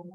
Good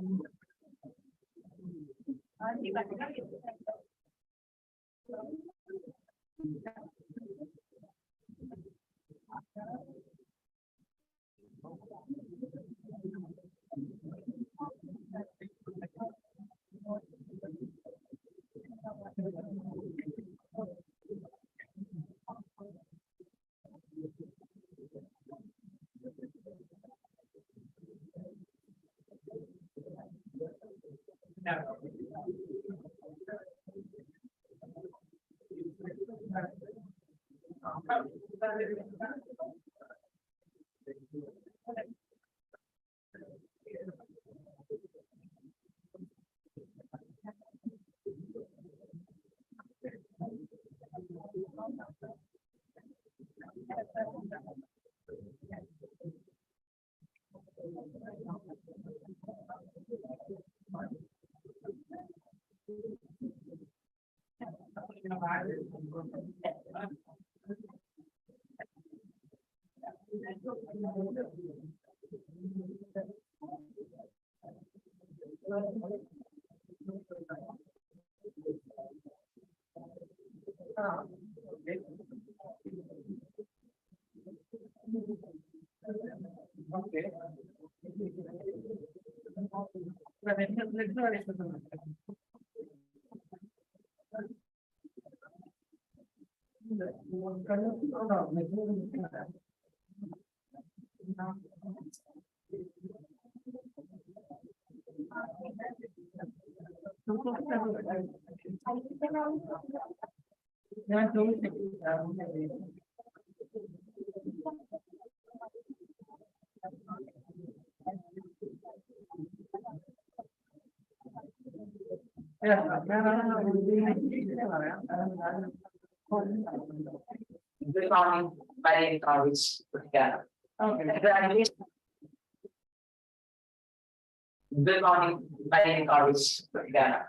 morning. My name is Arwis Putiana. Good morning. My name is Arwis Putiana.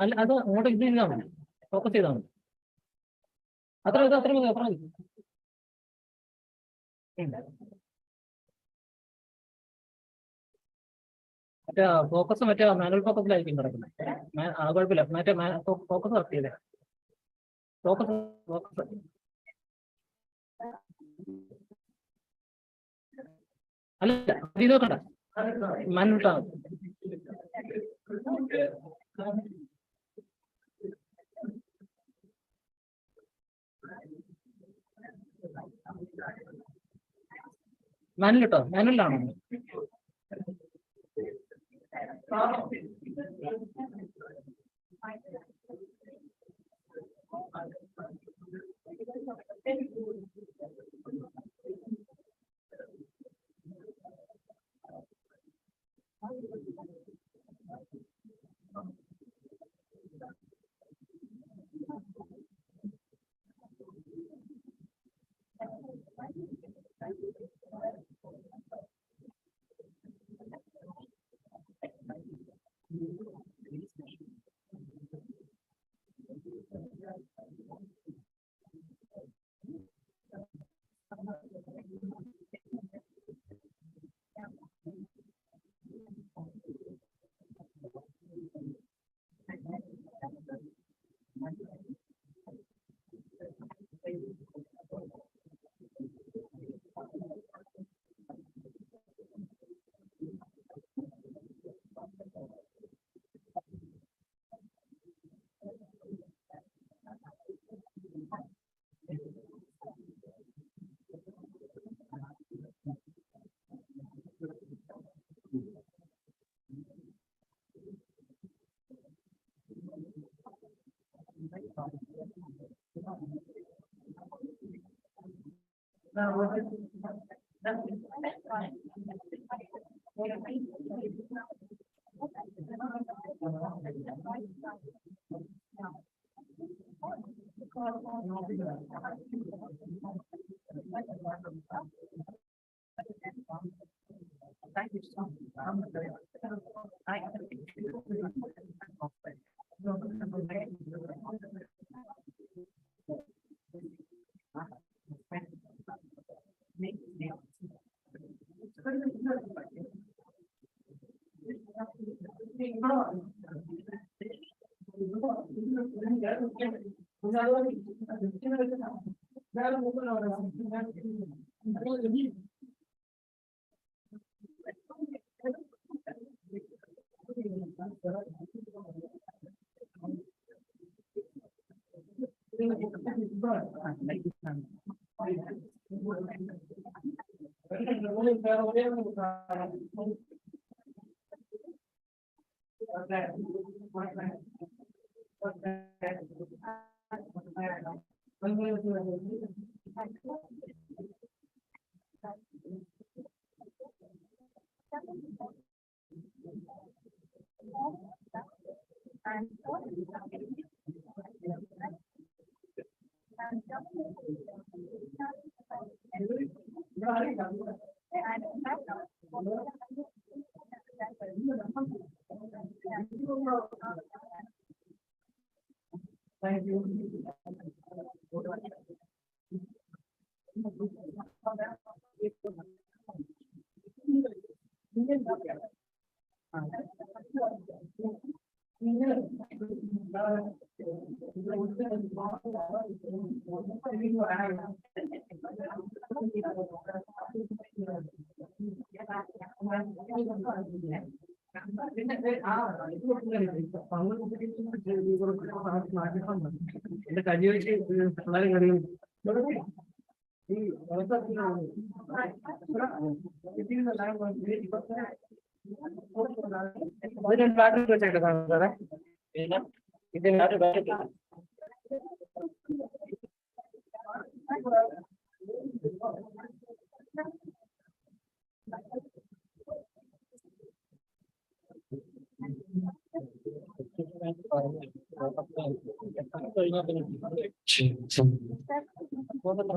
അല്ല അത് അങ്ങോട്ട് ഇത് ചെയ്താൽ മതി, ഫോക്കസ് ചെയ്താൽ മതി. അത്ര മതി അത്ര മതി. മറ്റേ ഫോക്കസ് മറ്റേ മാനുവൽ ഫോക്കസിലായിരിക്കും കിടക്കുന്നത്. കുഴപ്പമില്ല, മറ്റേ ഫോക്കസ് വർക്ക് ചെയ്തേ. ഫോക്കസ് അല്ല ഇത് നോക്കണ്ട, മാനുവൽ ഇട്ടാ മതി. മാനുവൽ ഇട്ടോ, മാനുവലാണോ?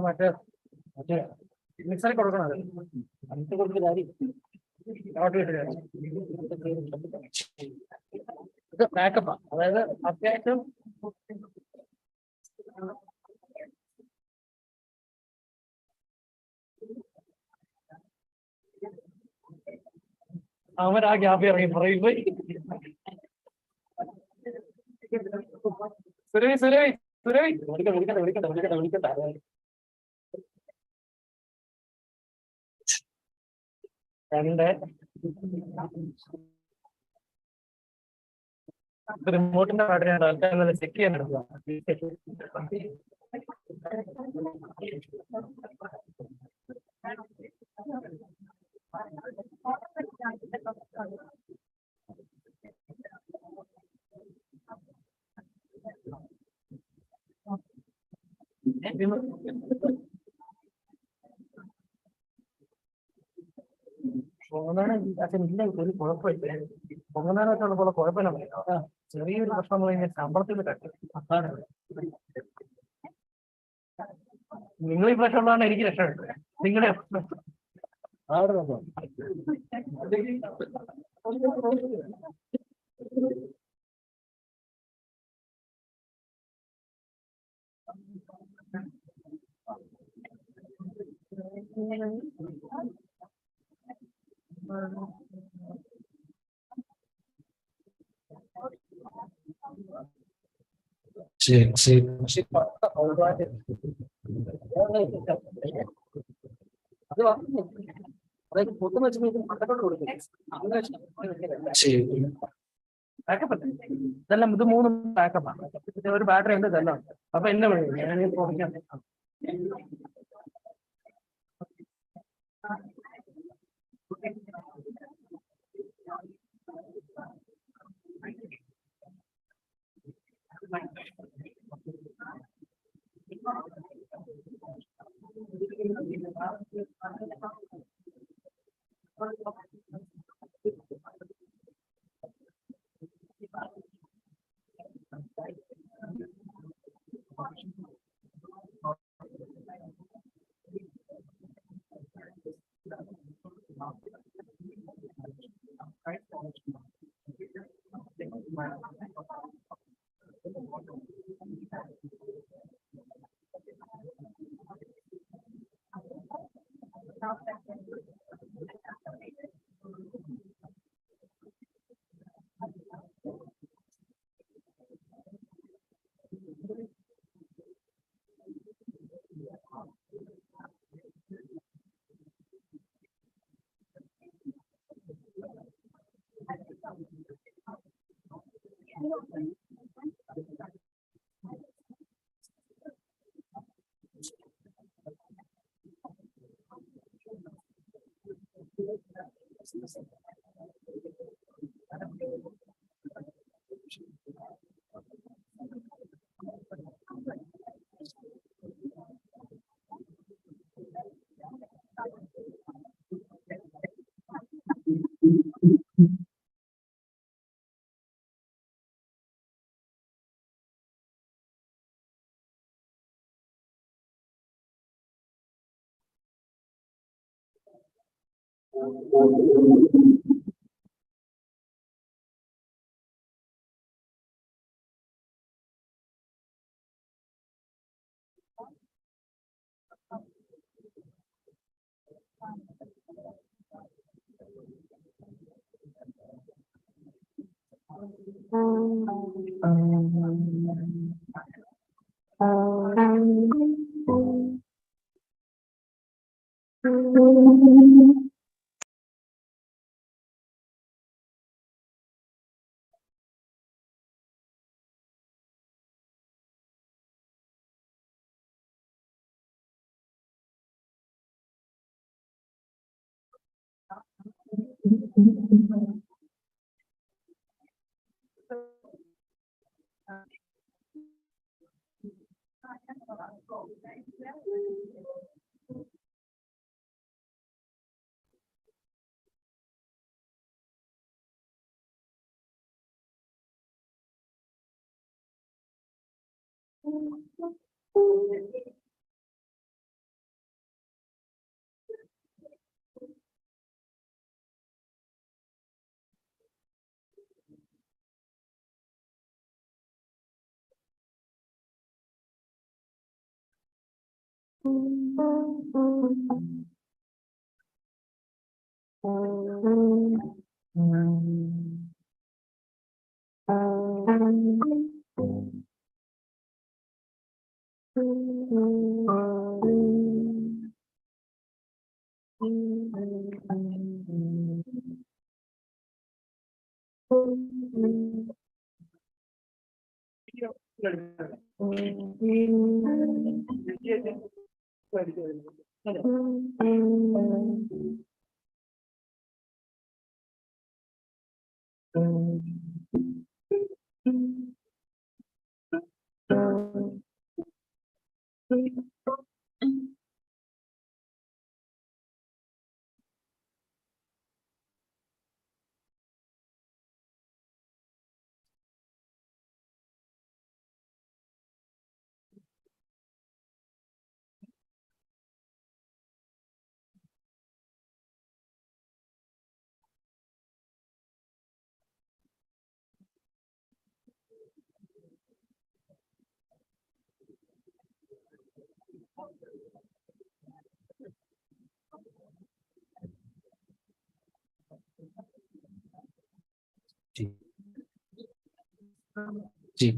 മറ്റേ മറ്റേ മിക്സറി കൊടുക്കണത് അഞ്ച് കൊടുത്ത് കാര്യം ഇത് ബാക്കപ്പാ, അതായത് അത്യാവശ്യം അവൻ ആ ഗ്യാപ്പ് ഇറങ്ങി പറയുമ്പോ സുരവി സുരവി സുരവി വിളിക്കണ്ട വിളിക്കണ്ട വിളിക്കണ്ട വിളിക്കണ്ട വിളിക്കണ്ട രണ്ട് റിമോട്ടിന്റെ ബാറ്ററി ആൾക്കാരെ ചെക്ക് ചെയ്യാൻ എടുക്കുക. ഇല്ല ഒരു കുഴപ്പമില്ല, പൊങ്ങനാനൊക്കെ പോലെ കുഴപ്പമില്ല. ചെറിയൊരു പ്രശ്നം കഴിഞ്ഞാൽ ശമ്പളത്തിൽ കട്ട്. അതാണ് നിങ്ങൾ ഈ പ്രശ്നം ഉള്ളതാണ് എനിക്ക് രക്ഷപ്പെട്ടത്. നിങ്ങളെ അത് അതായത് പൊത്തുന്ന വെച്ച് പണ്ടത്തോട്ട് കൊടുക്കും. ഇതെല്ലാം ഇത് മൂന്നും ബാക്കപ്പാണ്. ഒരു ബാറ്ററി ഉണ്ട് ഇതെല്ലാം. അപ്പൊ എന്നെ വിളിക്കും, ഞാൻ ചോദിക്കാം. जी जी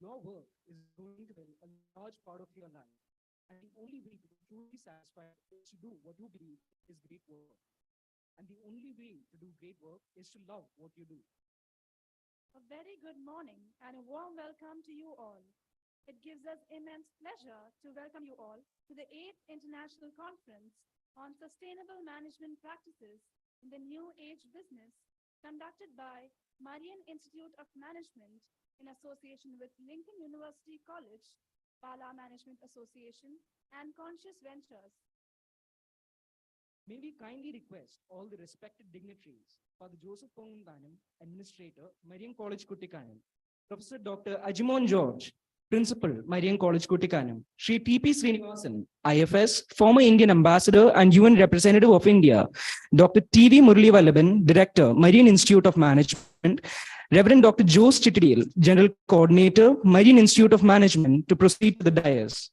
Your work is going to be a large part of your life, and the only way to be truly satisfied is to do what you believe is great work. And the only way to do great work is to love what you do. A very good morning and a warm welcome to you all. It gives us immense pleasure to welcome you all to the 8th International Conference on Sustainable Management Practices in the New Age Business, conducted by Marian Institute of Management in association with Lincoln University College, Bala Management Association, and Conscious Ventures. May we kindly request all the respected dignitaries, Father Joseph Pongundanam, Administrator, Marian College Kuttikanam, Professor Dr. Ajimon George, Principal, Marian College Kuttikanam, Sri P.P. Srinivasan, IFS, former Indian Ambassador and UN Representative of India, Dr. T.V. Murli Vallaban, Director, Marian Institute of Management, Reverend Dr. Jose Chittadil, General Coordinator, Marian Institute of Management, to proceed to the dais.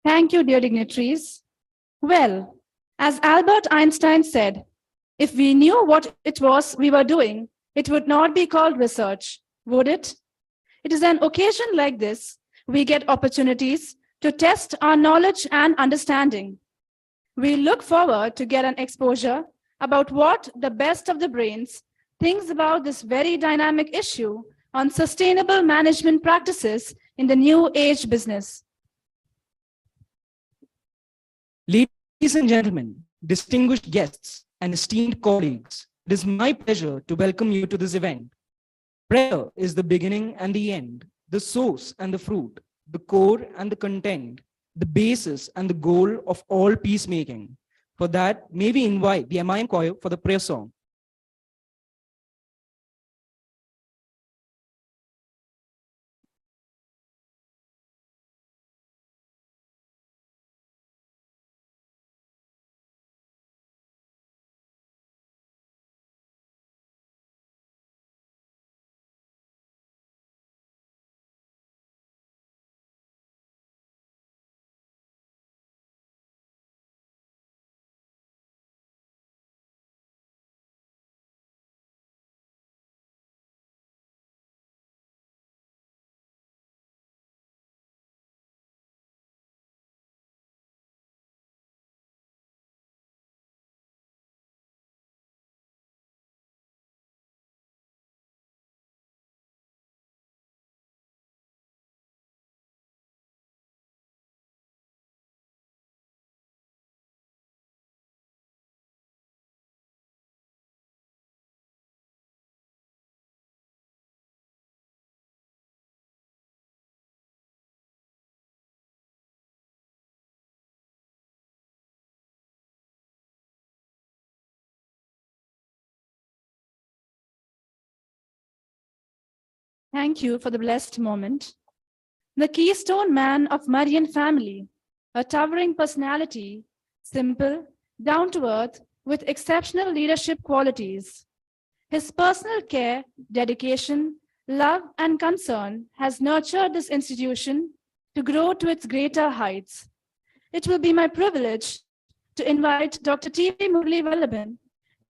Thank you, dear dignitaries. Well, as Albert Einstein said, if we knew what it was we were doing, it would not be called research, would it? It is an occasion like this we get opportunities to test our knowledge and understanding. We look forward to get an exposure about what the best of the brains thinks about this very dynamic issue on sustainable management practices in the new age business. Ladies and gentlemen, distinguished guests, and esteemed colleagues, it is my pleasure to welcome you to this event. Prayer is the beginning and the end, the source and the fruit, the core and the content, the basis and the goal of all peacemaking. For that, may we invite the MIM choir for the prayer song. Thank you for the blessed moment. The keystone man of Marian family, a towering personality, simple, down to earth, with exceptional leadership qualities. His personal care, dedication, love, and concern has nurtured this institution to grow to its greater heights. It will be my privilege to invite Dr. T.V. Murli Vallaban,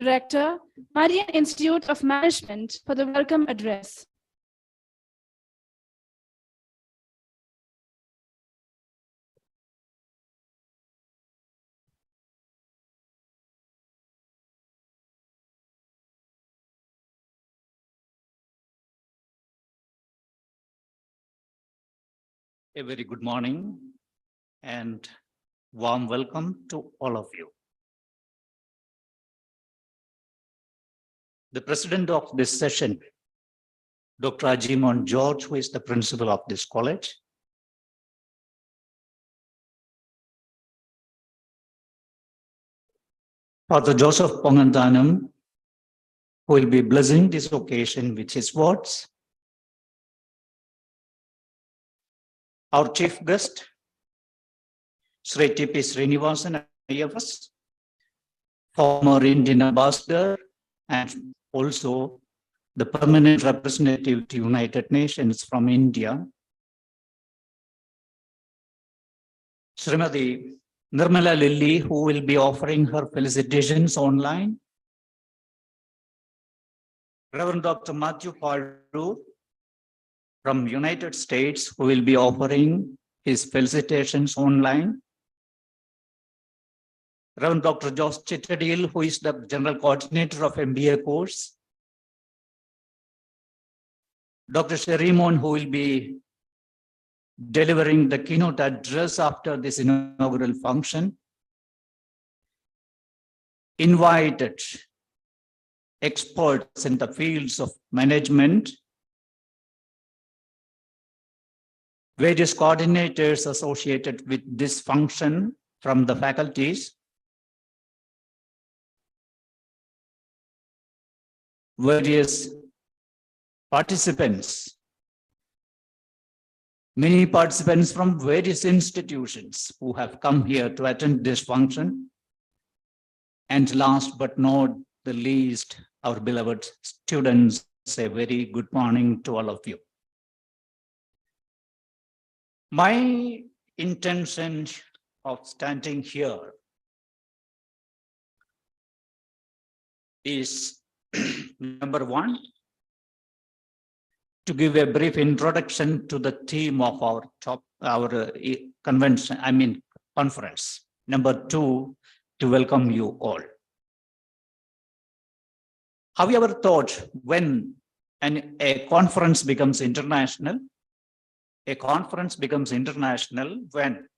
Director, Marian Institute of Management, for the welcome address. A very good morning and warm welcome to all of you. The president of this session, Dr. Ajimon George, who is the principal of this college, Father Joseph Pongandanam, who will be blessing this occasion with his words, our chief guest, Sri T.P. Srinivasan IFS, former Indian ambassador and also the permanent representative to United Nations from India, Srimati Nirmala Lilly, who will be offering her felicitations online, Reverend Dr. Matthew Paru from United States, who will be offering his felicitations online, Reverend Dr. Josh Chittadil, who is the General Coordinator of MBA course, Dr. Sherimon, who will be delivering the keynote address after this inaugural function, invited experts in the fields of management, various coordinators associated with this function from the faculties, various participants, many participants from various institutions who have come here to attend this function, and last but not the least, our beloved students, a very good morning to all of you. My intention of standing here is number one, to give a brief introduction to the theme of our convention, conference. Number two, to welcome you all. Have you ever thought when a conference becomes international? A conference becomes international when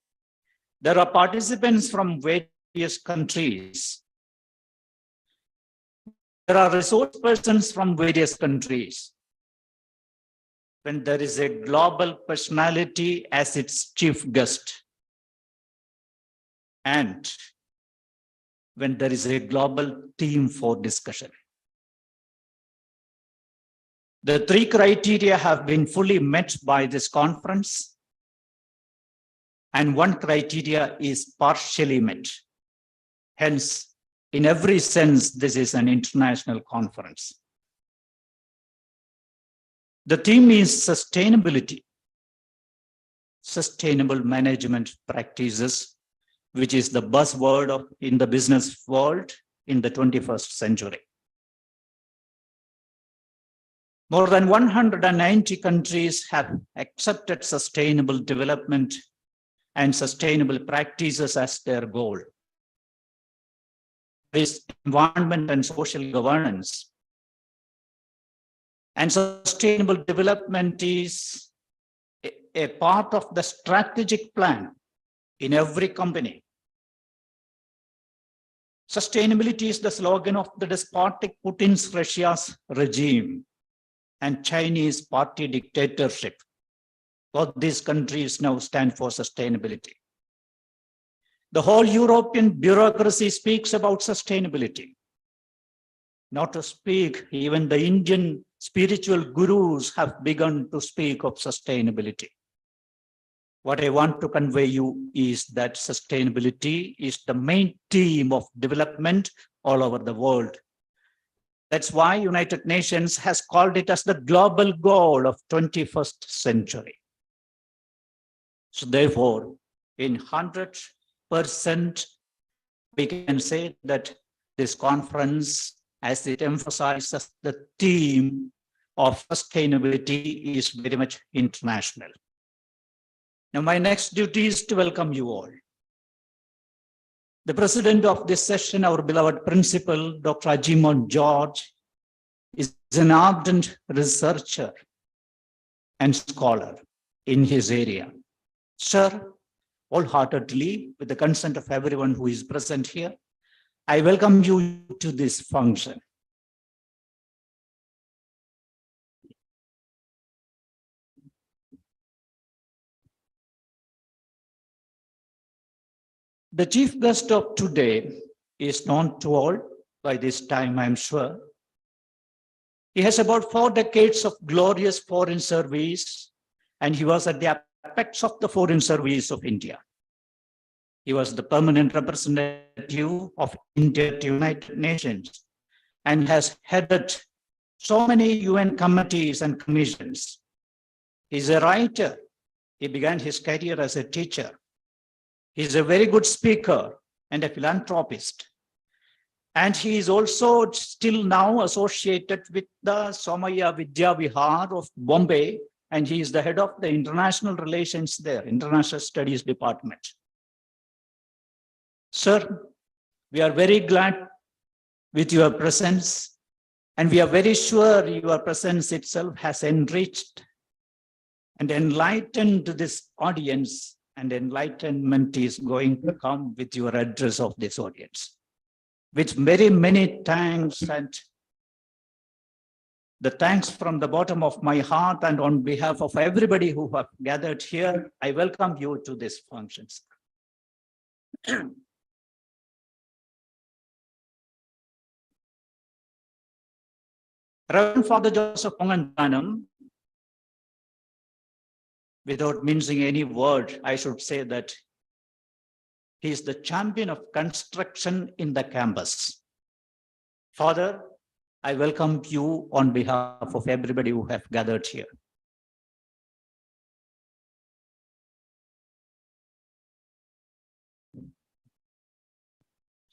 there are participants from various countries. There are resource persons from various countries. When there is a global personality as its chief guest. And when there is a global theme for discussion. The three criteria have been fully met by this conference, and one criteria is partially met. Hence, in every sense, this is an international conference. The theme is sustainability, sustainable management practices, which is the buzzword in the business world in the 21st century. More than 190 countries have accepted sustainable development and sustainable practices as their goal. This environment and social governance. And sustainable development is a part of the strategic plan in every company. Sustainability is the slogan of the despotic Putin's Russia's regime and Chinese party dictatorship. Both these countries now stand for sustainability. The whole European bureaucracy speaks about sustainability. Not to speak, even the Indian spiritual gurus have begun to speak of sustainability. What I want to convey you is that sustainability is the main theme of development all over the world. That's why United Nations has called it as the global goal of 21st century. So therefore, in 100%, we can say that this conference, as it emphasizes the theme of sustainability, is very much international. Now, my next duty is to welcome you all. The president of this session, our beloved principal, Dr. Ajimon George, is an ardent researcher and scholar in his area. Sir, wholeheartedly, with the consent of everyone who is present here, I welcome you to this function. The chief guest of today is known to all by this time, I'm sure. He has about 4 decades of glorious foreign service, and he was at the apex of the foreign service of India. He was the permanent representative of India to United Nations and has headed so many UN committees and commissions. He's a writer. He began his career as a teacher. He's a very good speaker and a philanthropist. And he is also still now associated with the Somaya Vidya Vihar of Bombay, and he is the head of the international relations there, International Studies Department. Sir, we are very glad with your presence, and we are very sure your presence itself has enriched and enlightened this audience, and enlightenment is going to come with your address of this audience. With very many thanks, and the thanks from the bottom of my heart and on behalf of everybody who have gathered here, I welcome you to this function. Reverend Father Joseph Pongandanam, without mincing any word, I should say that he is the champion of construction in the campus. Father, I welcome you on behalf of everybody who have gathered here.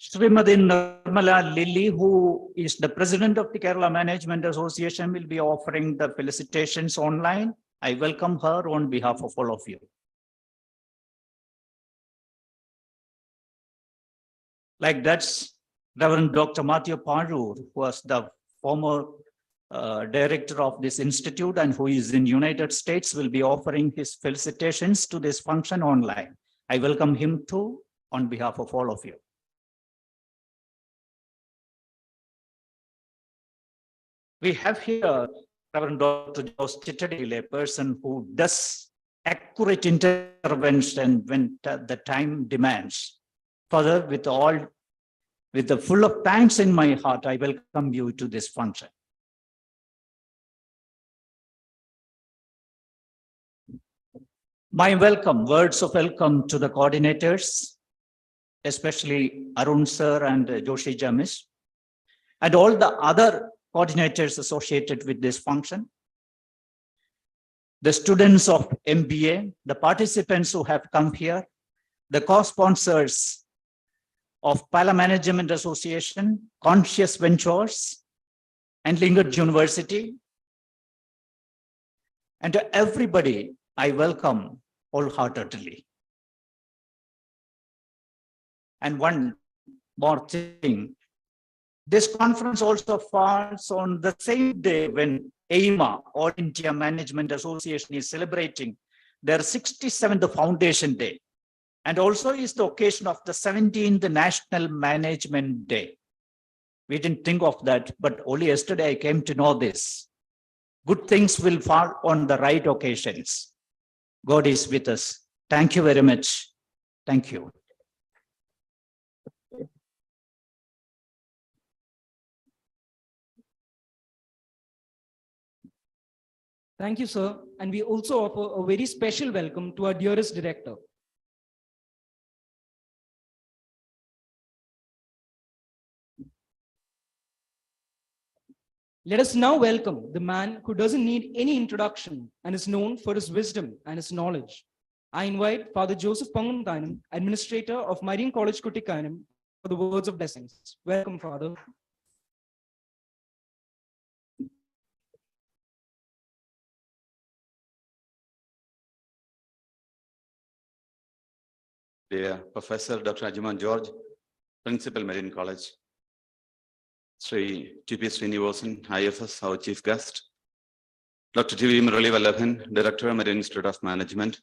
Srimati Nirmala Lilly, who is the president of the Kerala Management Association, will be offering the felicitations online. I welcome her on behalf of all of you. Like that's Reverend Dr. Matthew Parur, who was the former director of this institute and who is in United States, will be offering his felicitations to this function online. I welcome him too on behalf of all of you. We have here Reverend Dr. Jose Chittadil, a person who does accurate intervention when the time demands. Father, with the full of thanks in my heart, I welcome you to this function. My words of welcome to the coordinators, especially Arun sir and Joshi Jamis, and all the other coordinators associated with this function, the students of MBA, the participants who have come here, the co-sponsors of Pala Management Association, Conscious Ventures, and Lingard University, and to everybody I welcome wholeheartedly. And one more thing, this conference also falls on the same day when AIMA, All India Management Association, is celebrating their 67th Foundation Day, and also is the occasion of the 17th National Management Day. We didn't think of that, but only yesterday I came to know this. Good things will fall on the right occasions. God is with us. Thank you very much. Thank you. Thank you, sir. And we also offer a very special welcome to our dearest director. Let us now welcome the man who doesn't need any introduction and is known for his wisdom and his knowledge. I invite Father Joseph Panguntanam, Administrator of Marian College Kuttikanam, for the words of blessings. Welcome, Father. Dear Professor Dr. Ajman George, Principal Marine College, Sri T.P. Srinivasan, IFS, our Chief Guest, Dr. T.V. Murali Vallabhan, Director, Marine Institute of Management,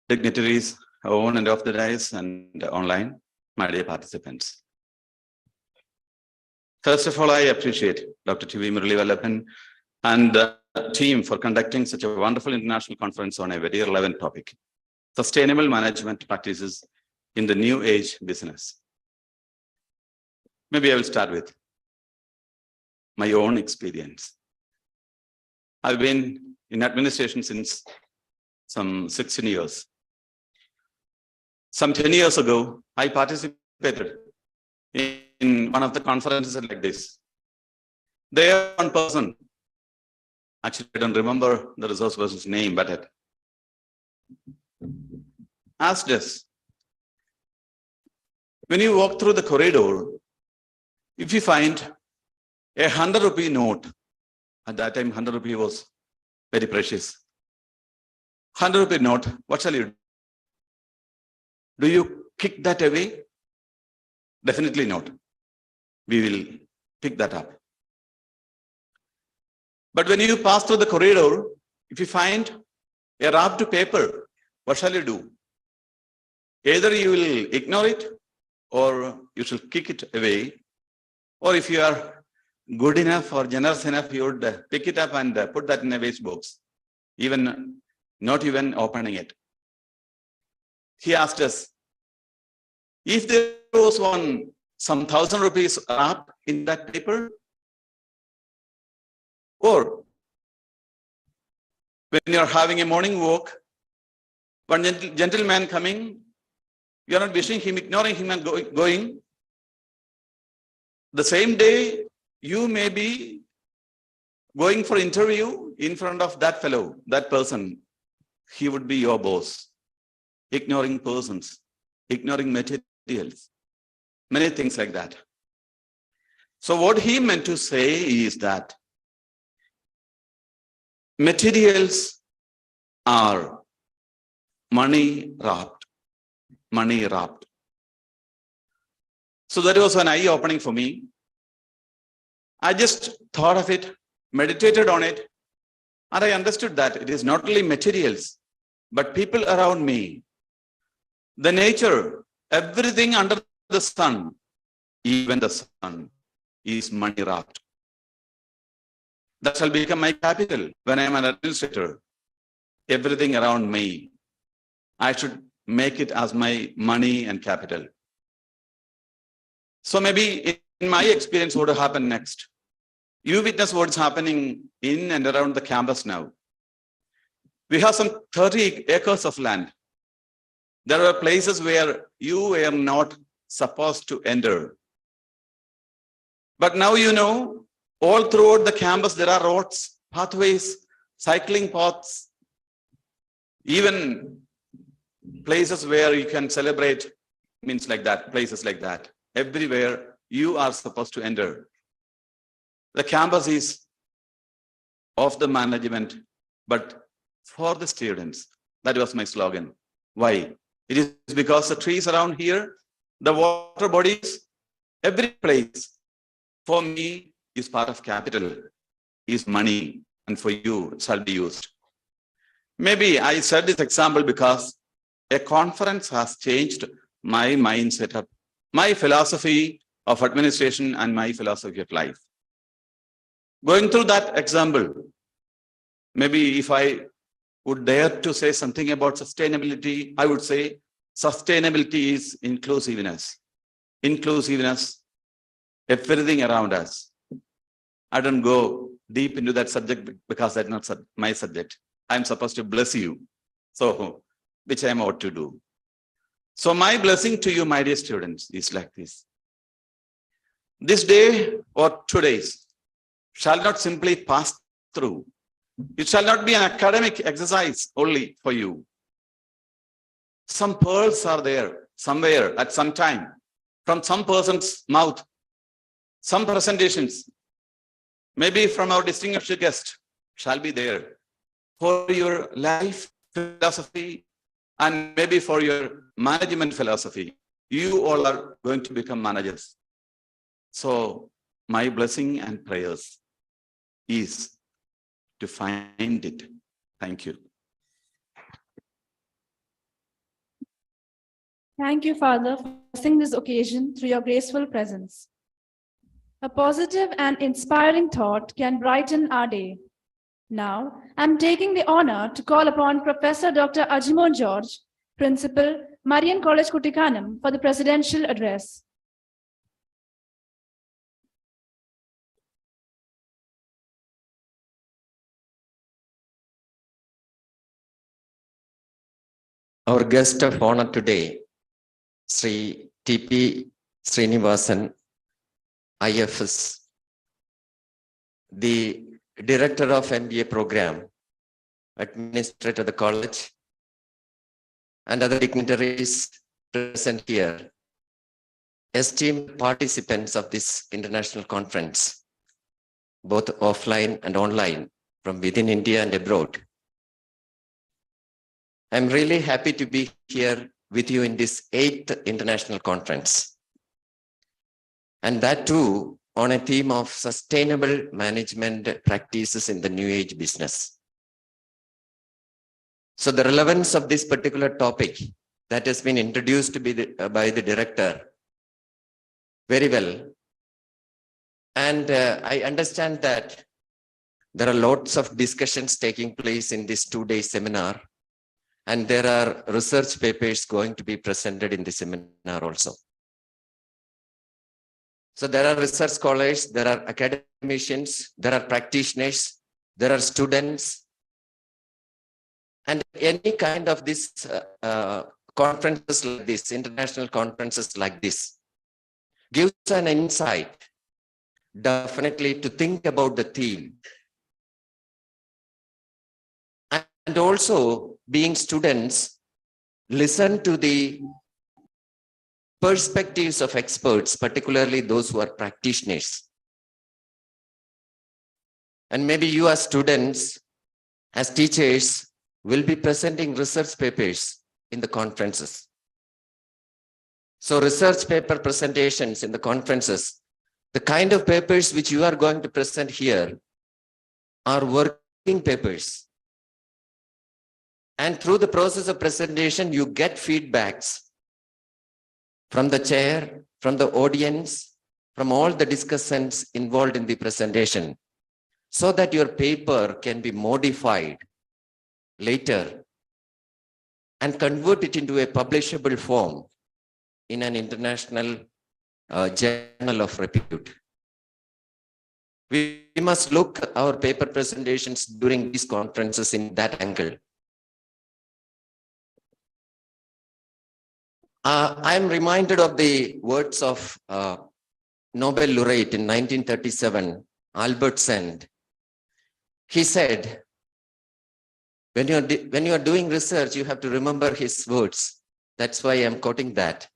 dignitaries on and off the dais and online, my dear participants. First of all, I appreciate Dr. T.V. Murali Vallabhan and the team for conducting such a wonderful international conference on a very relevant topic: sustainable management practices in the new age business. Maybe I will start with my own experience. I've been in administration since some 16 years. Some 10 years ago, I participated in one of the conferences like this. There, one person, actually I don't remember the resource person's name, but it asked us, when you walk through the corridor, if you find a 100 rupee note, at that time 100 rupee was very precious. 100 rupee note, what shall you do? Do you kick that away? Definitely not. We will pick that up. But when you pass through the corridor, if you find a wrapped paper, what shall you do? Either you will ignore it or you shall kick it away. Or if you are good enough or generous enough, you would pick it up and put that in a waste box, not even opening it. He asked us, if there was some 1,000 rupees wrapped in that paper, or when you're having a morning walk, one gentleman coming, you're not wishing him, ignoring him and going. The same day, you may be going for interview in front of that fellow, that person. He would be your boss. Ignoring persons, ignoring materials. many things like that. So what he meant to say is that materials are money wrapped. So that was an eye-opening for me. I just thought of it, meditated on it, and I understood that it is not only materials, but people around me, the nature, everything under the sun, even the sun is money wrapped. That shall become my capital when I am an administrator. Everything around me, I should make it as my money and capital. So maybe in my experience, what will happen next? You witness what is happening in and around the campus now. We have some 30 acres of land. There are places where you were not supposed to enter. But now you know, all throughout the campus, there are roads, pathways, cycling paths, even places where you can celebrate, means like that, places like that. Everywhere you are supposed to enter. The campus is of the management, but for the students. That was my slogan. Why? It is because the trees around here, the water bodies, every place for me is part of capital, is money, and for you it shall be used. Maybe I said this example because a conference has changed my mindset up, my philosophy of administration and my philosophy of life. Going through that example, maybe if I would dare to say something about sustainability, I would say sustainability is inclusiveness. Inclusiveness, everything around us. I don't go deep into that subject because that's not my subject. I'm supposed to bless you. So, which I'm ought to do. So my blessing to you, my dear students, is like this. This day or 2 days shall not simply pass through. It shall not be an academic exercise only for you. Some pearls are there somewhere at some time from some person's mouth, some presentations, maybe from our distinguished guest shall be there for your life philosophy and maybe for your management philosophy. You all are going to become managers. So my blessing and prayers is to find it. Thank you. Thank you, Father, for blessing this occasion through your graceful presence. A positive and inspiring thought can brighten our day. Now, I'm taking the honor to call upon Professor Dr. Ajimon George, Principal, Marian College, Kuttikanam, for the presidential address. Our guest of honor today, Sri T.P. Srinivasan, IFS, the Director of MBA Program, Administrator of the College, and other dignitaries present here, esteemed participants of this international conference, both offline and online, from within India and abroad. I'm really happy to be here with you in this 8th international conference. And that too on a theme of sustainable management practices in the new age business. So the relevance of this particular topic that has been introduced by the director very well. And I understand that there are lots of discussions taking place in this 2-day seminar. And there are research papers going to be presented in the seminar also. So there are research scholars, there are academicians, there are practitioners, there are students. And any kind of this conferences like this, international conferences like this, gives an insight, definitely to think about the theme. And also, being students, listen to the perspectives of experts, particularly those who are practitioners. And maybe you as students, as teachers, will be presenting research papers in the conferences. So research paper presentations in the conferences, the kind of papers which you are going to present here are working papers. And through the process of presentation, you get feedbacks from the chair, from the audience, from all the discussants involved in the presentation, so that your paper can be modified later and convert it into a publishable form in an international journal of repute. We must look at our paper presentations during these conferences in that angle. I am reminded of the words of Nobel laureate in 1937, Albert Sand. He said, when you are doing research, you have to remember his words. That's why I'm quoting that.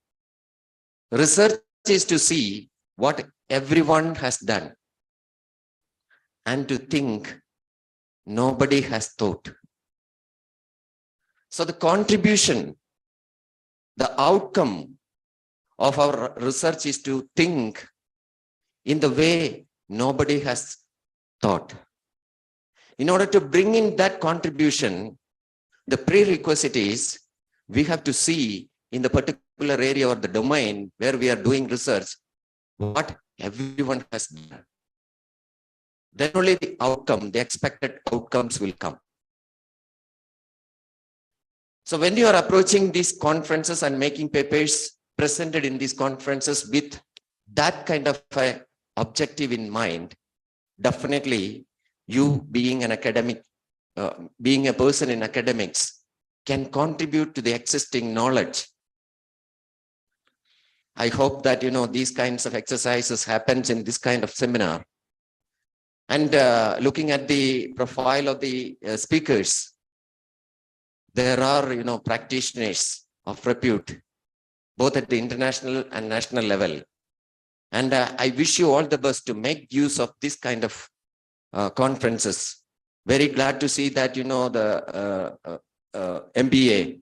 Research is to see what everyone has done and to think nobody has thought. So the contribution, the outcome of our research is to think in the way nobody has thought. In order to bring in that contribution, the prerequisite is we have to see in the particular area or the domain where we are doing research what everyone has done. Then only the outcome, the expected outcomes will come. So when you are approaching these conferences and making papers presented in these conferences with that kind of a objective in mind, definitely you being an academic, being a person in academics can contribute to the existing knowledge. I hope that, these kinds of exercises happens in this kind of seminar. And looking at the profile of the speakers, there are, practitioners of repute, both at the international and national level. And I wish you all the best to make use of this kind of conferences. Very glad to see that, the MBA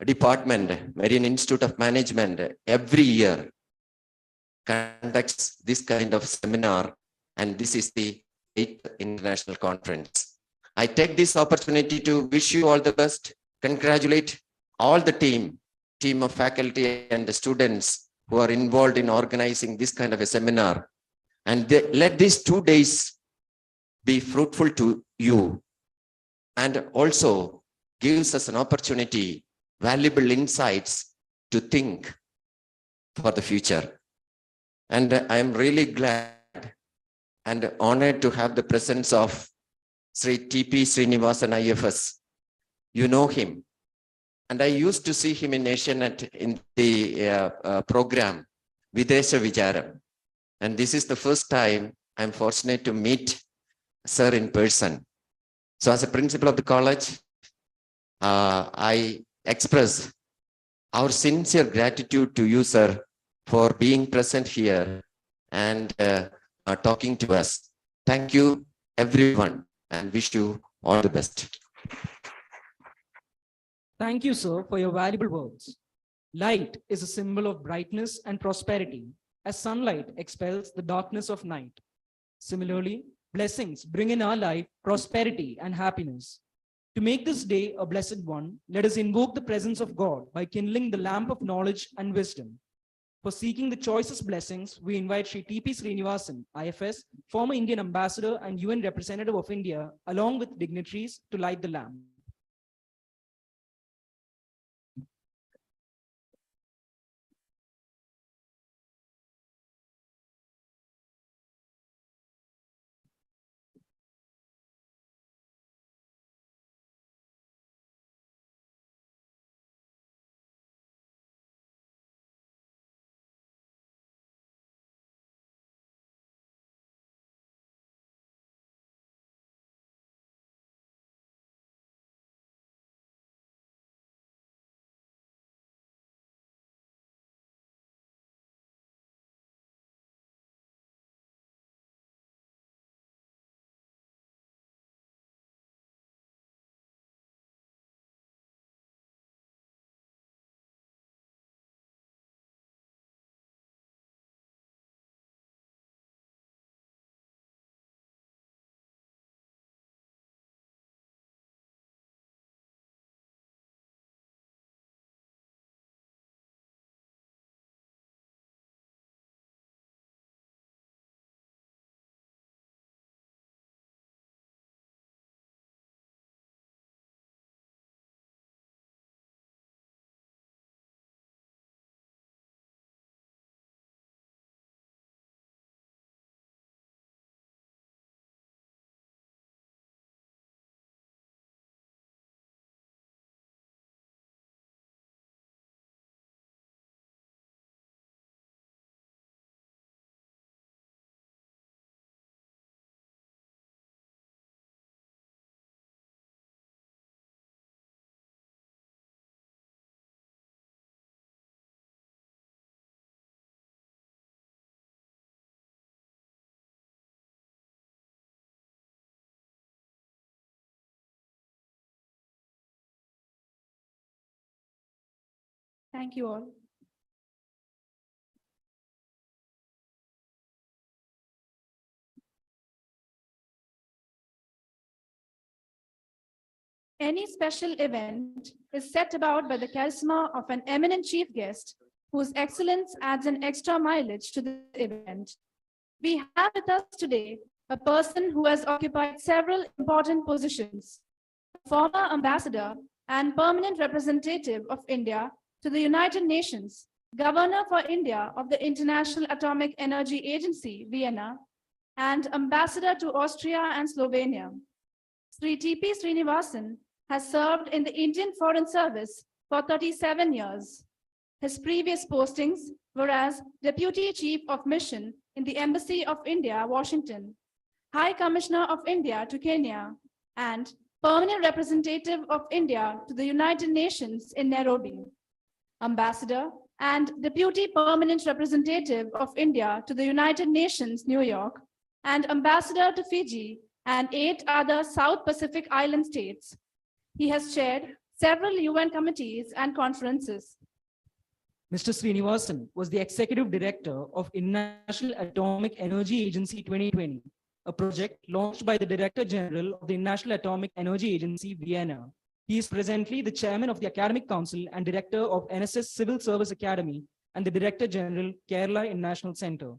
department, Marian Institute of Management, every year conducts this kind of seminar. And this is the 8th international conference. I take this opportunity to wish you all the best, congratulate all the team of faculty and the students who are involved in organizing this kind of a seminar. And let these 2 days be fruitful to you, and also gives us an opportunity, valuable insights to think for the future. And I am really glad and honored to have the presence of Sri T.P. Srinivasan IFS. You know him. And I used to see him in Asianet in the program Videsha Vicharam. And this is the first time I'm fortunate to meet sir in person. So as a principal of the college, I express our sincere gratitude to you, sir, for being present here and talking to us. Thank you, everyone, and wish you all the best. Thank you, sir, for your valuable words. Light is a symbol of brightness and prosperity, as sunlight expels the darkness of night. Similarly, blessings bring in our life prosperity and happiness. To make this day a blessed one, let us invoke the presence of God by kindling the lamp of knowledge and wisdom. For seeking the choicest blessings, we invite Sri T.P. Srinivasan, IFS, former Indian ambassador and UN representative of India, along with dignitaries, to light the lamp. Thank you all. Any special event is set about by the charisma of an eminent chief guest whose excellence adds an extra mileage to the event. We have with us today a person who has occupied several important positions: former ambassador and permanent representative of India to the United Nations, Governor for India of the International Atomic Energy Agency, Vienna, and ambassador to Austria and Slovenia. Sri T.P. Srinivasan has served in the Indian Foreign Service for 37 years. His previous postings were as Deputy Chief of Mission in the Embassy of India, Washington, High Commissioner of India to Kenya, and Permanent Representative of India to the United Nations in Nairobi, Ambassador and Deputy Permanent Representative of India to the United Nations, New York, and Ambassador to Fiji and 8 other South Pacific Island states. He has chaired several UN committees and conferences. Mr. Srinivasan was the Executive Director of International Atomic Energy Agency 2020, a project launched by the Director General of the International Atomic Energy Agency, Vienna. He is presently the Chairman of the Academic Council and Director of NSS Civil Service Academy and the Director General, Kerala International Center.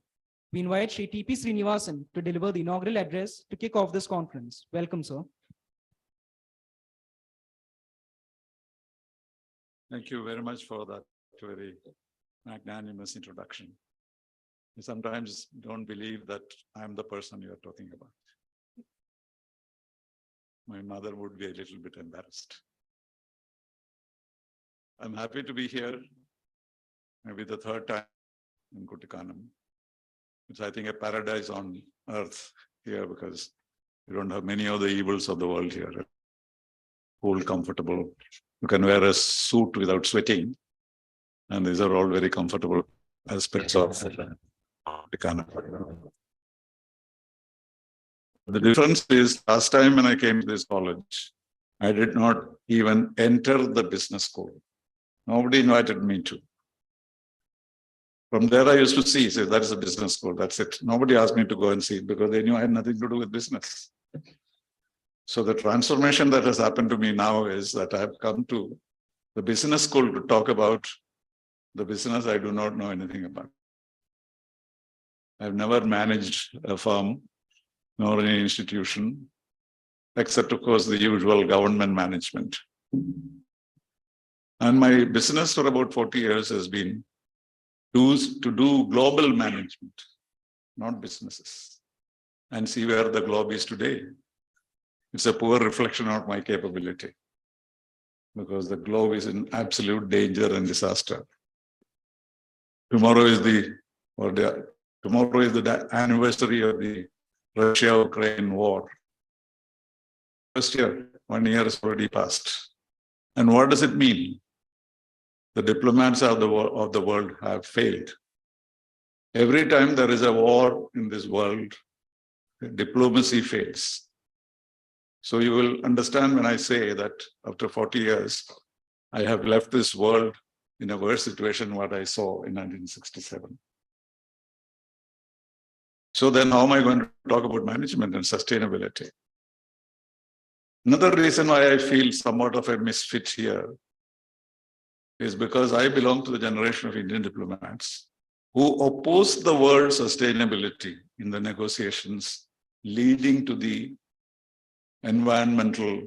We invite Sri T.P. Srinivasan to deliver the inaugural address to kick off this conference. Welcome, sir. Thank you very much for that very magnanimous introduction. I sometimes don't believe that I'm the person you're talking about. My mother would be a little bit embarrassed. I'm happy to be here, maybe the third time in Kuttikanam. It's, I think, a paradise on earth here because you don't have many of the evils of the world here. Cool, comfortable. You can wear a suit without sweating. And these are all very comfortable aspects of Kuttikanam. The difference is, last time when I came to this college, I did not even enter the business school. Nobody invited me to. From there, I used to see, say, that is a business school, that's it. Nobody asked me to go and see it because they knew I had nothing to do with business. So the transformation that has happened to me now is that I have come to the business school to talk about the business I do not know anything about. I've never managed a firm nor any institution, except, of course, the usual government management. And my business for about 40 years has been to do global management, not businesses, and see where the globe is today. It's a poor reflection of my capability because the globe is in absolute danger and disaster. Tomorrow is the anniversary of the Russia-Ukraine war. First year, 1 year has already passed. And what does it mean? The diplomats of the world have failed. Every time there is a war in this world, diplomacy fails. So you will understand when I say that after 40 years, I have left this world in a worse situation what I saw in 1967. So then how am I going to talk about management and sustainability? Another reason why I feel somewhat of a misfit here is because I belong to the generation of Indian diplomats who opposed the word sustainability in the negotiations leading to the environmental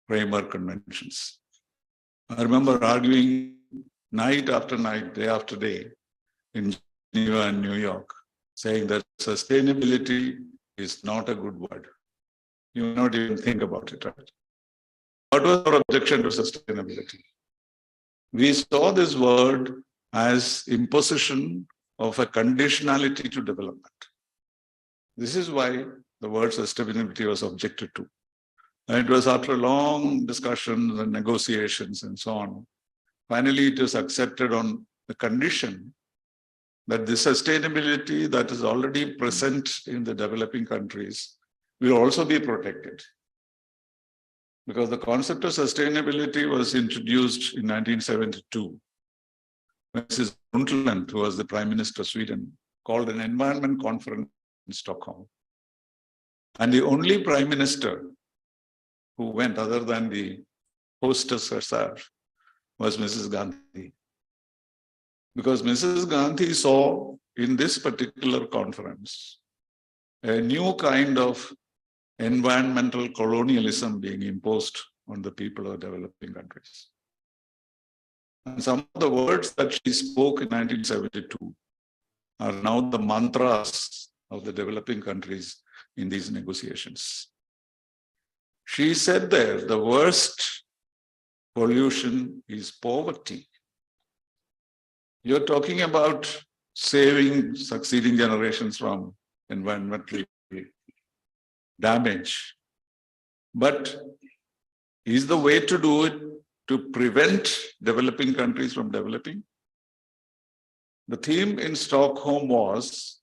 framework conventions. I remember arguing night after night, day after day in Geneva and New York, saying that sustainability is not a good word. You may not even think about it, right? What was our objection to sustainability? We saw this word as imposition of a conditionality to development. This is why the word sustainability was objected to. And it was after long discussions and negotiations and so on. Finally, it was accepted on the condition that the sustainability that is already present in the developing countries will also be protected. Because the concept of sustainability was introduced in 1972 Mrs. Brundtland, who was the Prime Minister of Sweden, called an environment conference in Stockholm. And the only Prime Minister who went, other than the hostess herself, was Mrs. Gandhi. Because Mrs. Gandhi saw in this particular conference a new kind of environmental colonialism being imposed on the people of developing countries. And some of the words that she spoke in 1972 are now the mantras of the developing countries in these negotiations. She said there, the worst pollution is poverty. You're talking about saving succeeding generations from environmental damage. But is the way to do it to prevent developing countries from developing? The theme in Stockholm was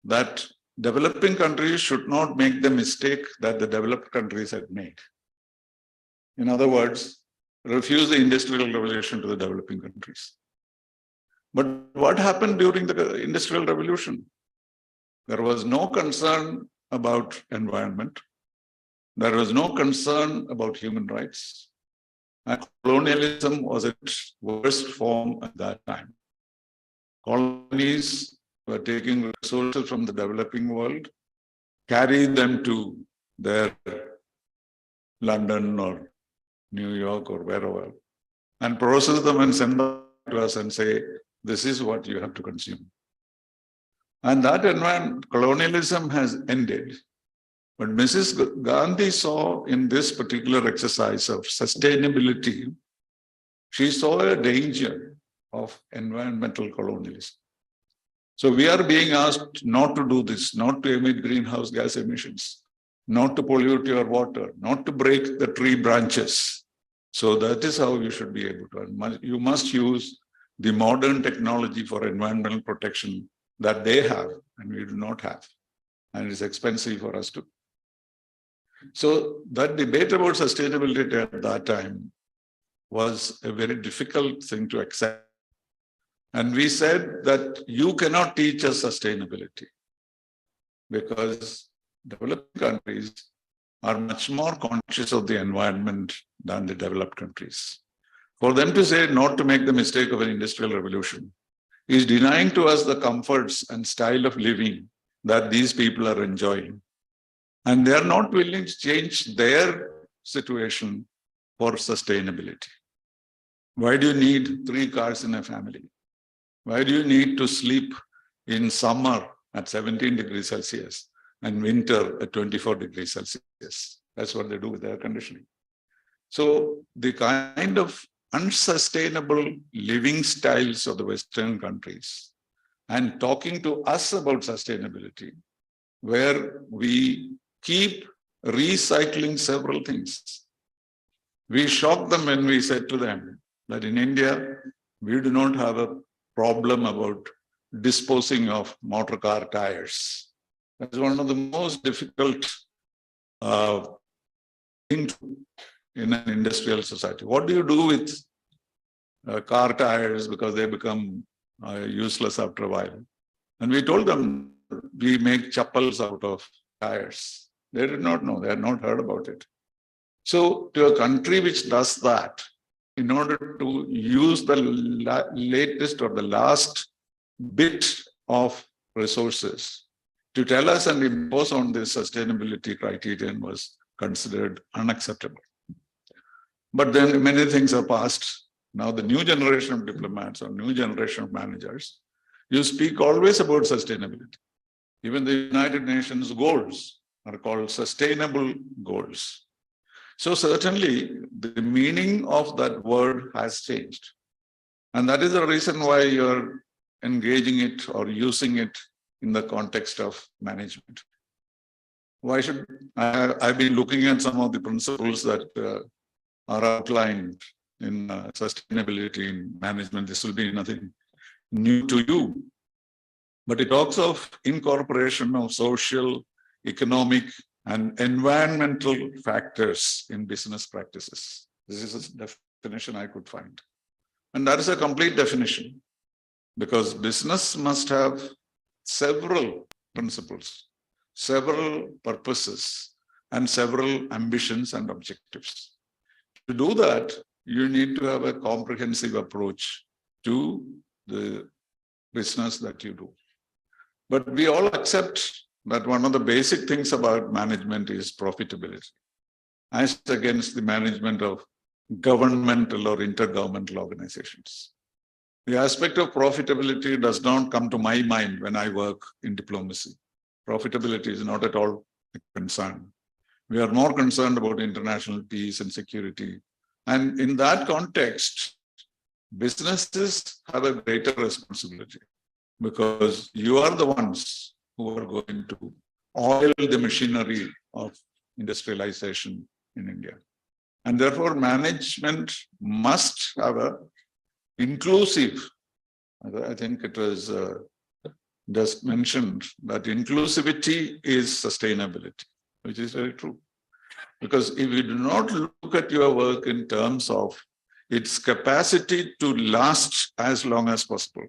that developing countries should not make the mistake that the developed countries had made. In other words, refuse the industrial revolution to the developing countries. But what happened during the industrial revolution? There was no concern about environment. There was no concern about human rights. And colonialism was its worst form at that time. Colonies were taking resources from the developing world, carry them to their London or New York or wherever, and process them and send them to us and say, this is what you have to consume. And that environment, colonialism has ended. But Mrs. Gandhi saw in this particular exercise of sustainability, she saw a danger of environmental colonialism. So we are being asked not to do this, not to emit greenhouse gas emissions, not to pollute your water, not to break the tree branches. So that is how you should be able to. You must use the modern technology for environmental protection that they have and we do not have. And it's expensive for us to. So that debate about sustainability at that time was a very difficult thing to accept. And we said that you cannot teach us sustainability because developing countries are much more conscious of the environment than the developed countries. For them to say not to make the mistake of an industrial revolution is denying to us the comforts and style of living that these people are enjoying. And they are not willing to change their situation for sustainability. Why do you need 3 cars in a family? Why do you need to sleep in summer at 17 degrees Celsius and winter at 24 degrees Celsius? That's what they do with air conditioning. So the kind of unsustainable living styles of the Western countries and talking to us about sustainability, where we keep recycling several things. We shocked them when we said to them that in India, we do not have a problem about disposing of motor car tires. That's one of the most difficult things in an industrial society. What do you do with car tires because they become useless after a while? And we told them we make chappals out of tires. They did not know, they had not heard about it. So to a country which does that, in order to use the latest or the last bit of resources to tell us and impose on this sustainability criterion was considered unacceptable. But then many things are passed. Now the new generation of diplomats or new generation of managers, you speak always about sustainability. Even the United Nations goals are called sustainable goals. So certainly the meaning of that word has changed. And that is the reason why you're engaging it or using it in the context of management. Why should I've been looking at some of the principles that are outlined in sustainability in management. This will be nothing new to you. But it talks of incorporation of social, economic, and environmental factors in business practices. This is a definition I could find. And that is a complete definition. because business must have several principles, several purposes, and several ambitions and objectives. To do that, you need to have a comprehensive approach to the business that you do. But we all accept that one of the basic things about management is profitability, as against the management of governmental or intergovernmental organizations. The aspect of profitability does not come to my mind when I work in diplomacy. Profitability is not at all a concern. We are more concerned about international peace and security. And in that context, businesses have a greater responsibility because you are the ones who are going to oil the machinery of industrialization in India. And therefore, management must have a inclusive, I think it was just mentioned that inclusivity is sustainability, which is very true. Because if you do not look at your work in terms of its capacity to last as long as possible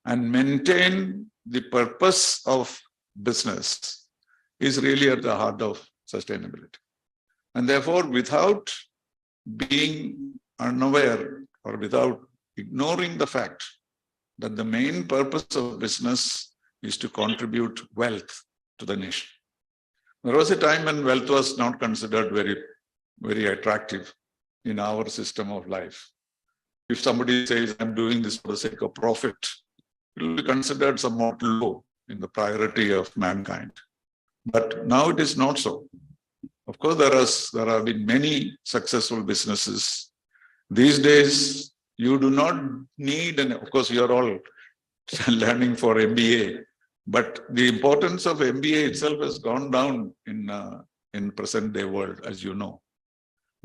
and maintain the purpose of business is really at the heart of sustainability. And therefore, without being unaware or without ignoring the fact that the main purpose of business is to contribute wealth to the nation. There was a time when wealth was not considered very attractive in our system of life. If somebody says, I'm doing this for the sake of profit, it will be considered somewhat low in the priority of mankind. But now it is not so. Of course, there have been many successful businesses. These days, you do not need, and of course, you are all learning for MBA, but the importance of MBA itself has gone down in present day world, as you know,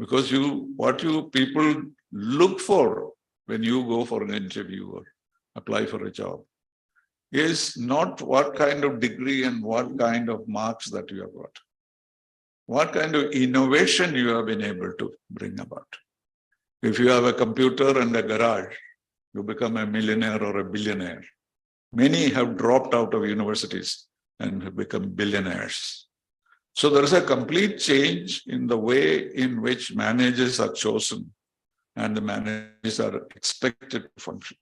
because what you people look for when you go for an interview or apply for a job is not what kind of degree and what kind of marks that you have got, what kind of innovation you have been able to bring about. If you have a computer and a garage, you become a millionaire or a billionaire. Many have dropped out of universities and have become billionaires. So there is a complete change in the way in which managers are chosen and the managers are expected to function.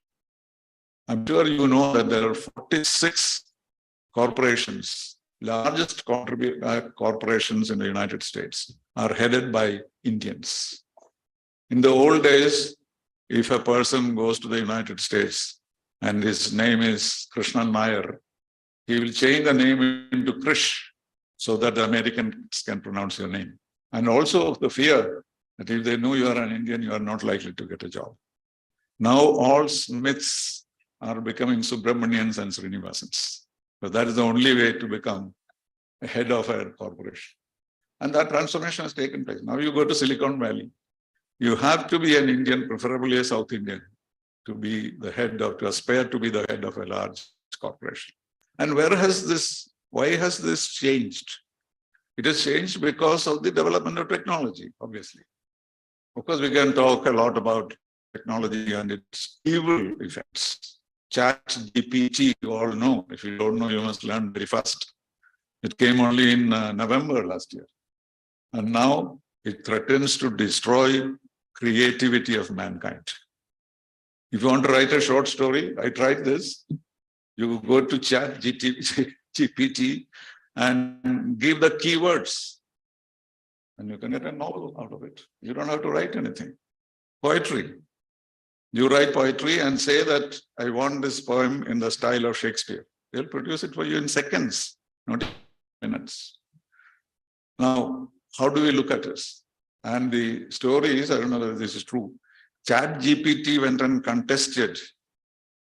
I'm sure you know that there are 46 corporations, largest corporations in the United States are headed by Indians. In the old days, if a person goes to the United States and his name is Krishnan Nair, he will change the name into Krish so that the Americans can pronounce your name. And also the fear that if they know you are an Indian, you are not likely to get a job. Now all Smiths are becoming Subramanians and Srinivasans. So that is the only way to become a head of a corporation. And that transformation has taken place. Now you go to Silicon Valley. You have to be an Indian, preferably a South Indian, to be the head of, to aspire to be the head of a large corporation. And why has this changed? It has changed because of the development of technology, obviously. Of course, we can talk a lot about technology and its evil effects. ChatGPT, you all know. If you don't know, you must learn very fast. It came only in November last year. And now it threatens to destroy creativity of mankind. If you want to write a short story, I tried this. You go to ChatGPT and give the keywords, and you can get a novel out of it. You don't have to write anything. Poetry. You write poetry and say that I want this poem in the style of Shakespeare. They'll produce it for you in seconds, not minutes. Now, how do we look at this? And the story is, I don't know whether this is true, ChatGPT went and contested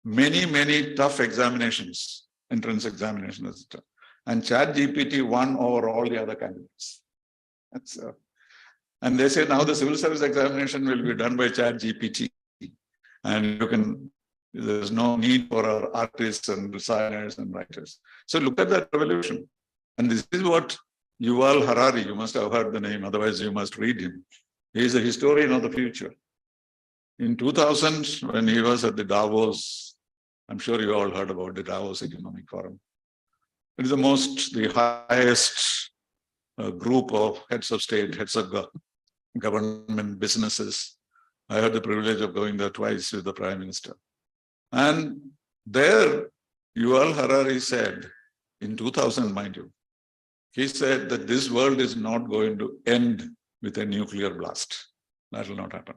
many tough examinations, entrance examinations, etc. And ChatGPT won over all the other candidates. And they say now the civil service examination will be done by ChatGPT. And there's no need for our artists and designers and writers. So look at that revolution. And this is what Yuval Harari, you must have heard the name, otherwise you must read him. He is a historian of the future. In 2000, when he was at the Davos I'm sure you all heard about the Davos Economic Forum. It is the highest group of heads of state, heads of government, businesses. I had the privilege of going there twice with the Prime Minister. And there, Yuval Harari said, in 2000, mind you, he said that this world is not going to end with a nuclear blast. That will not happen.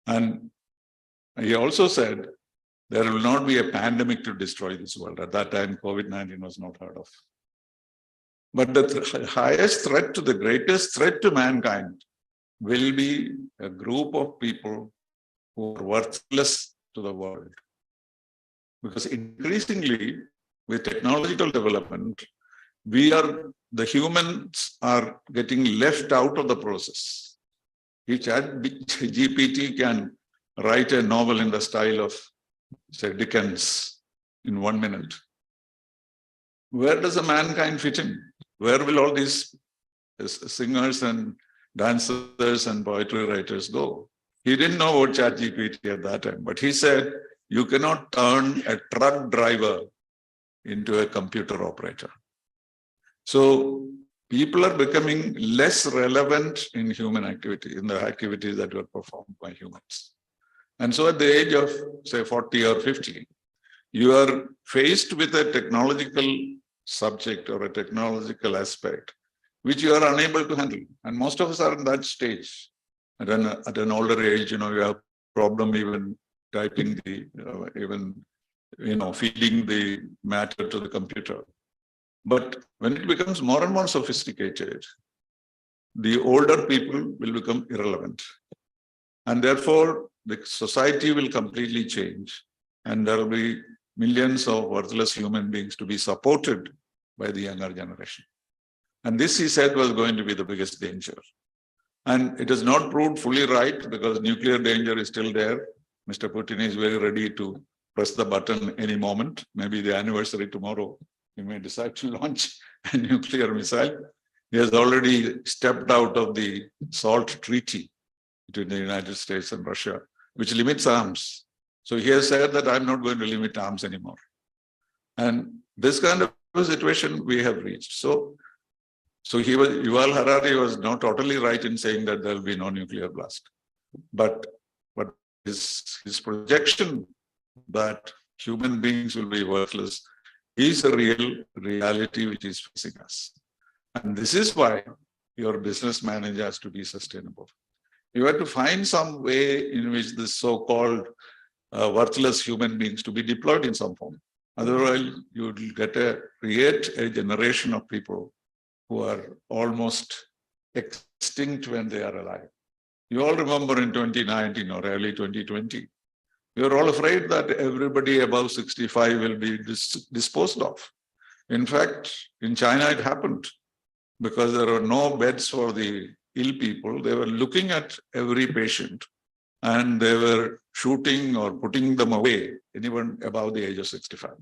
And he also said there will not be a pandemic to destroy this world. At that time, COVID-19 was not heard of. But the highest threat, the greatest threat to mankind will be a group of people who are worthless to the world. Because increasingly, with technological development, the humans are getting left out of the process. Each GPT can write a novel in the style of, say, Dickens in 1 minute. Where does the mankind fit in? Where will all these singers and dancers and poetry writers go? He didn't know about ChatGPT at that time, but he said, you cannot turn a truck driver into a computer operator. So people are becoming less relevant in human activity, in the activities that were performed by humans. And so at the age of, say, 40 or 50, you are faced with a technological subject or a technological aspect, which you are unable to handle. And most of us are in that stage. At an older age, you have problem even typing feeding the matter to the computer. But when it becomes more and more sophisticated, the older people will become irrelevant. And therefore, the society will completely change. And there will be millions of worthless human beings to be supported by the younger generation. And this, he said, was going to be the biggest danger. And it is not proved fully right because nuclear danger is still there. Mr. Putin is very ready to press the button any moment, maybe the anniversary tomorrow. He may decide to launch a nuclear missile. He has already stepped out of the SALT treaty between the United States and Russia, which limits arms. So he has said that I'm not going to limit arms anymore. And this kind of situation we have reached. So Yuval Harari was not totally right in saying that there will be no nuclear blast. But his projection that human beings will be worthless is a real reality which is facing us. And this is why your business manager has to be sustainable. You have to find some way in which the so-called worthless human beings to be deployed in some form. Otherwise, you will create a generation of people who are almost extinct when they are alive. You all remember in 2019 or early 2020, we were all afraid that everybody above 65 will be disposed of. In fact, in China, it happened because there were no beds for the ill people. They were looking at every patient and they were shooting or putting them away, anyone above the age of 65.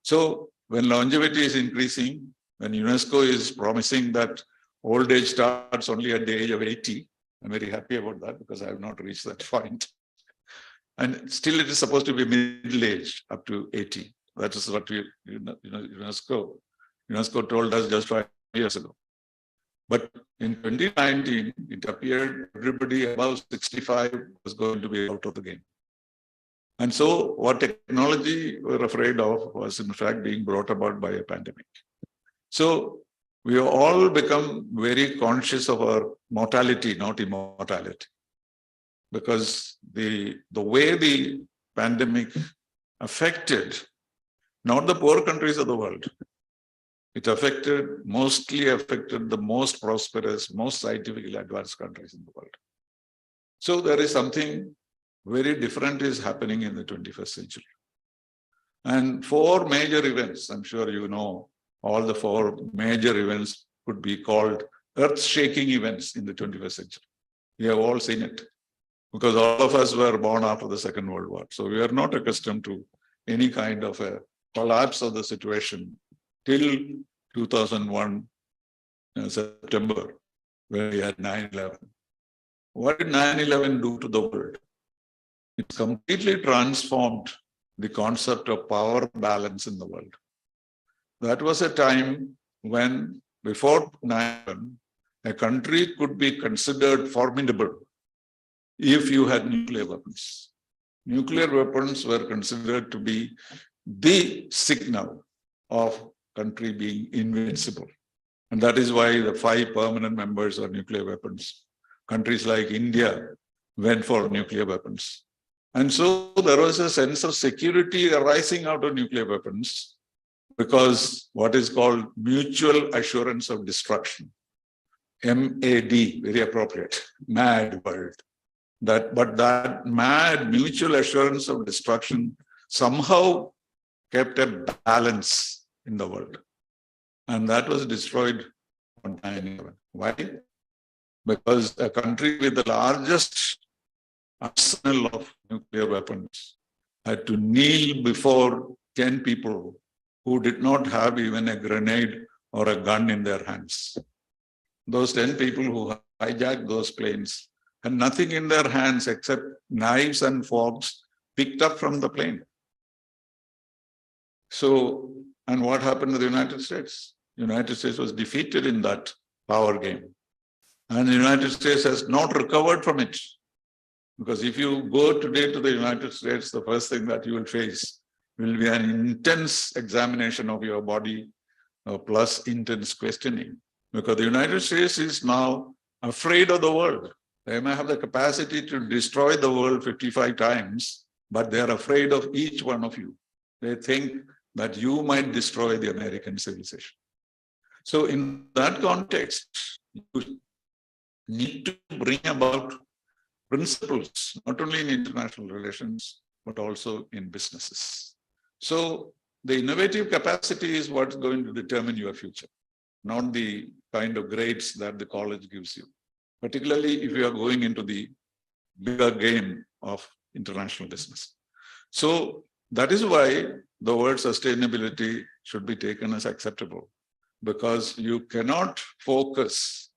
So when longevity is increasing, when UNESCO is promising that old age starts only at the age of 80, I'm very happy about that because I have not reached that point. And still it is supposed to be middle-aged up to 80. That is what UNESCO told us just 5 years ago. But in 2019, it appeared everybody above 65 was going to be out of the game. And so what technology we were afraid of was in fact being brought about by a pandemic. So we have all become very conscious of our mortality, not immortality. Because the way the pandemic affected not the poor countries of the world, it mostly affected the most prosperous, most scientifically advanced countries in the world. So there is something very different is happening in the 21st century. And 4 major events, I'm sure you know, all the 4 major events could be called earth-shaking events in the 21st century. We have all seen it because all of us were born after the Second World War. So we are not accustomed to any kind of a collapse of the situation till 2001 September, when we had 9/11. What did 9/11 do to the world? It completely transformed the concept of power balance in the world. That was a time when, before 9/11, a country could be considered formidable if you had nuclear weapons. Nuclear weapons were considered to be the signal of country being invincible. And that is why the 5 permanent members are nuclear weapons. Countries like India went for nuclear weapons. And so there was a sense of security arising out of nuclear weapons because what is called mutual assurance of destruction, MAD, very appropriate, mad word. But that mad mutual assurance of destruction somehow kept a balance in the world. And that was destroyed on 9/11. Why? Because a country with the largest arsenal of nuclear weapons had to kneel before 10 people who did not have even a grenade or a gun in their hands. Those 10 people who hijacked those planes had nothing in their hands except knives and forks picked up from the plane. So, and what happened to the United States? The United States was defeated in that power game. And the United States has not recovered from it. Because if you go today to the United States, the first thing that you will face will be an intense examination of your body, plus intense questioning. Because the United States is now afraid of the world. They may have the capacity to destroy the world 55 times, but they are afraid of each one of you. They think that you might destroy the American civilization. So in that context, you need to bring about principles, not only in international relations, but also in businesses. So the innovative capacity is what's going to determine your future, not the kind of grades that the college gives you, particularly if you are going into the bigger game of international business. So that is why the word sustainability should be taken as acceptable, because you cannot focus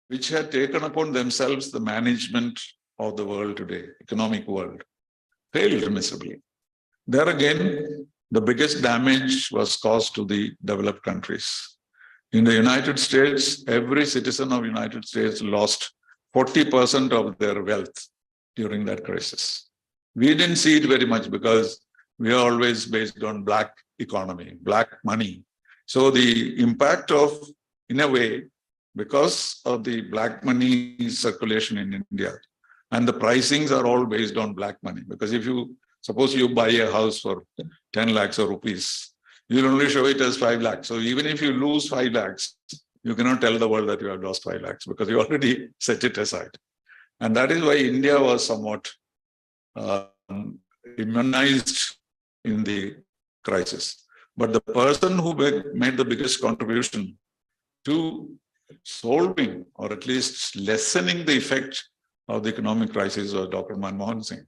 which had taken upon themselves the management of the world today, economic world, failed miserably. There again, the biggest damage was caused to the developed countries. In the United States, every citizen of the United States lost 40% of their wealth during that crisis. We didn't see it very much because we are always based on black economy, black money. So the impact of, in a way, because of the black money circulation in India, and the pricings are all based on black money. Because if you, suppose you buy a house for 10 lakhs of rupees, you'll only show it as 5 lakhs. So even if you lose 5 lakhs, you cannot tell the world that you have lost 5 lakhs because you already set it aside. And that is why India was somewhat immunized in the crisis. But the person who made the biggest contribution to solving or at least lessening the effect of the economic crisis was Dr. Manmohan Singh.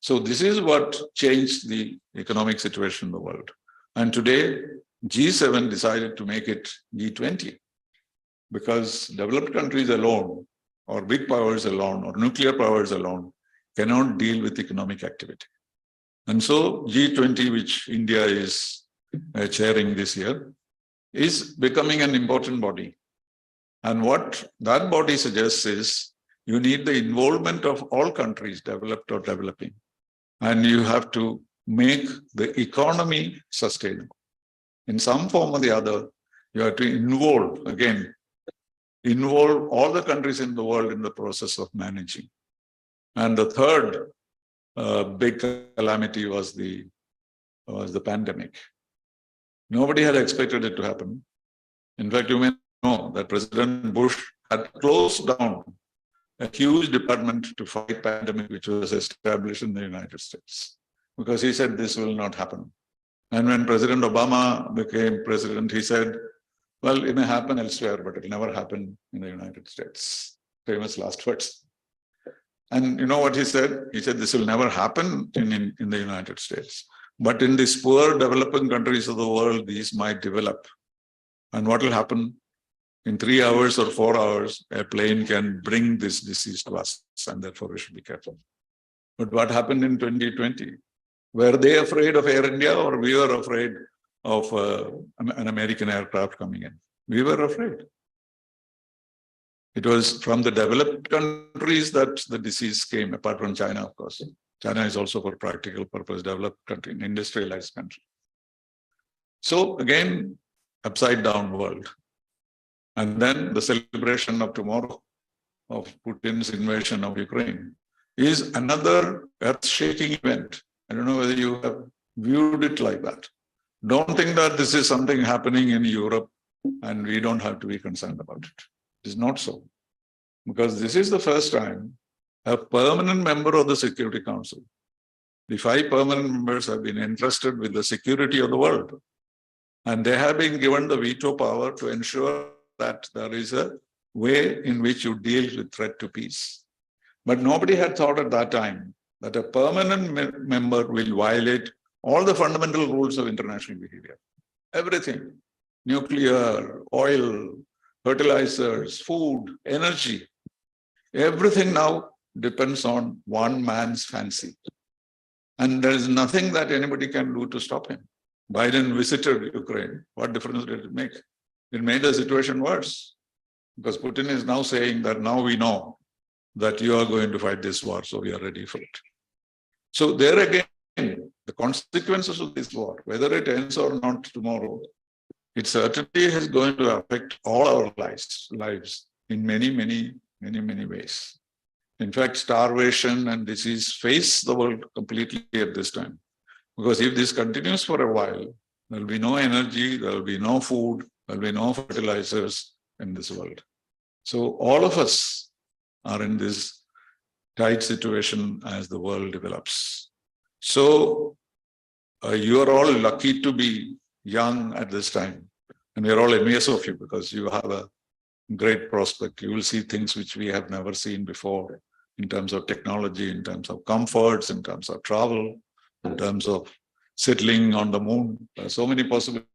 So this is what changed the economic situation in the world. And today, G7 decided to make it G20 because developed countries alone or big powers alone or nuclear powers alone cannot deal with economic activity. And so G20, which India is chairing this year, is becoming an important body. And what that body suggests is you need the involvement of all countries, developed or developing, and you have to make the economy sustainable. In some form or the other, you have to involve all the countries in the world in the process of managing. And the third big calamity was the pandemic. Nobody had expected it to happen. In fact, you may know that President Bush had closed down a huge department to fight pandemic, which was established in the United States, because he said this will not happen. And when President Obama became president, he said, well, it may happen elsewhere, but it will never happen in the United States. Famous last words. And you know what he said? He said, this will never happen in the United States. But in these poor developing countries of the world, these might develop. And what will happen? In 3 hours or 4 hours, a plane can bring this disease to us, and therefore we should be careful. But what happened in 2020? Were they afraid of Air India, or we were afraid of an American aircraft coming in? We were afraid. It was from the developed countries that the disease came, apart from China, of course. China is also for practical purpose developed country, an industrialized country. So again, upside down world. And then the celebration of tomorrow of Putin's invasion of Ukraine is another earth-shaking event. I don't know whether you have viewed it like that. Don't think that this is something happening in Europe and we don't have to be concerned about it. It is not so. Because this is the first time a permanent member of the Security Council, the 5 permanent members have been entrusted with the security of the world. And they have been given the veto power to ensure that there is a way in which you deal with threat to peace. But nobody had thought at that time that a permanent member will violate all the fundamental rules of international behavior. Everything, nuclear, oil, fertilizers, food, energy, everything now depends on one man's fancy. And there is nothing that anybody can do to stop him. Biden visited Ukraine. What difference did it make? It made the situation worse, because Putin is now saying that now we know that you are going to fight this war, so we are ready for it. So there again, the consequences of this war, whether it ends or not tomorrow, it certainly is going to affect all our lives in many ways. In fact, starvation and disease face the world completely at this time. Because if this continues for a while, there will be no energy, there will be no food, there will be no fertilizers in this world. So all of us are in this tight situation as the world develops. So you are all lucky to be young at this time. And we are all envious of you because you have a great prospect. You will see things which we have never seen before in terms of technology, in terms of comforts, in terms of travel, in terms of settling on the moon. There are so many possibilities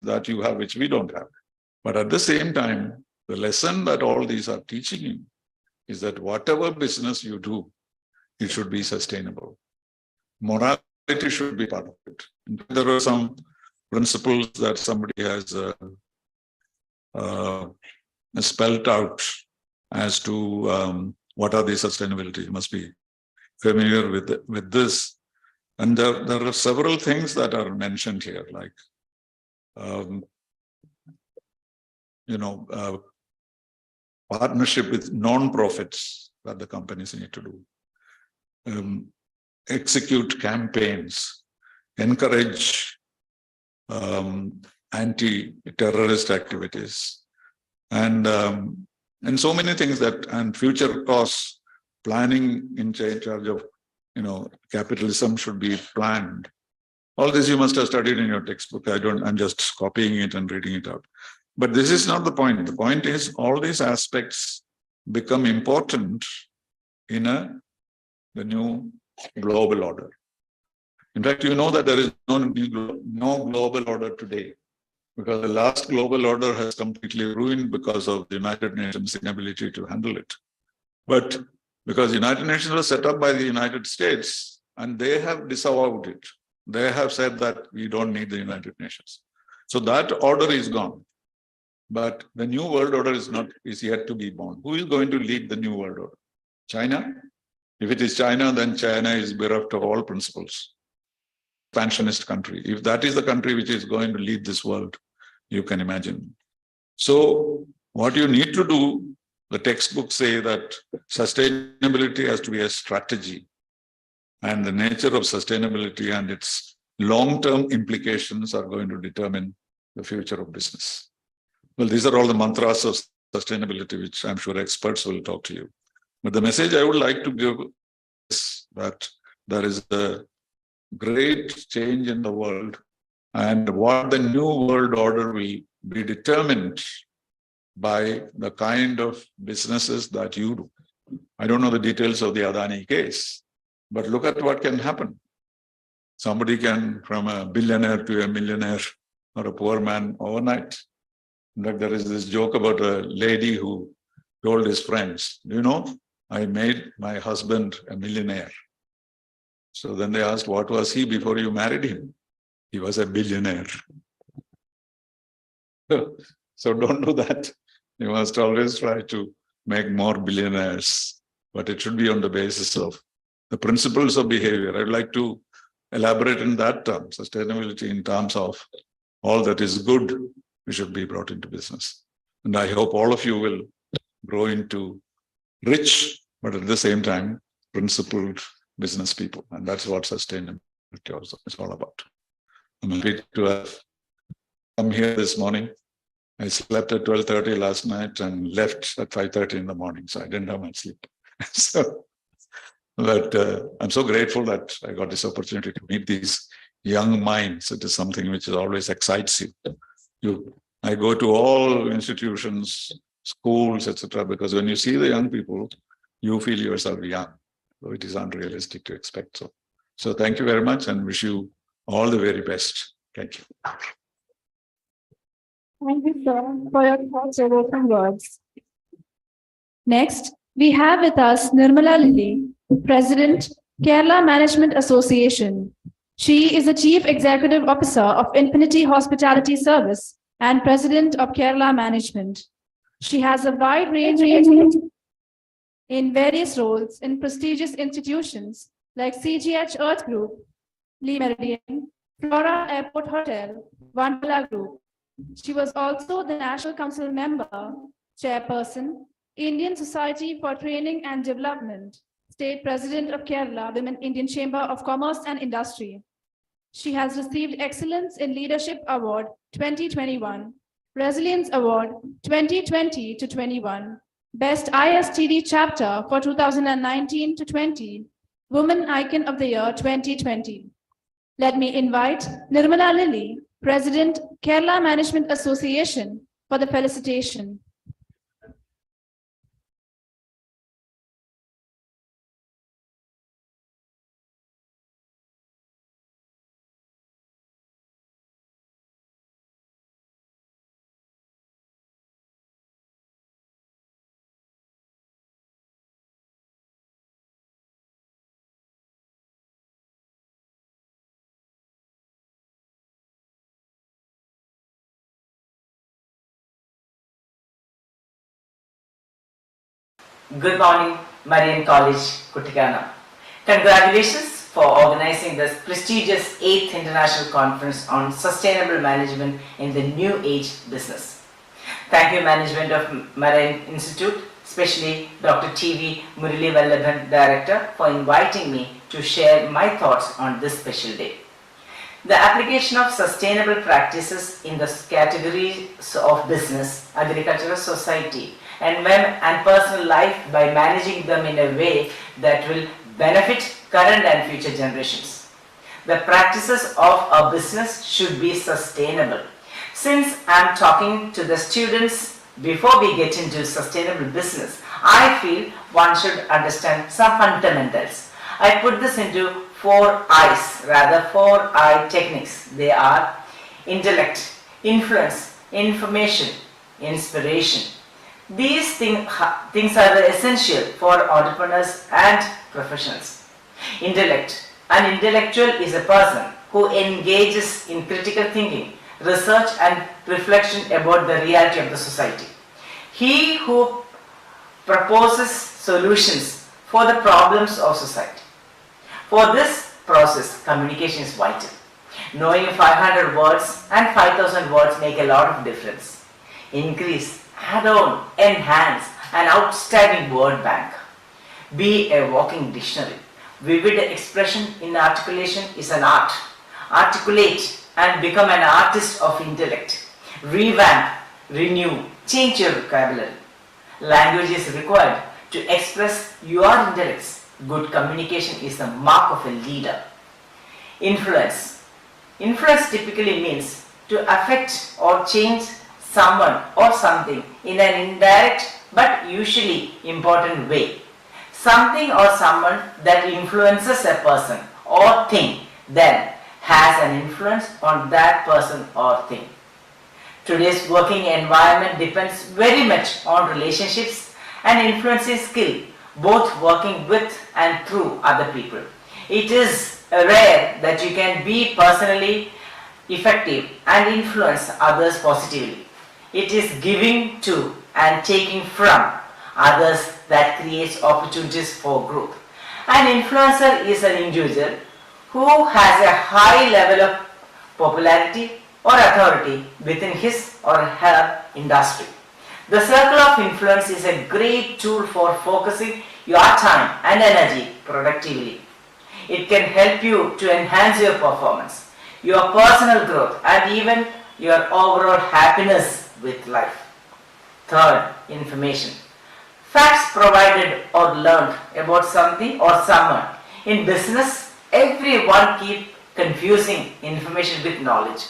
that you have which we don't have. But at the same time, the lesson that all these are teaching you is that whatever business you do, it should be sustainable. Morality should be part of it. There are some principles that somebody has spelled out as to what are the sustainability. You must be familiar with this. And there are several things that are mentioned here, like, partnership with non-profits that the companies need to do. Execute campaigns, encourage anti-terrorist activities, and so many things and future costs, planning in charge of, capitalism should be planned. All this you must have studied in your textbook. I'm just copying it and reading it out. But this is not the point. The point is all these aspects become important in the new global order. In fact, you know that there is no global order today, because the last global order has completely ruined because of the United Nations' inability to handle it. But because the United Nations was set up by the United States, and they have disavowed it. They have said that we don't need the United Nations. So that order is gone. But the new world order is yet to be born. Who is going to lead the new world order? China? If it is China, then China is bereft of all principles. Expansionist country. If that is the country which is going to lead this world, you can imagine. So what you need to do, the textbooks say that sustainability has to be a strategy. And the nature of sustainability and its long-term implications are going to determine the future of business. Well, these are all the mantras of sustainability, which I'm sure experts will talk to you. But the message I would like to give is that there is a great change in the world, and what the new world order will be determined by the kind of businesses that you do. I don't know the details of the Adani case, but look at what can happen. Somebody can, from a billionaire to a millionaire or a poor man overnight. In fact, there is this joke about a lady who told his friends, "Do you know, I made my husband a millionaire." So then they asked, "What was he before you married him?" He was a billionaire. So don't do that. You must always try to make more billionaires, but it should be on the basis of the principles of behavior. I'd like to elaborate in that term, sustainability in terms of all that is good, we should be brought into business. And I hope all of you will grow into rich, but at the same time, principled business people. And that's what sustainability is all about. I'm happy to have come here this morning. I slept at 12:30 last night and left at 5:30 in the morning, so I didn't have much sleep. But I'm so grateful that I got this opportunity to meet these young minds. It is something which always excites you. I go to all institutions, schools, etc., because when you see the young people, you feel yourself young. So it is unrealistic to expect so. So thank you very much and wish you all the very best. Thank you. Thank you, sir, for your thought-provoking words. Next, we have with us Nirmala Lilly, President, Kerala Management Association. She is the Chief Executive Officer of Infinity Hospitality Service and President of Kerala Management. She has a wide range in various roles in prestigious institutions like CGH Earth Group, Lee Meridian, Flora Airport Hotel, Wonderla Group. She was also the National Council member, Chairperson, Indian Society for Training and Development, State President of Kerala Women Indian Chamber of Commerce and Industry. She has received Excellence in Leadership Award 2021, Resilience Award 2020 to 21, Best ISTD Chapter for 2019 to 20, Woman Icon of the Year 2020. Let me invite Nirmala Lilly, President, Kerala Management Association, for the felicitation. Good morning, Marian College, Kuttikana. Congratulations for organizing this prestigious 8th International Conference on Sustainable Management in the New Age Business. Thank you, management of Marine Institute, especially Dr. T.V. Murali Vallabhan, Director, for inviting me to share my thoughts on this special day. The application of sustainable practices in the categories of business, agricultural, society, and personal life by managing them in a way that will benefit current and future generations. The practices of a business should be sustainable. Since I'm talking to the students before we get into sustainable business, I feel one should understand some fundamentals. I put this into 4 I techniques. They are intellect, influence, information, inspiration. These things are essential for entrepreneurs and professionals. Intellect. An intellectual is a person who engages in critical thinking, research and reflection about the reality of the society. He who proposes solutions for the problems of society. For this process, communication is vital. Knowing 500 words and 5,000 words make a lot of difference. Increase, add on, enhance an outstanding word bank. Be a walking dictionary. Vivid expression in articulation is an art. Articulate and become an artist of intellect. Revamp renew, change your vocabulary. Language is required to express your intellects. Good communication is the mark of a leader. Influence. Influence typically means to affect or change someone or something in an indirect but usually important way. Something or someone that influences a person or thing then has an influence on that person or thing. Today's working environment depends very much on relationships and influencing skill, both working with and through other people. It is rare that you can be personally effective and influence others positively. It is giving to and taking from others that creates opportunities for growth. An influencer is an individual who has a high level of popularity or authority within his or her industry. The circle of influence is a great tool for focusing your time and energy productively. It can help you to enhance your performance, your personal growth, and even your overall happiness with life. Third, information. Facts provided or learned about something or someone. In business, everyone keeps confusing information with knowledge.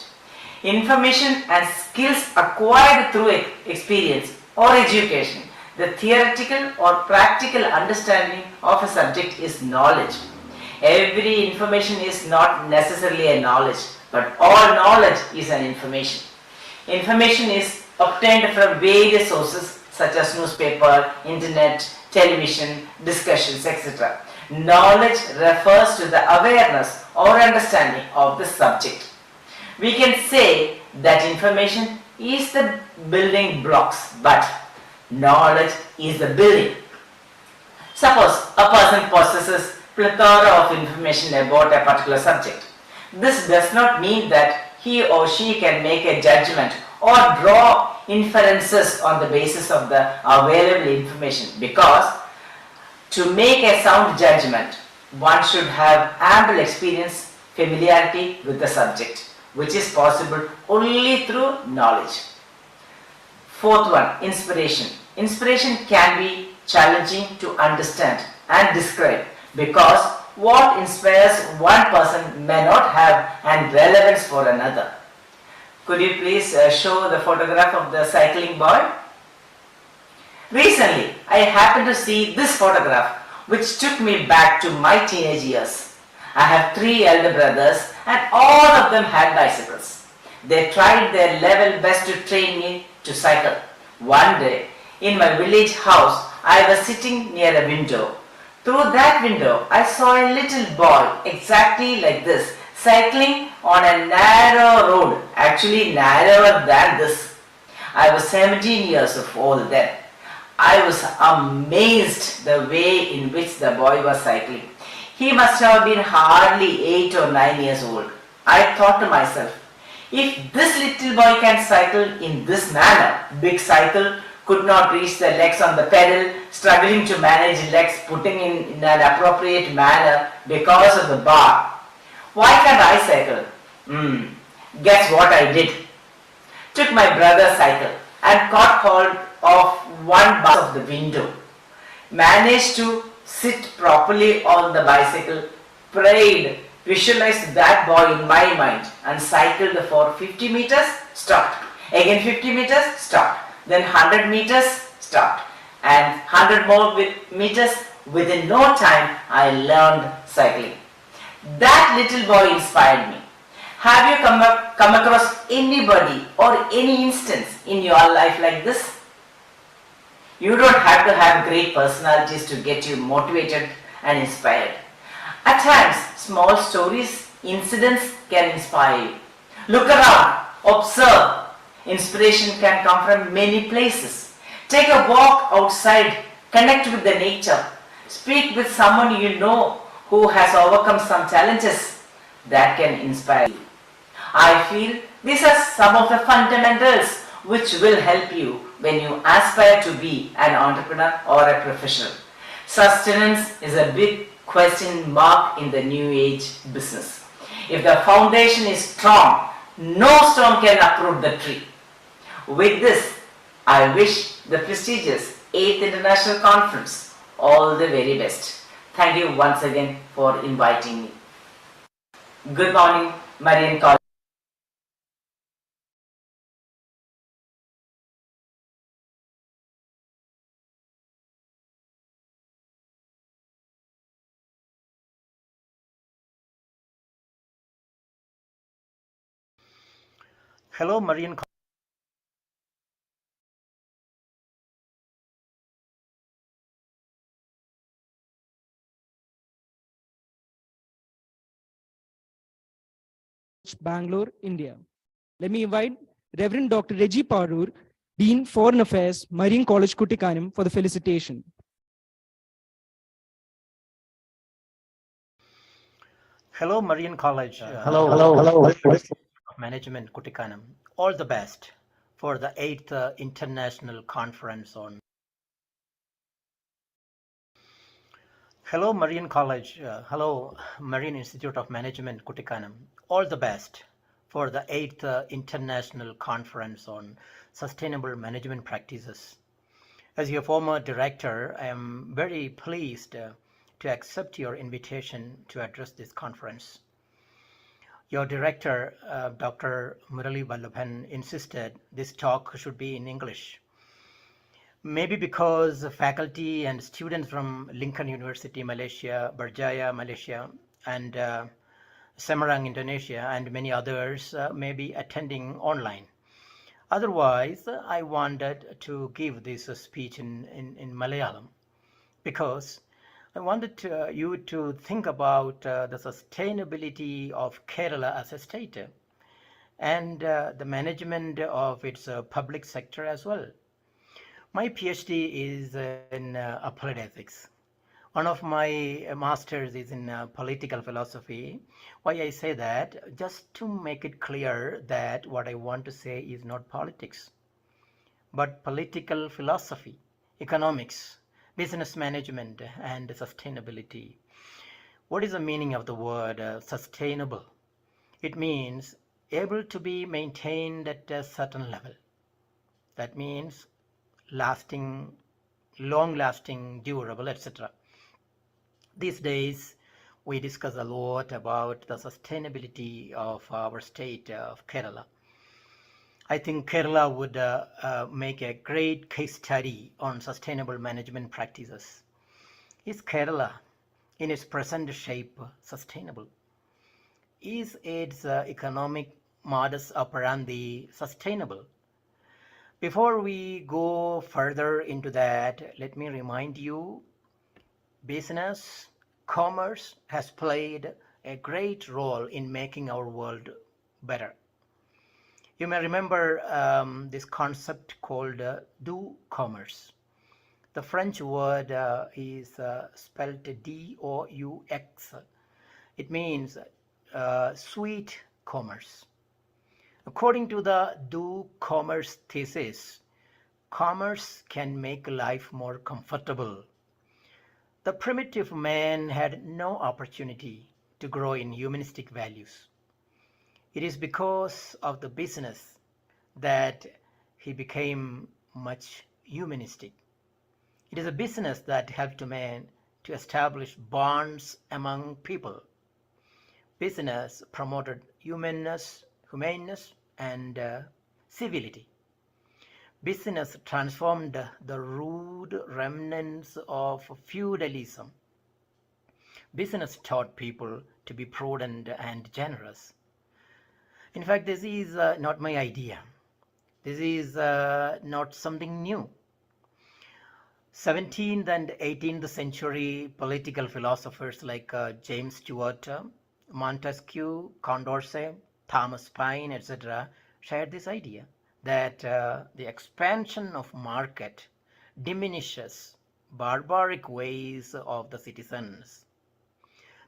Information and skills acquired through experience or education. The theoretical or practical understanding of a subject is knowledge. Every information is not necessarily a knowledge, but all knowledge is an information. Information is obtained from various sources such as newspaper, internet, television, discussions, etc. Knowledge refers to the awareness or understanding of the subject. We can say that information is the building blocks, but knowledge is the building. Suppose a person possesses plethora of information about a particular subject. This does not mean that he or she can make a judgment or draw inferences on the basis of the available information, because to make a sound judgment, one should have ample experience, familiarity with the subject, which is possible only through knowledge. Fourth one, inspiration. Inspiration can be challenging to understand and describe, because what inspires one person may not have an relevance for another. Could you please show the photograph of the cycling boy? Recently, I happened to see this photograph, which took me back to my teenage years. I have 3 elder brothers and all of them had bicycles. They tried their level best to train me to cycle. One day, in my village house, I was sitting near a window. Through that window, I saw a little boy exactly like this, cycling on a narrow road, actually narrower than this. I was 17 years old then. I was amazed the way in which the boy was cycling. He must have been hardly 8 or 9 years old. I thought to myself, if this little boy can cycle in this manner, big cycle could not reach the legs on the pedal, struggling to manage legs, putting in an appropriate manner because of the bar. Why can't I cycle? Guess what I did? Took my brother's cycle and caught hold of one bar of the window. Managed to sit properly on the bicycle, prayed, visualized that boy in my mind and cycled for 50 meters, stopped. Again 50 meters, stopped. Then 100 meters, stopped. And 100 more meters, within no time I learned cycling. That little boy inspired me. Have you come across anybody or any instance in your life like this? You don't have to have great personalities to get you motivated and inspired. At times, small stories, incidents can inspire you. Look around, observe. Inspiration can come from many places. Take a walk outside, connect with the nature. Speak with someone you know who has overcome some challenges that can inspire you. I feel these are some of the fundamentals which will help you when you aspire to be an entrepreneur or a professional. Sustenance is a big question mark in the new age business. If the foundation is strong, no storm can uproot the tree. With this, I wish the prestigious 8th International Conference all the very best. Thank you once again for inviting me. Good morning, Marian College. Hello, Marian. Bangalore, India. Let me invite Reverend Dr. Reggie Parur, Dean Foreign Affairs, Marian College, Kuttikanam, for the felicitation. Hello, Marian College. Hello. Management, Kuttikanam. All the best for the 8th International Conference on. Hello, Marian College. Hello, Marian Institute of Management, Kuttikanam. All the best for the 8th International Conference on Sustainable Management Practices. As your former director, I am very pleased to accept your invitation to address this conference. Your director, Dr. Murali Vallabhan, insisted this talk should be in English. Maybe because faculty and students from Lincoln University, Malaysia, Berjaya, Malaysia, and Semarang, Indonesia, and many others may be attending online. Otherwise, I wanted to give this speech in Malayalam because I wanted you to think about the sustainability of Kerala as a state and the management of its public sector as well. My PhD is in applied ethics. One of my masters is in political philosophy. Why I say that? Just to make it clear that what I want to say is not politics, but political philosophy, economics, business management, and sustainability. What is the meaning of the word sustainable? It means able to be maintained at a certain level. That means lasting, long-lasting, durable, etc. These days, we discuss a lot about the sustainability of our state of Kerala. I think Kerala would make a great case study on sustainable management practices. Is Kerala, in its present shape, sustainable? Is its economic modus operandi sustainable? Before we go further into that, let me remind you, business, commerce has played a great role in making our world better. You may remember this concept called do commerce. The French word is spelled D-O-U-X. It means sweet commerce. According to the do commerce thesis, commerce can make life more comfortable. The primitive man had no opportunity to grow in humanistic values. It is because of the business that he became much humanistic. It is a business that helped man to establish bonds among people. Business promoted humaneness, and civility. Business transformed the rude remnants of feudalism. Business taught people to be prudent and generous. In fact, this is not my idea. This is not something new. 17th and 18th century political philosophers like James Stewart, Montesquieu, Condorcet, Thomas Paine, etc. shared this idea that the expansion of market diminishes barbaric ways of the citizens.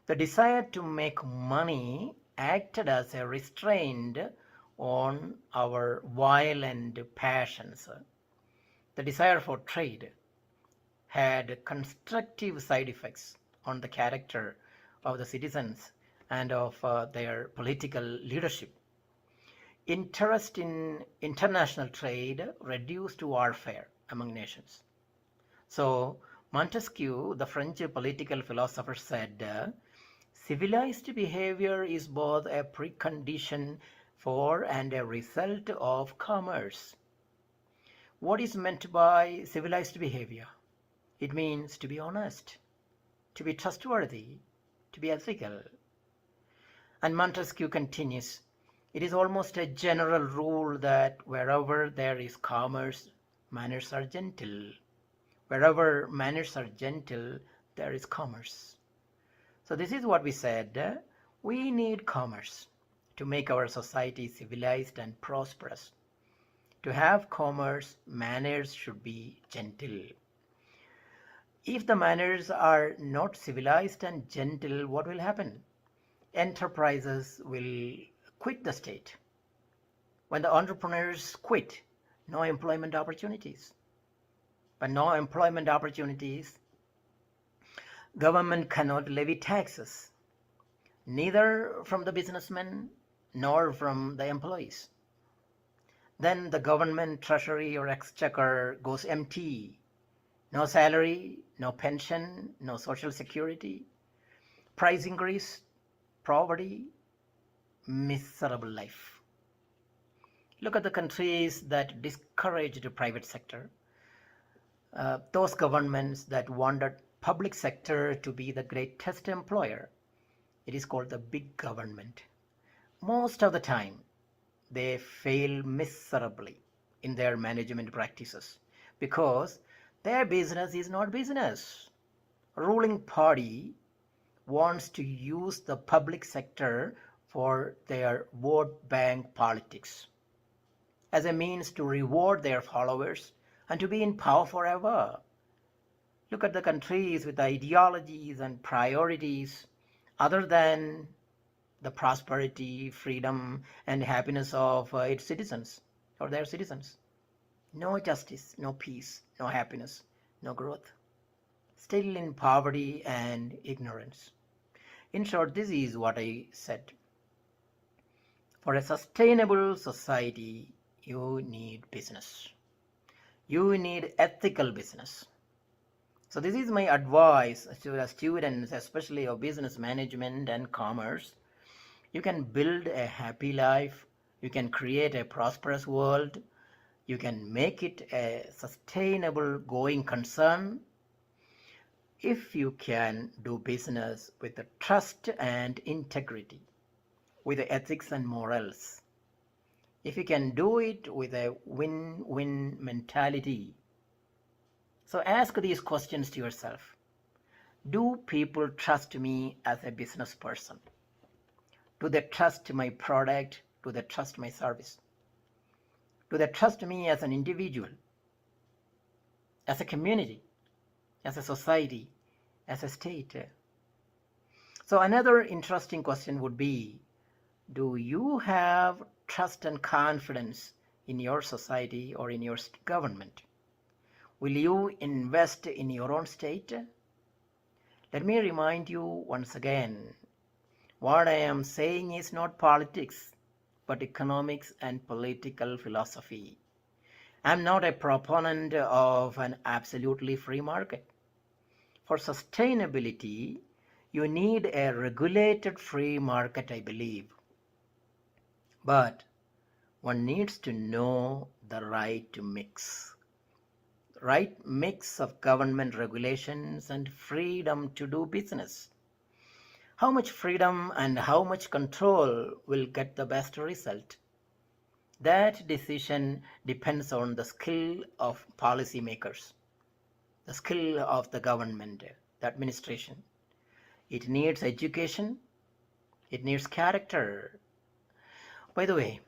The desire to make money acted as a restraint on our violent passions. The desire for trade had constructive side effects on the character of the citizens and of their political leadership. Interest in international trade reduced warfare among nations. So Montesquieu, the French political philosopher, said, civilized behavior is both a precondition for and a result of commerce. What is meant by civilized behavior? It means to be honest, to be trustworthy, to be ethical. And Montesquieu continues, it is almost a general rule that wherever there is commerce, manners are gentle. Wherever manners are gentle, there is commerce. So this is what we said. We need commerce to make our society civilized and prosperous. To have commerce, manners should be gentle. If the manners are not civilized and gentle, what will happen? Enterprises will quit the state. When the entrepreneurs quit, no employment opportunities. But no employment opportunities, government cannot levy taxes, neither from the businessmen nor from the employees. Then the government treasury or exchequer goes empty. No salary, no pension, no social security, price increase, poverty, miserable life. Look at the countries that discouraged the private sector. Those governments that wanted public sector to be the greatest employer. It is called the big government. Most of the time, they fail miserably in their management practices because their business is not business. Ruling party wants to use the public sector for their vote bank politics as a means to reward their followers and to be in power forever. Look at the countries with ideologies and priorities other than the prosperity, freedom, and happiness of its citizens or their citizens. No justice, no peace, no happiness, no growth. Still in poverty and ignorance. In short, this is what I said. For a sustainable society, you need business. You need ethical business. So this is my advice to the students, especially of business management and commerce. You can build a happy life. You can create a prosperous world. You can make it a sustainable going concern if you can do business with the trust and integrity, with the ethics and morals. If you can do it with a win-win mentality. So ask these questions to yourself. Do people trust me as a business person? Do they trust my product? Do they trust my service? Do they trust me as an individual, as a community, as a society, as a state? So another interesting question would be, do you have trust and confidence in your society or in your government? Will you invest in your own state? Let me remind you once again, what I am saying is not politics, but economics and political philosophy. I'm not a proponent of an absolutely free market. For sustainability, you need a regulated free market, I believe. But one needs to know the right mix. Right mix of government regulations and freedom to do business. How much freedom and how much control will get the best result? That decision depends on the skill of policymakers, the skill of the government, the administration. It needs education. It needs character. By the way,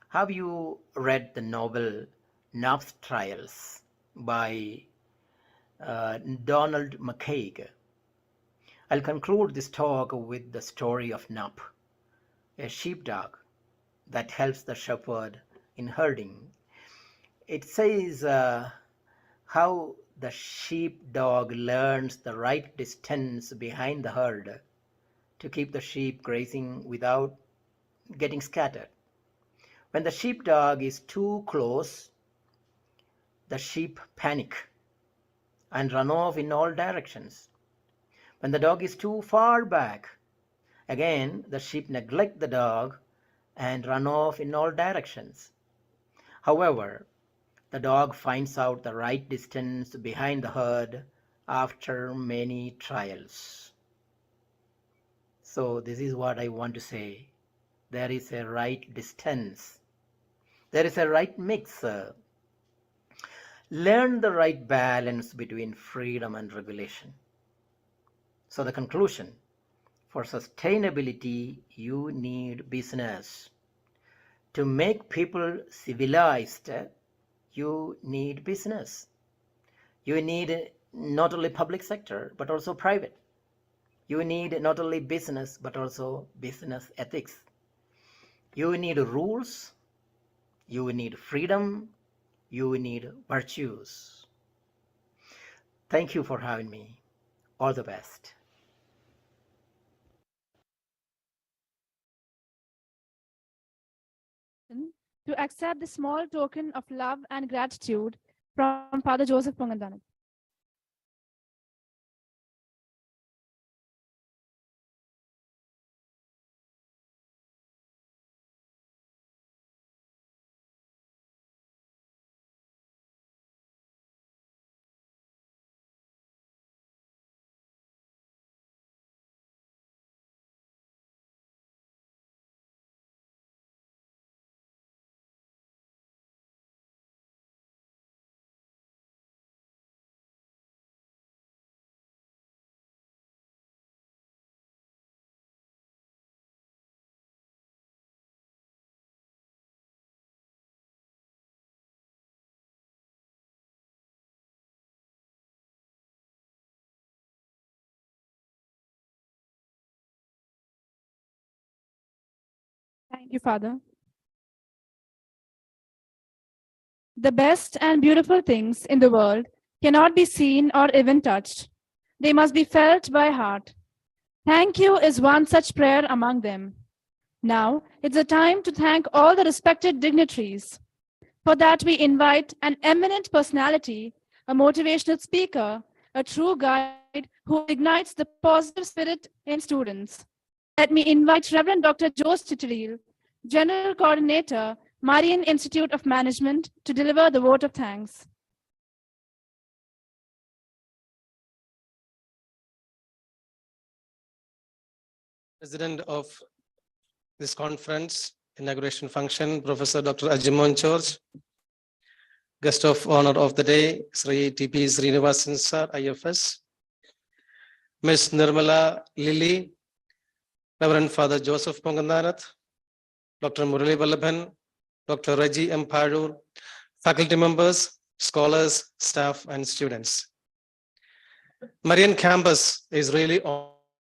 have you read the novel Knopf's Trials by Donald McCaig? I'll conclude this talk with the story of Knopf, a sheepdog that helps the shepherd in herding. It says how the sheepdog learns the right distance behind the herd to keep the sheep grazing without getting scattered. When the sheepdog is too close, the sheep panic and run off in all directions. When the dog is too far back, again the sheep neglect the dog and run off in all directions. However, the dog finds out the right distance behind the herd after many trials. So this is what I want to say. There is a right distance. There is a right mix. Learn the right balance between freedom and regulation. So the conclusion, for sustainability, you need business. To make people civilized, you need business. You need not only public sector, but also private. You need not only business, but also business ethics. You need rules. You need freedom. You need virtues. Thank you for having me. All the best. To accept the small token of love and gratitude from Father Joseph Pongandanam. Thank you, Father. The best and beautiful things in the world cannot be seen or even touched. They must be felt by heart. Thank you is one such prayer among them. Now, it's the time to thank all the respected dignitaries. For that, we invite an eminent personality, a motivational speaker, a true guide who ignites the positive spirit in students. Let me invite Reverend Dr. Jose Chitiril, General Coordinator, Marian Institute of Management, to deliver the vote of thanks. President of this conference, inauguration function, Professor Dr. Ajimon George, guest of honor of the day, Sri T.P. Srinivasan Sir, IFS, Ms. Nirmala Lily, Reverend Father Joseph Pongandanath, Dr. Murali Vallabhan, Dr. Reggie M. Parur, faculty members, scholars, staff, and students. Marian campus is really on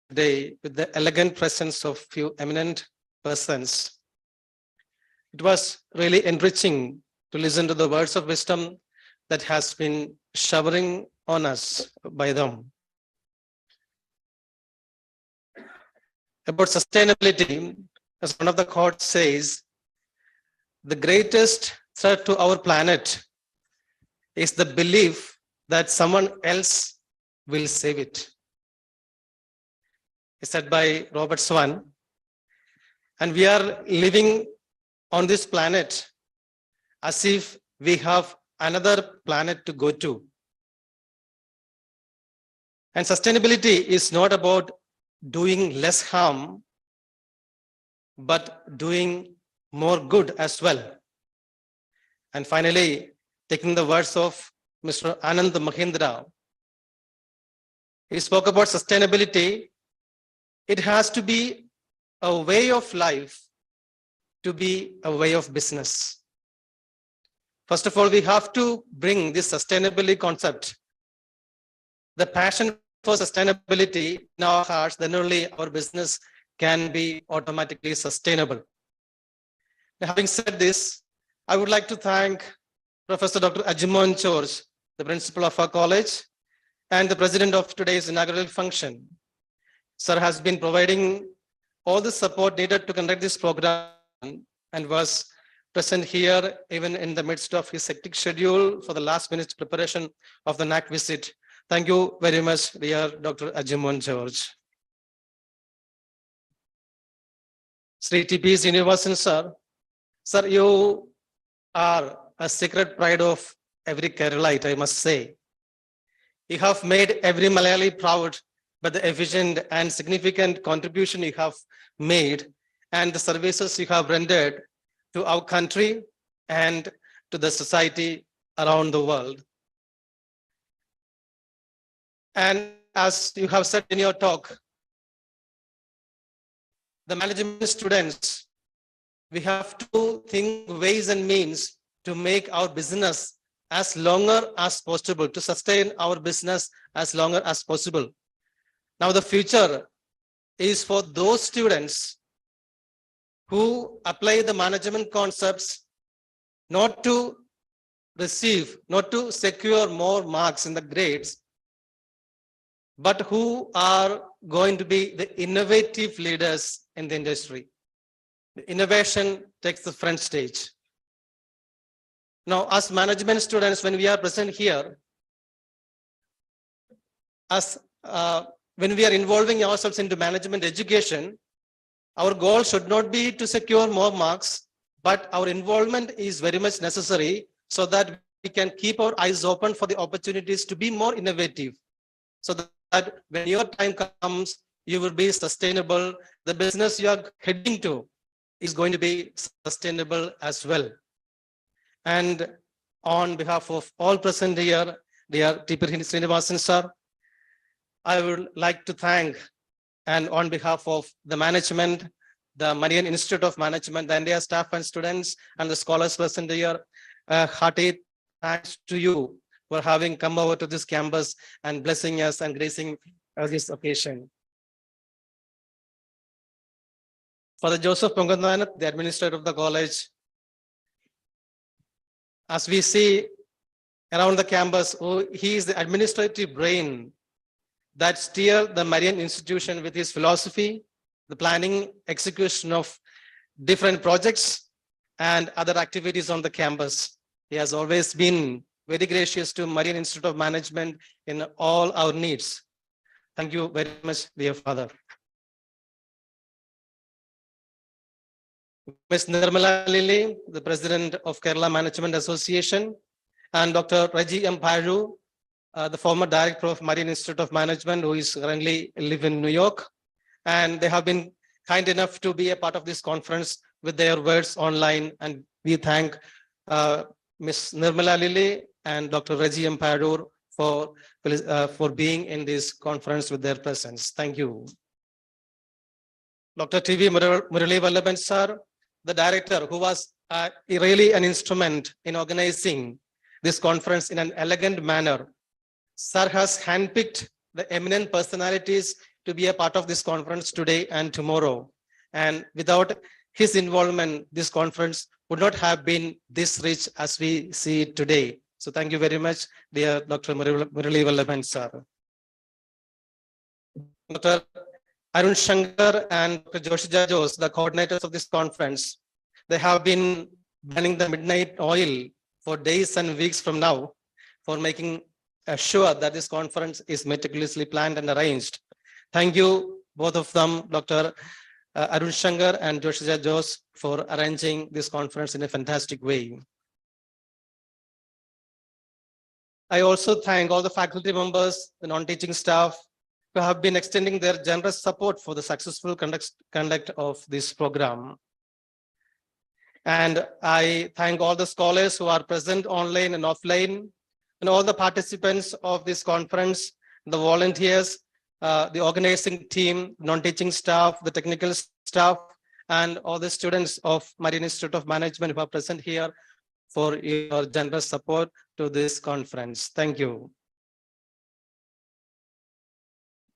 today with the elegant presence of few eminent persons. It was really enriching to listen to the words of wisdom that has been showering on us by them. About sustainability, as one of the quotes says, the greatest threat to our planet is the belief that someone else will save it. It's said by Robert Swan. And we are living on this planet as if we have another planet to go to. And sustainability is not about doing less harm, but doing more good as well. And finally, taking the words of Mr. Anand Mahindra, he spoke about sustainability. It has to be a way of life to be a way of business. First of all, we have to bring this sustainability concept, the passion for sustainability in our hearts, then only our business can be automatically sustainable. Now, having said this, I would like to thank Professor Dr. Ajimon George, the principal of our college, and the president of today's inaugural function. Sir has been providing all the support needed to conduct this program and was present here, even in the midst of his hectic schedule for the last minute preparation of the NAC visit. Thank you very much, dear Dr. Ajimon George. Sri T.P. Srinivasan, sir. Sir, you are a secret pride of every Keralite, I must say. You have made every Malayali proud by the efficient and significant contribution you have made and the services you have rendered to our country and to the society around the world. And as you have said in your talk, the management students, we have to think ways and means to make our business as longer as possible, to sustain our business as longer as possible. Now the future is for those students who apply the management concepts not to receive, not to secure more marks in the grades, but who are going to be the innovative leaders in the industry. The innovation takes the front stage. Now, as management students, when we are present here, as when we are involving ourselves into management education, our goal should not be to secure more marks, but our involvement is very much necessary so that we can keep our eyes open for the opportunities to be more innovative. So that when your time comes, you will be sustainable. The business you are heading to is going to be sustainable as well. And on behalf of all present here, dear T.P. Srinivasan sir, I would like to thank, and on behalf of the management, the Marian Institute of Management, the entire staff and students, and the scholars present here, hearty thanks to you for having come over to this campus and blessing us and gracing this occasion. Father Joseph Pongandan, the administrator of the college, as we see around the campus, he is the administrative brain that steer the Marian institution with his philosophy, the planning, execution of different projects and other activities on the campus. He has always been very gracious to Marian Institute of Management in all our needs. Thank you very much, dear Father. Ms. Nirmala Lily, the President of Kerala Management Association, and Dr. Raji M. Paju, the former Director of Marian Institute of Management, who is currently live in New York. And they have been kind enough to be a part of this conference with their words online. And we thank Ms. Nirmala Lily and Dr. Raji M. Paju for being in this conference with their presence. Thank you. Dr. T.V. Murali Vallaban sir, the director who was really an instrument in organizing this conference in an elegant manner. Sir has handpicked the eminent personalities to be a part of this conference today and tomorrow. And without his involvement, this conference would not have been this rich as we see it today. So thank you very much, dear Dr. Murali Vallaban sir. Dr. Arun Shankar and Dr. Joshija Jose, the coordinators of this conference, they have been burning the midnight oil for days and weeks from now for making sure that this conference is meticulously planned and arranged. Thank you, both of them, Dr. Arun Shankar and Joshija Jose, for arranging this conference in a fantastic way. I also thank all the faculty members, the non-teaching staff, who have been extending their generous support for the successful conduct of this program. And I thank all the scholars who are present online and offline, and all the participants of this conference, the volunteers, the organizing team, non-teaching staff, the technical staff, and all the students of Marian Institute of Management who are present here for your generous support to this conference. Thank you.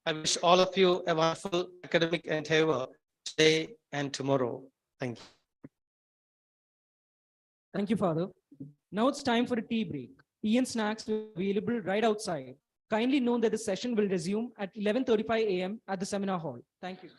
I wish all of you a wonderful academic endeavor today and tomorrow. Thank you. Thank you, Father. Now it's time for a tea break. Tea and snacks will be available right outside. Kindly note that the session will resume at 11:35 a.m. at the seminar hall. Thank you.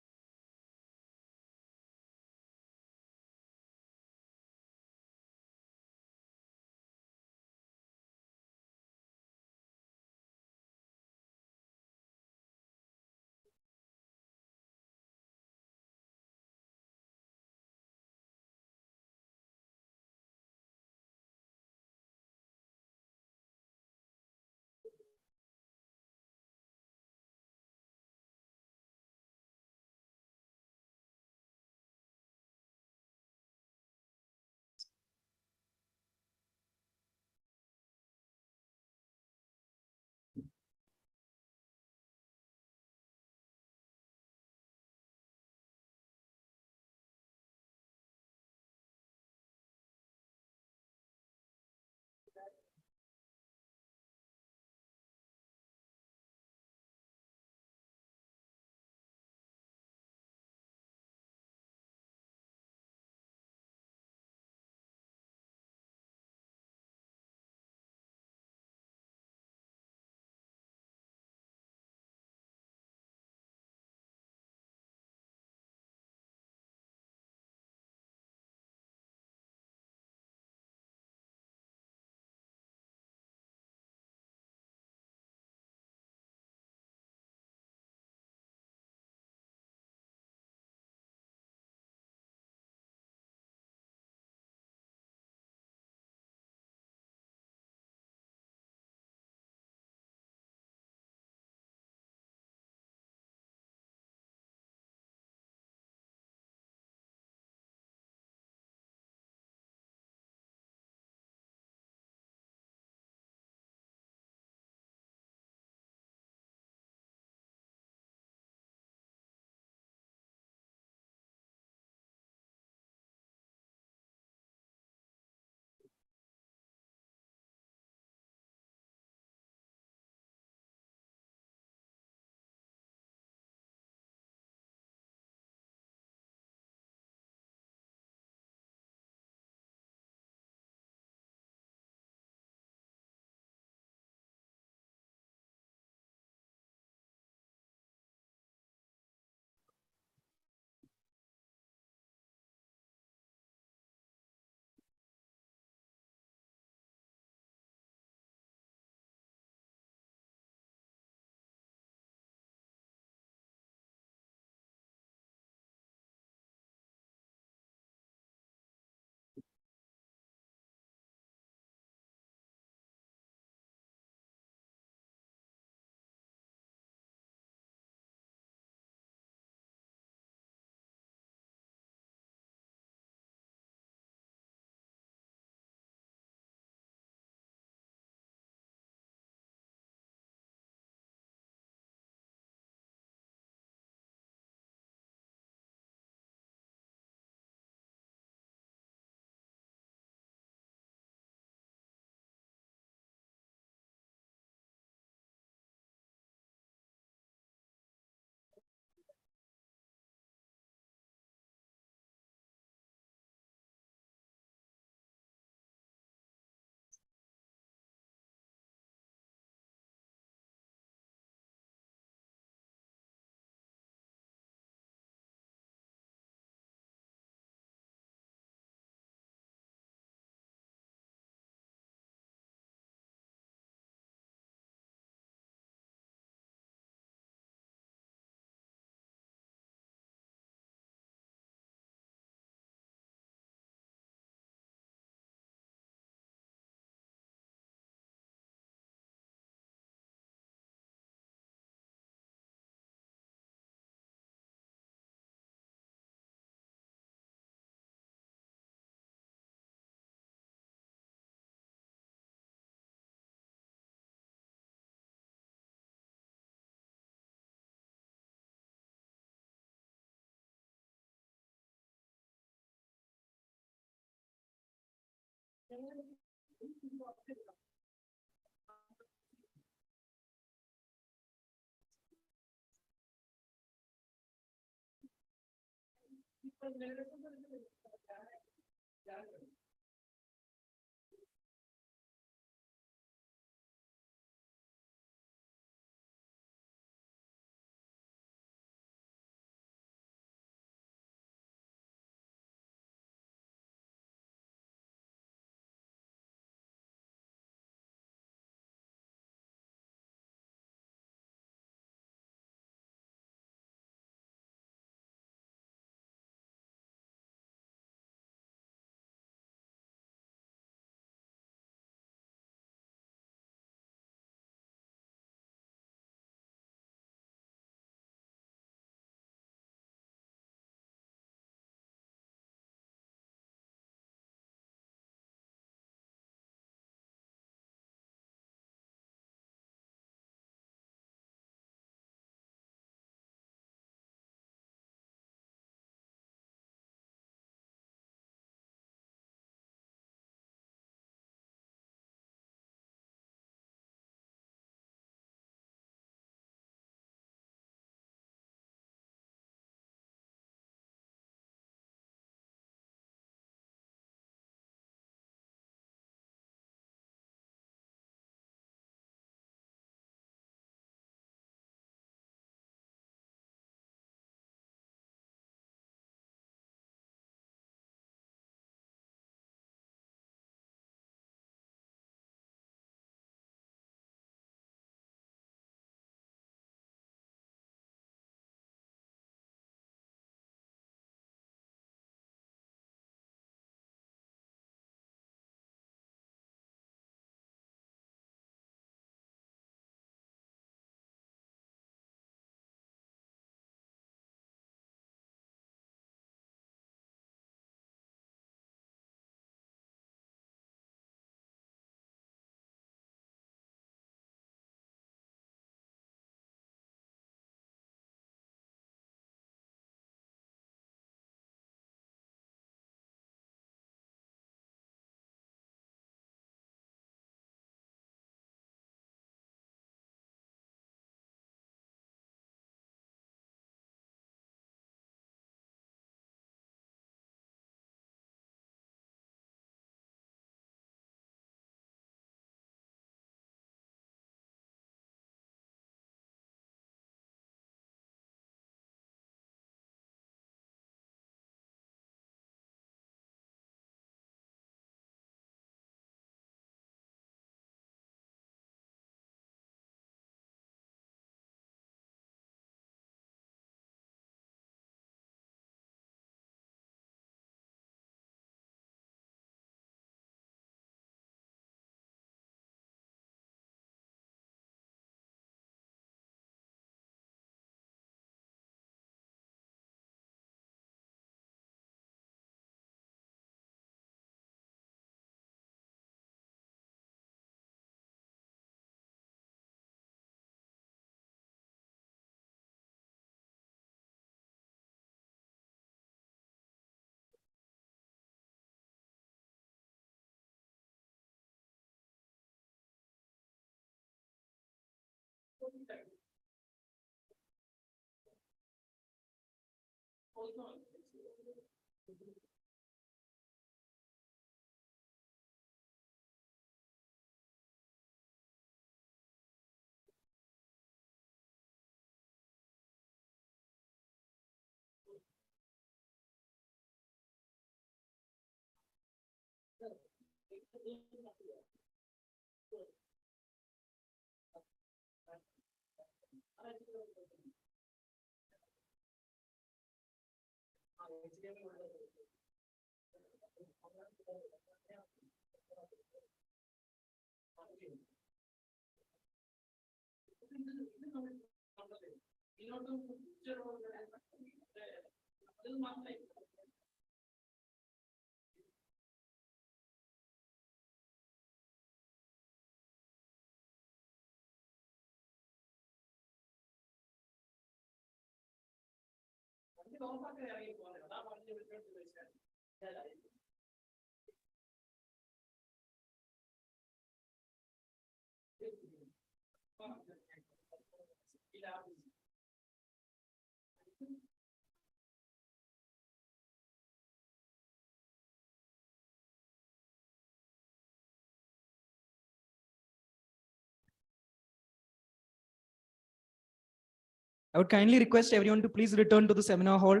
I would kindly request everyone to please return to the seminar hall.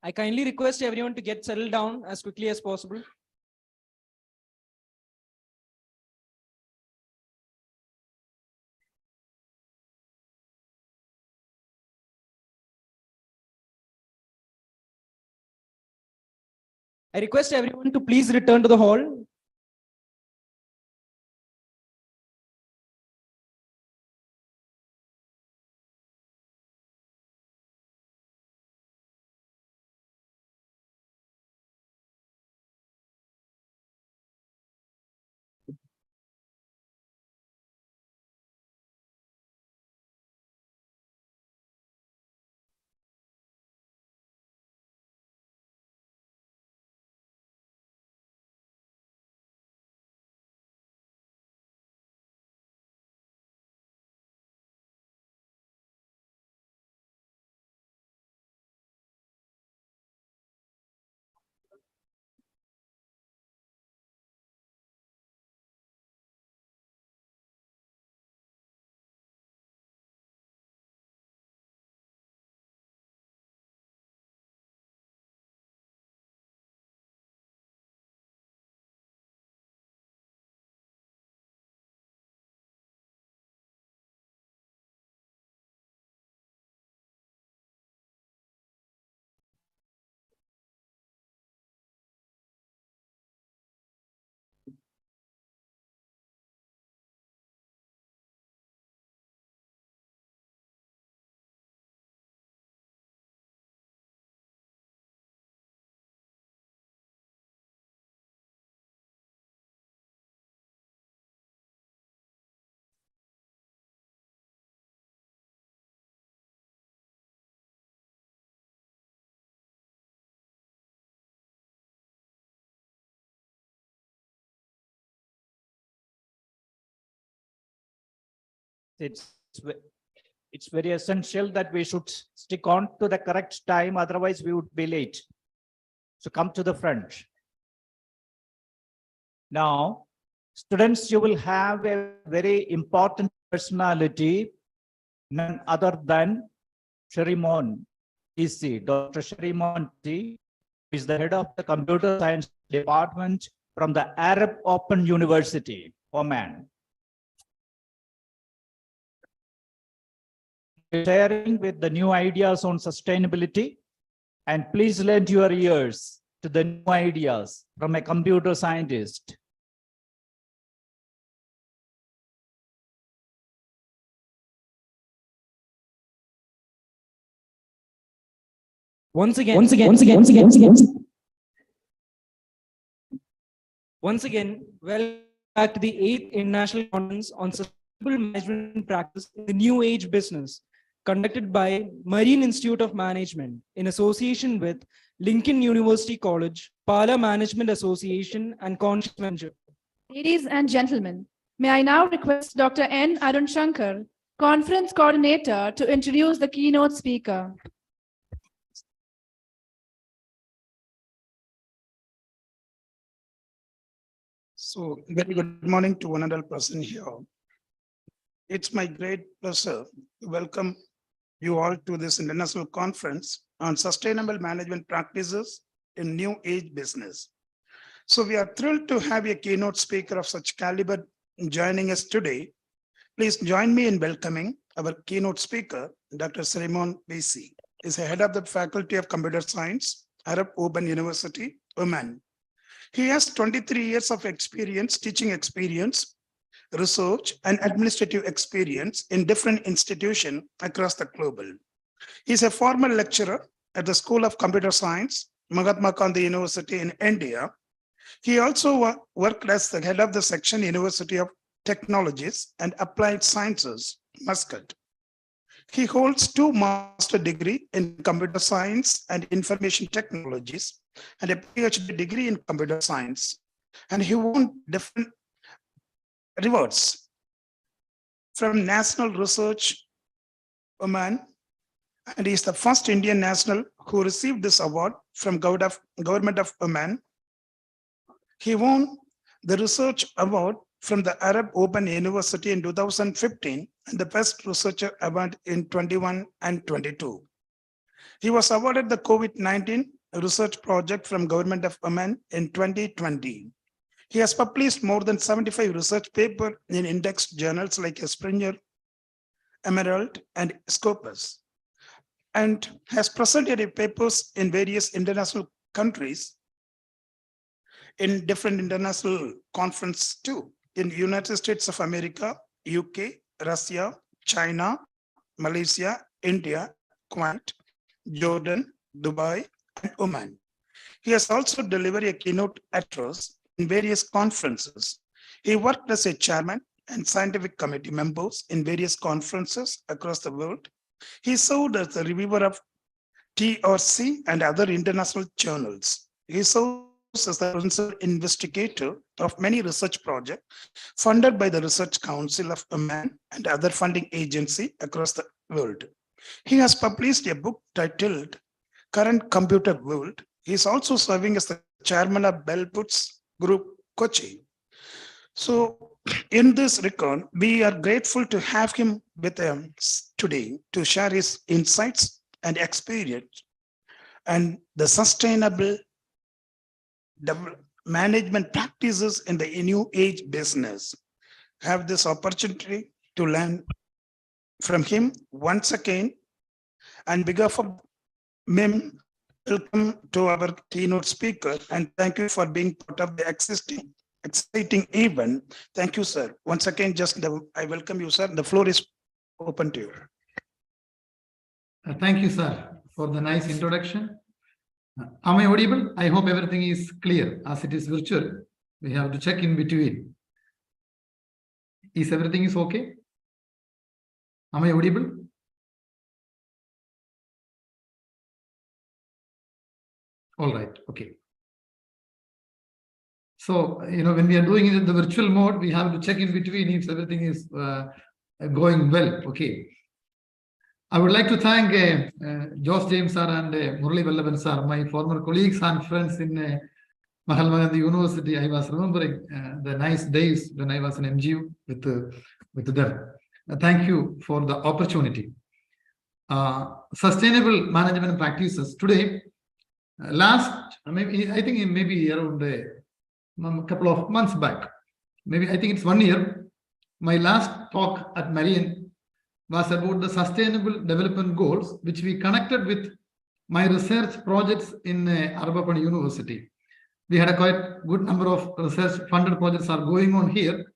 I kindly request everyone to get settled down as quickly as possible. I request everyone to please return to the hall. It's, it's very essential that we should stick on to the correct time, otherwise we would be late. So come to the front. Now, students, you will have a very important personality, none other than Sherimon EC, Dr. Sherimon T, is the head of the computer science department from the Arab Open University, Oman. Sharing with the new ideas on sustainability, and please lend your ears to the new ideas from a computer scientist. Once again, welcome back to the 8th International Conference on Sustainable Management Practice in the New Age Business. conducted by Marine Institute of Management in association with Lincoln University College, Pala Management Association, and Conscious Venture. Ladies and gentlemen, may I now request Dr. N. Arun Shankar, Conference Coordinator, to introduce the keynote speaker. So very good morning to one and all person here. It's my great pleasure to welcome you all to this international conference on sustainable management practices in new age business. So we are thrilled to have a keynote speaker of such caliber joining us today. Please join me in welcoming our keynote speaker, Dr. Simon Basi. Is the head of the Faculty of Computer Science, Arab Open University, Oman. He has 23 years of experience, teaching experience, research, and administrative experience in different institutions across the globe. He's a former lecturer at the School of Computer Science, Mahatma Gandhi University in India. He also worked as the head of the section University of Technologies and Applied Sciences, Muscat. He holds 2 master's degrees in computer science and information technologies and a PhD degree in computer science. And he won different rewards from National Research Oman, and he is the first Indian national who received this award from Government of Oman. He won the Research Award from the Arab Open University in 2015 and the Best Researcher Award in 21 and 22. He was awarded the COVID-19 research project from Government of Oman in 2020. He has published more than 75 research papers in indexed journals like Springer, Emerald, and Scopus, and has presented papers in various international countries in different international conferences too, in United States of America, UK, Russia, China, Malaysia, India, Kuwait, Jordan, Dubai, and Oman. He has also delivered a keynote address in various conferences. He worked as a chairman and scientific committee members in various conferences across the world. He served as the reviewer of TRC and other international journals. He serves as the principal investigator of many research projects funded by the Research Council of Oman and other funding agencies across the world. He has published a book titled Current Computer World. He is also serving as the chairman of Bell Books Group, Kochi. So in this regard, we are grateful to have him with us today to share his insights and experience and the sustainable management practices in the new age business. Have this opportunity to learn from him once again. And behalf of him, welcome to our keynote speaker, and thank you for being part of the exciting event. Thank you, sir. Once again, I welcome you, sir. The floor is open to you. Thank you, sir, for the nice introduction. Am I audible? I hope everything is clear. As it is virtual, we have to check in between. Is everything is okay? Am I audible? All right, okay. So, when we are doing it in the virtual mode, we have to check in between if everything is going well, okay. I would like to thank Josh James sir and Murali Vallavan sir, my former colleagues and friends in Mahatma Gandhi University. I was remembering the nice days when I was in MGU with them. Thank you for the opportunity. Sustainable management practices. Today, I think maybe around a couple of months back, maybe I think it's 1 year, my last talk at Marian was about the sustainable development goals, which we connected with my research projects in Arab Open University. We had a quite good number of research funded projects are going on here.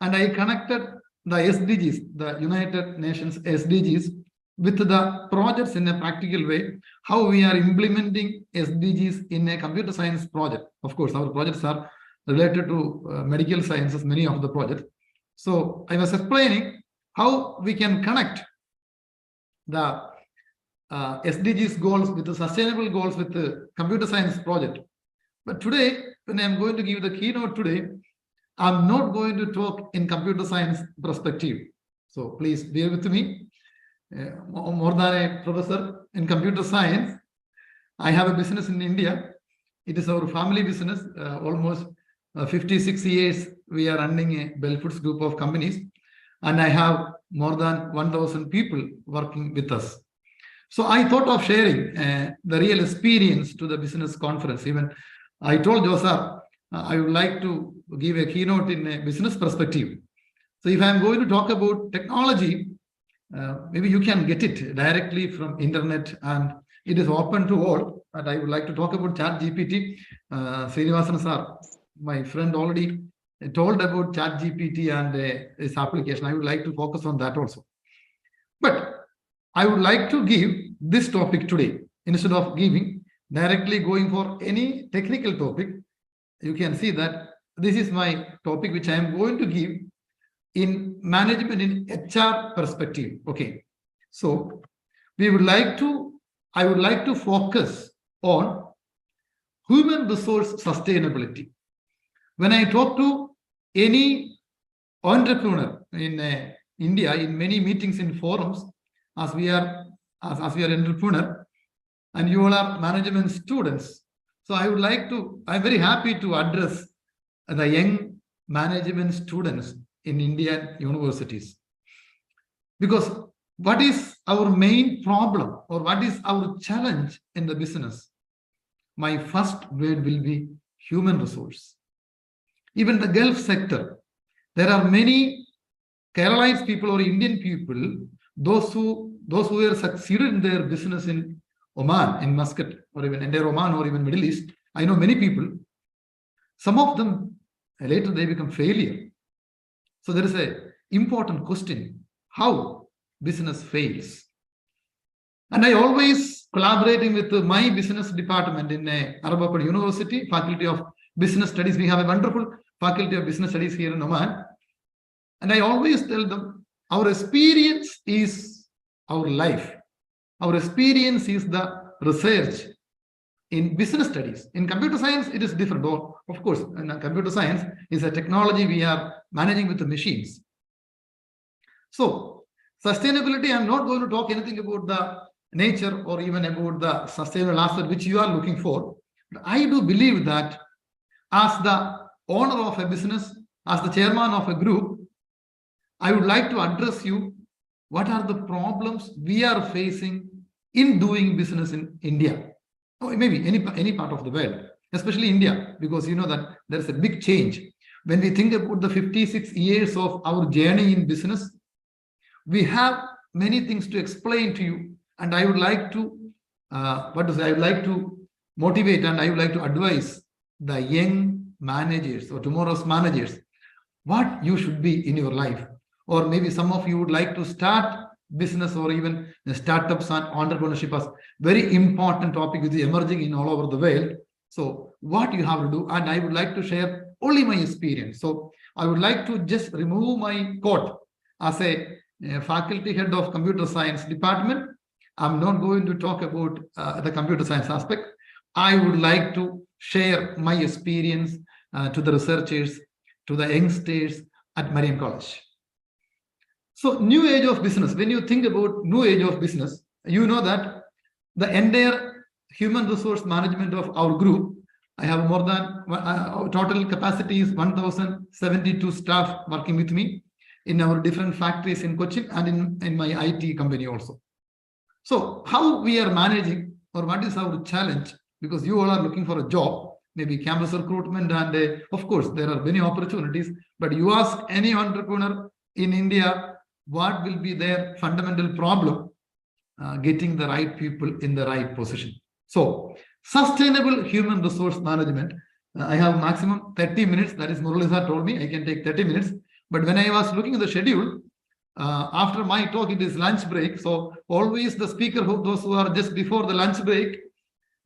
And I connected the SDGs, the United Nations SDGs, with the projects in a practical way, how we are implementing SDGs in a computer science project. Of course, our projects are related to medical sciences, many of the projects. So I was explaining how we can connect the SDGs goals with the sustainable goals with the computer science project. But today, when I'm going to give the keynote today, I'm not going to talk in computer science perspective. So please bear with me. More than a professor in computer science, I have a business in India. It is our family business. Almost 56 years, we are running a Bell Foods group of companies. And I have more than 1,000 people working with us. So I thought of sharing the real experience to the business conference. Even I told Joseph, I would like to give a keynote in a business perspective. So if I'm going to talk about technology, maybe you can get it directly from internet and it is open to all. And I would like to talk about ChatGPT. Srinivasan sir, my friend, already told about ChatGPT and its application. I would like to focus on that also. But I would like to give this topic today instead of giving directly going for any technical topic. You can see that this is my topic which I am going to give in management in HR perspective. Okay, so I would like to focus on human resource sustainability. When I talk to any entrepreneur in India, in many meetings in forums, as we are entrepreneur, and you all are management students. So I'm very happy to address the young management students in Indian universities. Because what is our main problem or what is our challenge in the business? My first word will be human resource. Even the Gulf sector, there are many Keralite people or Indian people, those who have succeeded in their business in Oman, in Muscat, or even in Oman or even Middle East. I know many people. Some of them later they become failure. So there is an important question: how business fails? And I always collaborating with my business department in Arab University, Faculty of Business Studies. We have a wonderful Faculty of Business Studies here in Oman. And I always tell them, our experience is our life. Our experience is the research in business studies. In computer science, it is different. Of course, in computer science is a technology we are managing with the machines. So sustainability, I'm not going to talk anything about the nature or even about the sustainable aspect which you are looking for. But I do believe that as the owner of a business, as the chairman of a group, I would like to address you what are the problems we are facing in doing business in India, or maybe any part of the world, especially India, because you know that there's a big change. When we think about the 56 years of our journey in business, we have many things to explain to you, and I would like to I would like to motivate and I would like to advise the young managers or tomorrow's managers what you should be in your life. Or maybe some of you would like to start business or even startups and entrepreneurship as very important topic which is emerging in all over the world. So what you have to do, and I would like to share only my experience. So I would like to just remove my coat as a faculty head of computer science department. I'm not going to talk about the computer science aspect. I would like to share my experience to the researchers, to the youngsters at Marian College. So new age of business, when you think about new age of business, you know that the entire human resource management of our group, I have more than our total capacity is 1,072 staff working with me in our different factories in Cochin and in my IT company also. So how we are managing, or what is our challenge, because you all are looking for a job, maybe campus recruitment, and of course there are many opportunities, but you ask any entrepreneur in India, what will be their fundamental problem? Getting the right people in the right position. So sustainable human resource management, I have maximum 30 minutes. That is Muralisa told me I can take 30 minutes. But when I was looking at the schedule, after my talk, it is lunch break. So always the speaker, those who are just before the lunch break,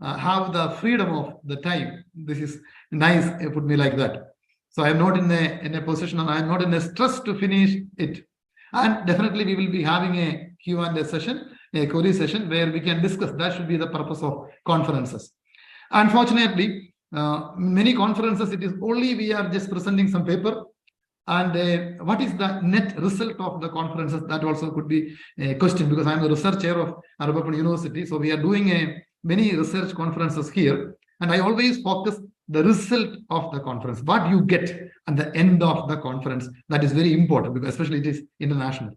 have the freedom of the time. This is nice, put me like that. So I'm not in a position, and I'm not in a stress to finish it. And definitely we will be having a Q&A session. a query session where we can discuss. That should be the purpose of conferences. Unfortunately, many conferences, it is only we are just presenting some paper. And what is the net result of the conferences? That also could be a question, because I'm the research chair of Arabappan University. So we are doing many research conferences here. And I always focus the result of the conference, what you get at the end of the conference. That is very important, because especially it is international.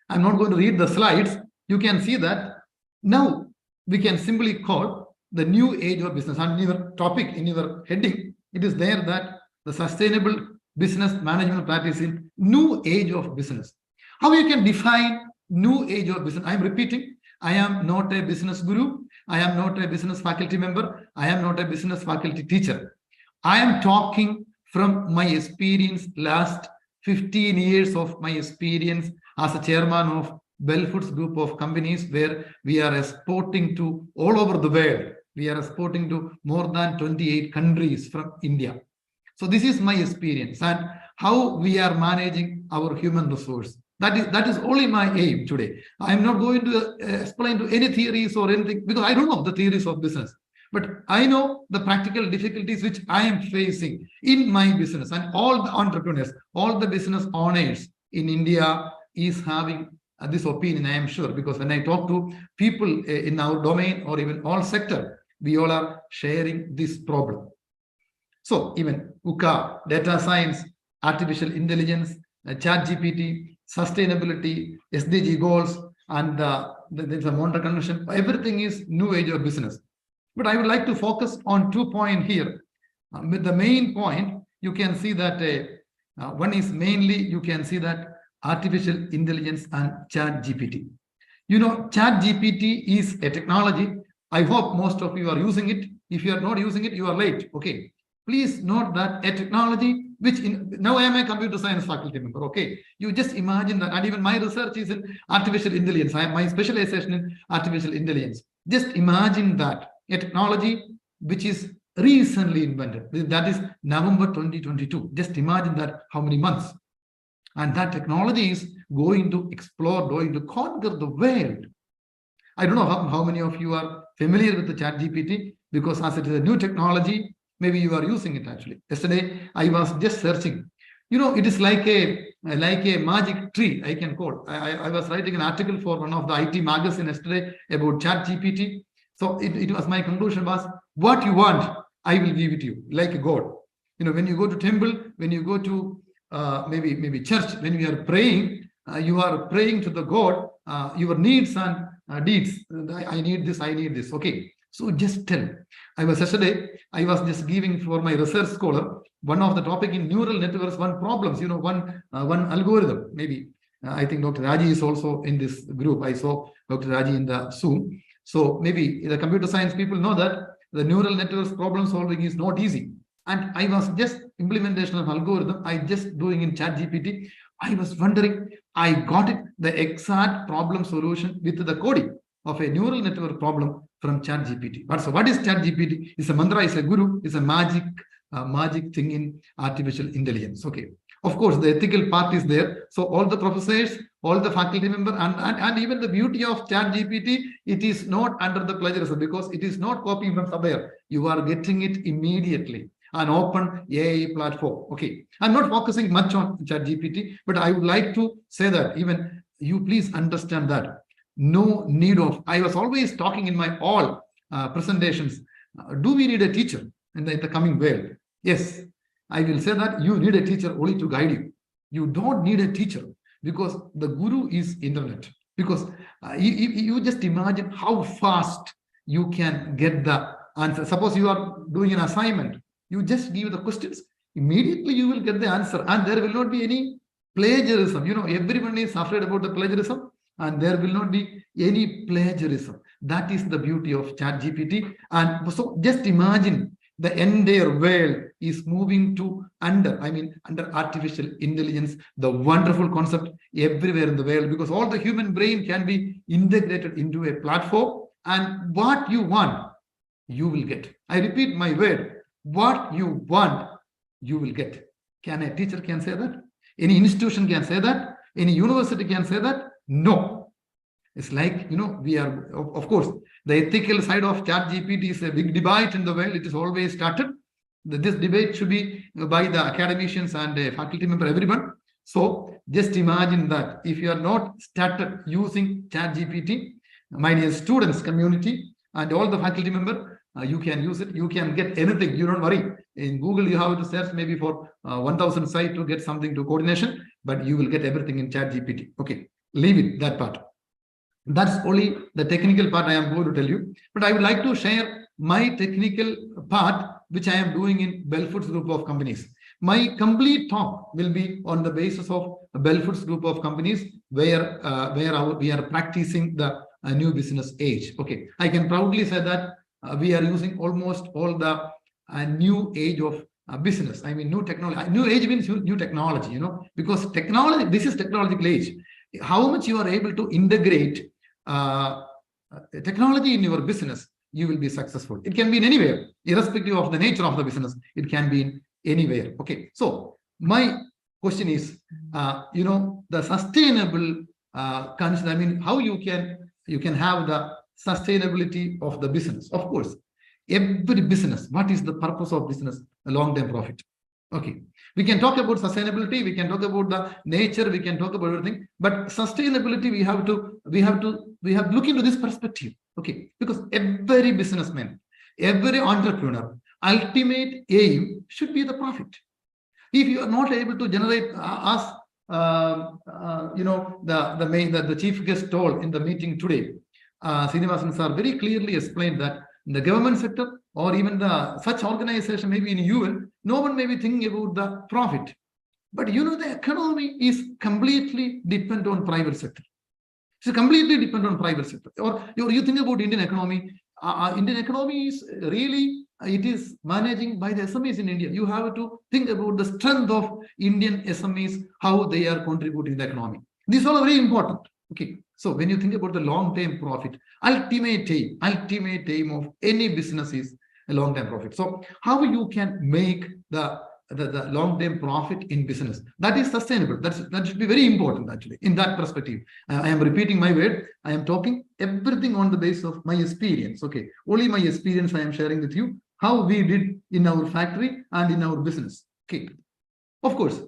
I'm not going to read the slides. You can see that now we can simply call the new age of business. And in your topic, in your heading, it is there that the sustainable business management practice in new age of business. How you can define new age of business? I'm repeating, I am not a business guru. I am not a business faculty member. I am not a business faculty teacher. I am talking from my experience, last 15 years of my experience as a chairman of Bell Foods group of companies, where we are exporting to all over the world. We are exporting to more than 28 countries from India. So this is my experience and how we are managing our human resource. That is only my aim today. I'm not going to explain to any theories or anything, because I don't know the theories of business. But I know the practical difficulties which I am facing in my business, and all the entrepreneurs, all the business owners in India is having this opinion, I am sure, because when I talk to people in our domain or even all sector, we all are sharing this problem. So even UCA, data science, artificial intelligence, ChatGPT, sustainability, SDG goals, and there's a Montreal Convention, everything is new age of business. But I would like to focus on 2 points here. With the main point, you can see that one is mainly, you can see that artificial intelligence and ChatGPT. You know, ChatGPT is a technology. I hope most of you are using it. If you are not using it, you are late. Okay. Please note that a technology which now I am a computer science faculty member. Okay. You just imagine that, and even my research is in artificial intelligence. My specialization in artificial intelligence. Just imagine that a technology which is recently invented. That is November 2022. Just imagine that, how many months. And that technology is going to explore, going to conquer the world. I don't know how many of you are familiar with the ChatGPT, because as it is a new technology, maybe you are using it actually. Yesterday, I was just searching. You know, it is like a magic tree, I can call. I was writing an article for one of the IT magazine yesterday about ChatGPT. So it was, my conclusion was, what you want, I will give it to you, like a God. You know, when you go to temple, when you go to maybe church, when you are praying to the God, your needs and deeds. I need this, I need this. Okay. So just tell. Yesterday, I was just giving for my research scholar, one of the topic in neural networks, one problems, you know, one algorithm, maybe. I think Dr. Raji is also in this group. I saw Dr. Raji in the Zoom. So maybe the computer science people know that the neural networks problem solving is not easy. And I was just implementation of algorithm, I just doing in ChatGPT. I was wondering, I got it, the exact problem solution with the coding of a neural network problem from ChatGPT. But so what is ChatGPT? It's a mantra, it's a guru, it's a magic thing in artificial intelligence. Okay. Of course, the ethical part is there. So all the professors, all the faculty members, and even the beauty of ChatGPT, it is not under the plagiarism, because it is not copying from somewhere. You are getting it immediately. An open AI platform. Okay. I'm not focusing much on ChatGPT, but I would like to say that even you please understand that no need of, I was always talking in my all presentations, do we need a teacher in the coming world? Yes, I will say that you need a teacher only to guide you. You don't need a teacher, because the guru is internet. Because you just imagine how fast you can get the answer. Suppose you are doing an assignment, you just give the questions, immediately you will get the answer, and there will not be any plagiarism. You know, everyone is afraid about the plagiarism, and there will not be any plagiarism. That is the beauty of ChatGPT. And so just imagine the entire world is moving to under artificial intelligence, the wonderful concept everywhere in the world, because all the human brain can be integrated into a platform, and what you want, you will get. I repeat my word, what you want, you will get. Can a teacher say that? Any institution can say that? Any university can say that? No. It's like, we are, of course, the ethical side of ChatGPT is a big debate in the world. It is always started. This debate should be by the academicians and faculty member, everyone. So just imagine that if you are not started using ChatGPT, my dear students community and all the faculty member, you can use it. You can get anything. You don't worry. In Google, you have to search maybe for 1,000 sites to get something to coordination, but you will get everything in ChatGPT. Okay, leave it, that part. That's only the technical part I am going to tell you. But I would like to share my technical part, which I am doing in Belford's group of companies. My complete talk will be on the basis of Belford's group of companies where we are practicing the new business age. Okay, I can proudly say that we are using almost all the new age of business. I mean, new technology. New age means new technology, because technology, this is technological age. How much you are able to integrate technology in your business, you will be successful. It can be in anywhere, irrespective of the nature of the business. It can be in anywhere. Okay, so my question is, the sustainable concept. I mean, how you can have the sustainability of the business. Of course, every business. What is the purpose of business? A long-term profit. Okay, we can talk about sustainability, we can talk about the nature, we can talk about everything, but sustainability, we have to look into this perspective. Okay, because every businessman, every entrepreneur, ultimate aim should be the profit. If you are not able to generate the chief guest told in the meeting today, Srinivasan sir very clearly explained that in the government sector or even such organization, maybe in UN, no one may be thinking about the profit. But the economy is completely dependent on private sector. It's completely dependent on private sector. Or you think about Indian economy. Indian economy is really, it is managing by the SMEs in India. You have to think about the strength of Indian SMEs, how they are contributing to the economy. These all are very important. Okay, so when you think about the long-term profit, ultimate aim of any business is a long-term profit. So how you can make the long-term profit in business, that is sustainable. That should be very important actually in that perspective. I am repeating my word. I am talking everything on the basis of my experience. Okay, only my experience I am sharing with you, how we did in our factory and in our business. Okay, of course,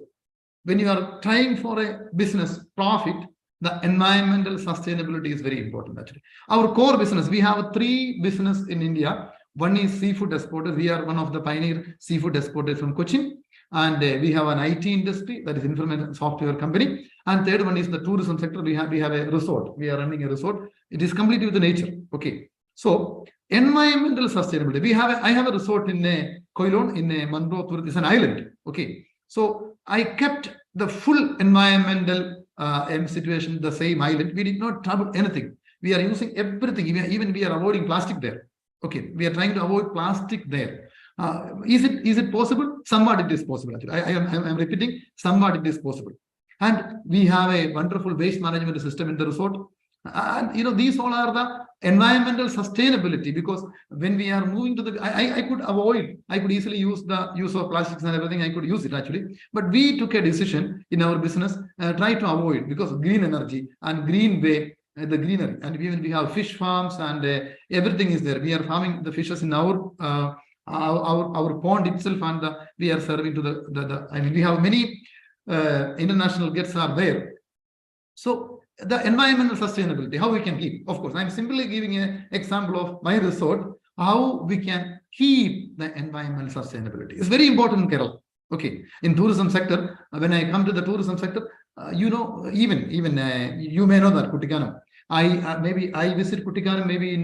when you are trying for a business profit, the environmental sustainability is very important actually. Our core business, we have 3 business in India. One is seafood exporters. We are one of the pioneer seafood exporters from Cochin. And we have an IT industry, that is information software company. And third one is the tourism sector. We have a resort. We are running a resort. It is completely with the nature. Okay. So environmental sustainability. I have a resort in Koilon in Mandro. It's an island. Okay. So I kept the full environmental situation, the same island. We did not trouble anything. We are using everything. Even we are avoiding plastic there. Okay, we are trying to avoid plastic there. Is it possible? Somewhat it is possible. Actually, I am repeating. Somewhat it is possible. And we have a wonderful waste management system in the resort. And these all are the environmental sustainability, because when we are moving to the, I could easily use the use of plastics and everything. I could use it actually, but we took a decision in our business, try to avoid, because green energy and green way, the greenery, and even we have fish farms and everything is there. We are farming the fishes in our pond itself, and we are serving to the. I mean, we have many international guests are there. So the environmental sustainability, how we can keep. Of course, I'm simply giving an example of my resort, how we can keep the environmental sustainability. It's very important in Kerala. Okay, in tourism sector, when I come to the tourism sector, even you may know that Kuttikanam. I visit Kuttikanam maybe in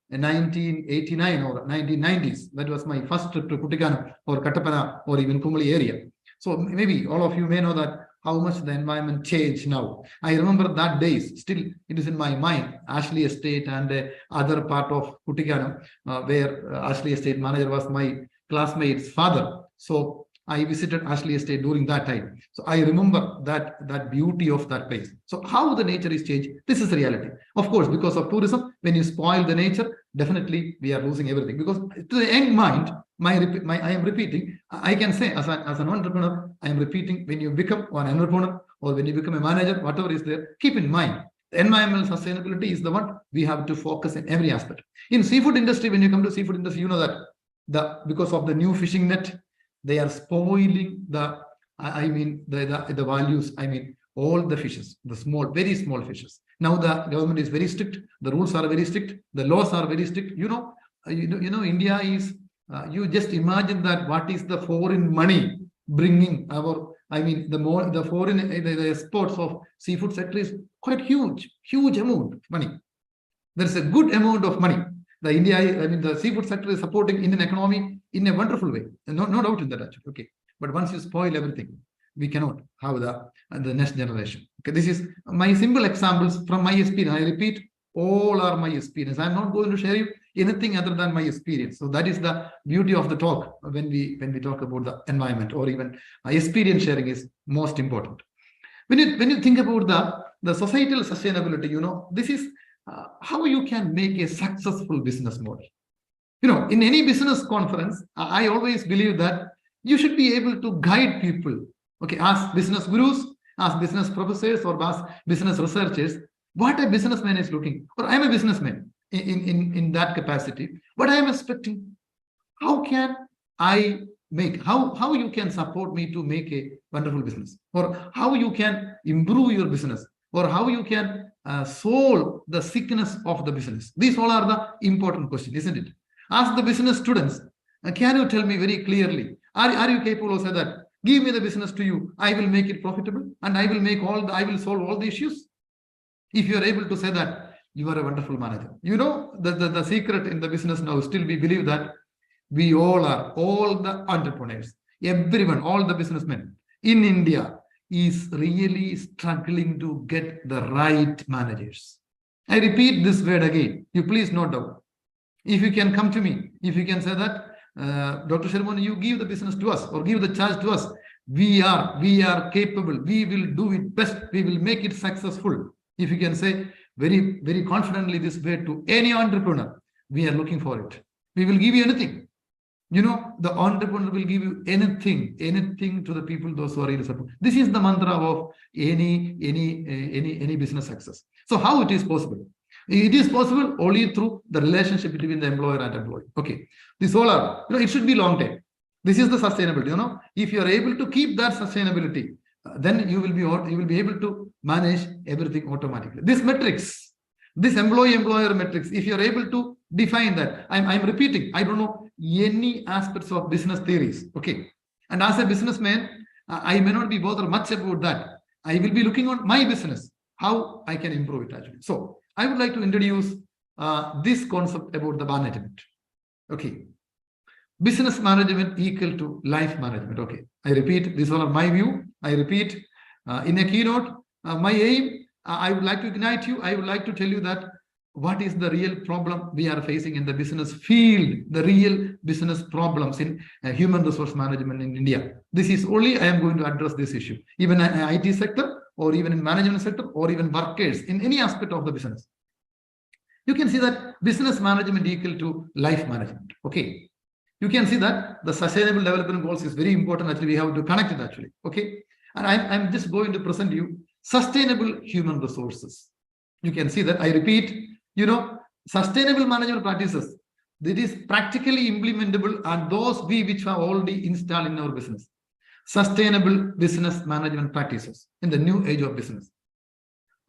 1989 or 1990s. That was my first trip to Kuttikanam or Kattapana or even Kumali area. So maybe all of you may know that how much the environment changed now. I remember that days, still it is in my mind, Ashley Estate and other part of Kuttikanam, where Ashley Estate manager was my classmate's father. So I visited Ashley Estate during that time. So I remember that beauty of that place. So how the nature is changed, this is the reality. Of course, because of tourism, when you spoil the nature, definitely we are losing everything. Because to the young mind, I am repeating, I can say as an entrepreneur, I am repeating, when you become an entrepreneur or when you become a manager, whatever is there, keep in mind, Environmental sustainability is the one we have to focus in every aspect. In seafood industry, when you come to seafood industry, you know that because of the new fishing net, they are spoiling the values. All the fishes, the small, very small fishes. Now the government is very strict. The rules are very strict. The laws are very strict. India is. You just imagine that what is the foreign money bringing our. The foreign the exports of seafood sector is quite huge amount of money. There is a good amount of money. The seafood sector is supporting Indian economy in a wonderful way. No doubt in that actually. Okay, but once you spoil everything, we cannot have the next generation. Okay, this is my simple examples from my experience. I repeat, all are my experience. I'm not going to share you anything other than my experience. So that is the beauty of the talk when we talk about the environment, or even experience sharing is most important. When you think about the societal sustainability, this is how you can make a successful business model. In any business conference, I always believe that you should be able to guide people. Okay, ask business gurus, ask business professors, or ask business researchers what a businessman is looking. Or I'm a businessman in that capacity. What I am expecting, how can I make, how you can support me to make a wonderful business, or how you can improve your business, or how you can solve the sickness of the business. These all are the important questions, isn't it? Ask the business students, can you tell me very clearly, are you capable of saying that, give me the business to you, I will make it profitable, and I will solve all the issues? If you are able to say that, you are a wonderful manager. The secret in the business now, still we believe that we all the entrepreneurs, everyone, all the businessmen in India is really struggling to get the right managers. I repeat this word again. You please note down. If you can come to me, if you can say that, Dr. Sharman, you give the business to us, or give the charge to us. We are capable. We will do it best. We will make it successful. If you can say very, very confidently this way to any entrepreneur, we are looking for it. We will give you anything. The entrepreneur will give you anything to the people, those who are really support. This is the mantra of any business success. So how it is possible? It is possible only through the relationship between the employer and employee. Okay, this all are, it should be long term. This is the sustainability. If you are able to keep that sustainability, then you will be able to manage everything automatically. This metrics, this employee-employer metrics, if you are able to define that, I'm repeating, I don't know any aspects of business theories. Okay, and as a businessman, I may not be bothered much about that. I will be looking on my business, how I can improve it actually. So I would like to introduce this concept about the management. Okay, business management equal to life management. Okay, I repeat, this is all of my view. I repeat, in a keynote, my aim, I would like to ignite you. I would like to tell you that what is the real problem we are facing in the business field, the real business problems in human resource management in India. This is only I am going to address this issue, even in IT sector, or even in management sector, or even workers in any aspect of the business. You can see that business management equal to life management. Okay, you can see that the sustainable development goals is very important. Actually, we have to connect it actually. Okay, and I'm just going to present you sustainable human resources. You can see that I repeat, sustainable management practices that is practically implementable, and those which are already installed in our business. Sustainable business management practices in the new age of business.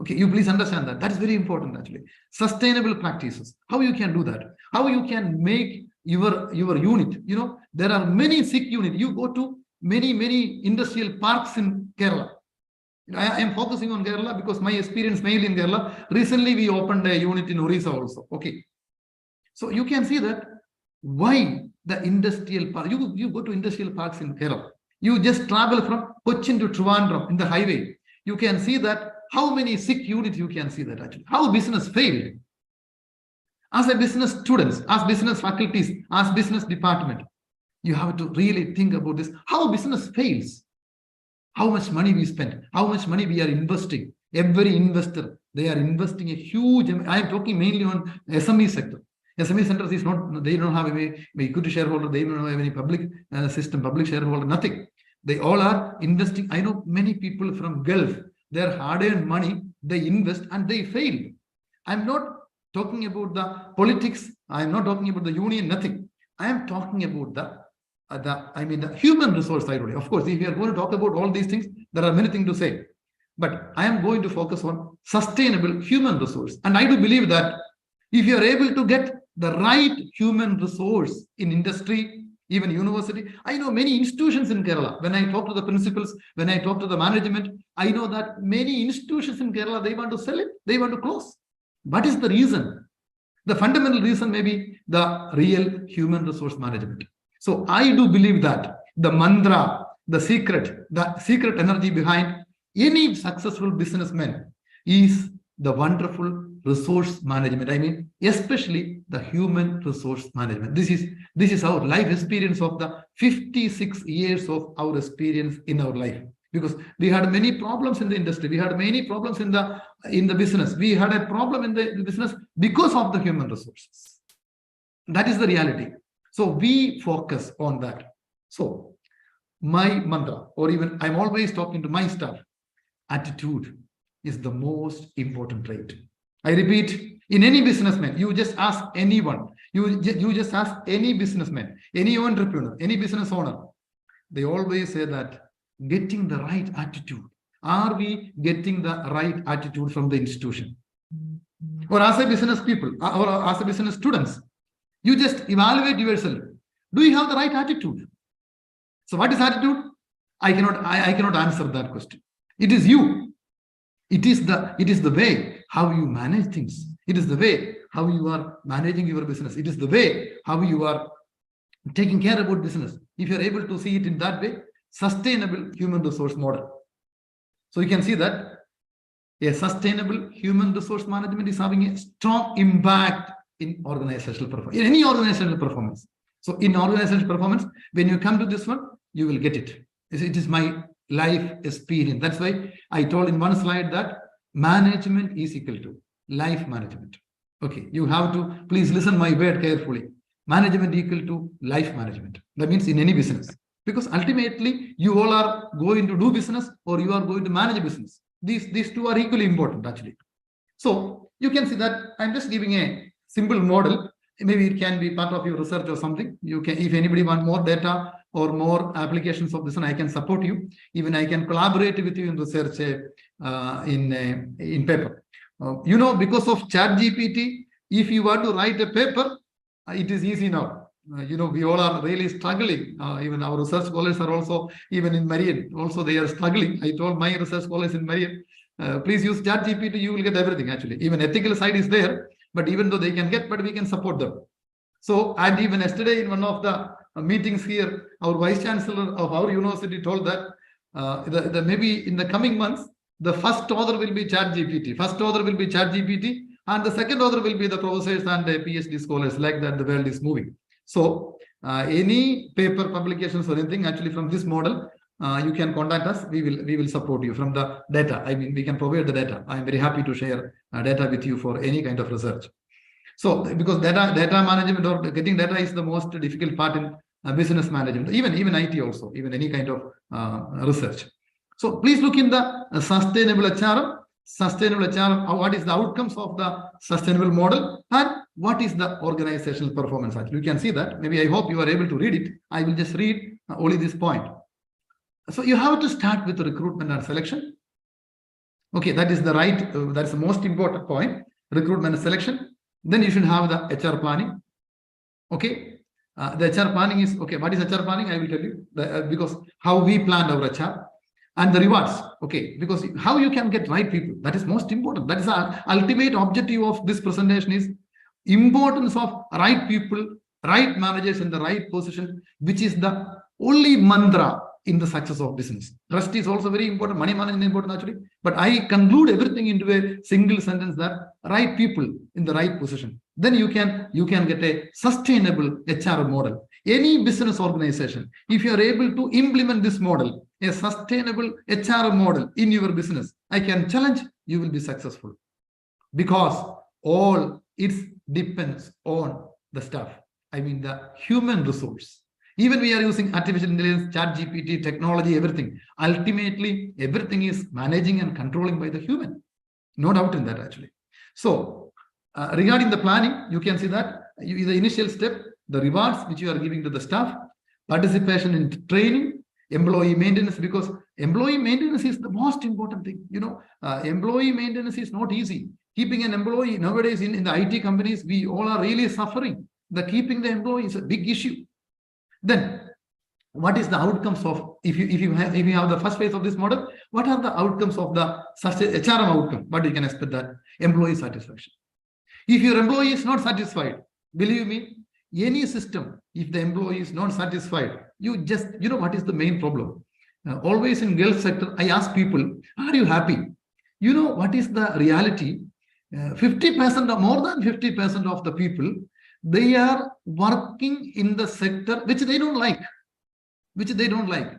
Okay, you please understand that. That is very important actually. Sustainable practices. How you can do that? How you can make your unit? There are many sick units. You go to many industrial parks in Kerala. I am focusing on Kerala because my experience mainly in Kerala. Recently, we opened a unit in Orissa also. Okay, so you can see that why the industrial park. You go to industrial parks in Kerala. You just travel from Cochin to Trivandrum in the highway. You can see that how many sick units you can see that actually. How business failed. As a business students, as business faculties, as business department, you have to really think about this. How business fails. How much money we spend, how much money we are investing. Every investor, they are investing a huge. I am talking mainly on SME sector. SME centers is not, they don't have any equity shareholder, they don't have any public system, public shareholder, nothing. They all are investing. I know many people from Gulf, their hard-earned money, they invest and they fail. I'm not talking about the politics. I'm not talking about the union, nothing. I am talking about the human resource side only. Of course, if we are going to talk about all these things, there are many things to say. But I am going to focus on sustainable human resource. And I do believe that if you are able to get the right human resource in industry, even university, I know many institutions in Kerala. When I talk to the principals, when I talk to the management, I know that many institutions in Kerala, they want to sell it, they want to close. What is the reason? The fundamental reason may be the real human resource management. So I do believe that the mantra, the secret energy behind any successful businessman is the wonderful resource management. I mean, especially the human resource management. This is our life experience of the 56 years of our experience in our life. Because we had many problems in the industry, we had many problems in the business. We had a problem in the business because of the human resources. That is the reality. So we focus on that. So my mantra, or even I'm always talking to my staff, attitude is the most important trait. I repeat, in any businessman, you just ask anyone, you just ask any businessman, any entrepreneur, any business owner, they always say that getting the right attitude. Are we getting the right attitude from the institution? Or as a business people, or as a business students, you just evaluate yourself. Do you have the right attitude? So what is attitude? I cannot answer that question. It is you. It is the way how you manage things. It is the way how you are managing your business. It is the way how you are taking care about business. If you are able to see it in that way, sustainable human resource model. So you can see that a sustainable human resource management is having a strong impact in organizational performance, in any organizational performance. So in organizational performance, when you come to this one, you will get it. It is my life experience. That's why I told in one slide that management is equal to life management. Okay, you have to please listen my word carefully. Management equal to life management. That means in any business. Because ultimately, you all are going to do business or you are going to manage a business. These two are equally important, actually. So you can see that I'm just giving a simple model. Maybe it can be part of your research or something. You can, if anybody want more data or more applications of this, and I can support you. Even I can collaborate with you in research in paper. Because of ChatGPT, if you want to write a paper, it is easy now. We all are really struggling. Even our research scholars are also, even in Marian, also they are struggling. I told my research scholars in Marian, please use ChatGPT, you will get everything actually. Even ethical side is there, but even though they can get, but we can support them. So, and even yesterday in one of the meetings here, our vice chancellor of our university told that maybe in the coming months, the first author will be ChatGPT. First author will be ChatGPT, and the second author will be the professors and the PhD scholars. Like that, the world is moving. So any paper publications or anything actually from this model, you can contact us. We will support you from the data. I mean, we can provide the data. I'm very happy to share data with you for any kind of research. So because data management or getting data is the most difficult part in business management, even IT also, even any kind of research. So please look in the sustainable HRM. Sustainable HRM, what is the outcomes of the sustainable model and what is the organizational performance? Actually, you can see that. Maybe I hope you are able to read it. I will just read only this point. So you have to start with the recruitment and selection. Okay, that is the right, that's the most important point, recruitment and selection. Then you should have the HR planning. Okay, the HR planning is, okay, what is HR planning? I will tell you, because how we planned our HR. And the rewards, okay, because how you can get right people, that is most important. That is the ultimate objective of this presentation is importance of right people, right managers in the right position, which is the only mantra in the success of business. Trust is also very important, money management is important actually, but I conclude everything into a single sentence that right people in the right position. Then you can get a sustainable HR model. Any business organization, if you are able to implement this model, a sustainable HR model in your business, I can challenge you will be successful because all it depends on the staff. I mean the human resource. Even we are using artificial intelligence, ChatGPT, technology, everything. Ultimately, everything is managing and controlling by the human. No doubt in that actually. So regarding the planning, you can see that the initial step, the rewards which you are giving to the staff, participation in training, employee maintenance, because employee maintenance is the most important thing. Employee maintenance is not easy. Keeping an employee nowadays in the IT companies, we all are really suffering. The keeping the employee is a big issue. Then what is the outcomes of, if you have the first phase of this model, what are the outcomes of the HRM outcome? What you can expect that? Employee satisfaction. If your employee is not satisfied, believe me, any system, if the employee is not satisfied, you know what is the main problem? Always in Gulf sector, I ask people, are you happy? You know what is the reality? 50% or more than 50% of the people, they are working in the sector which they don't like.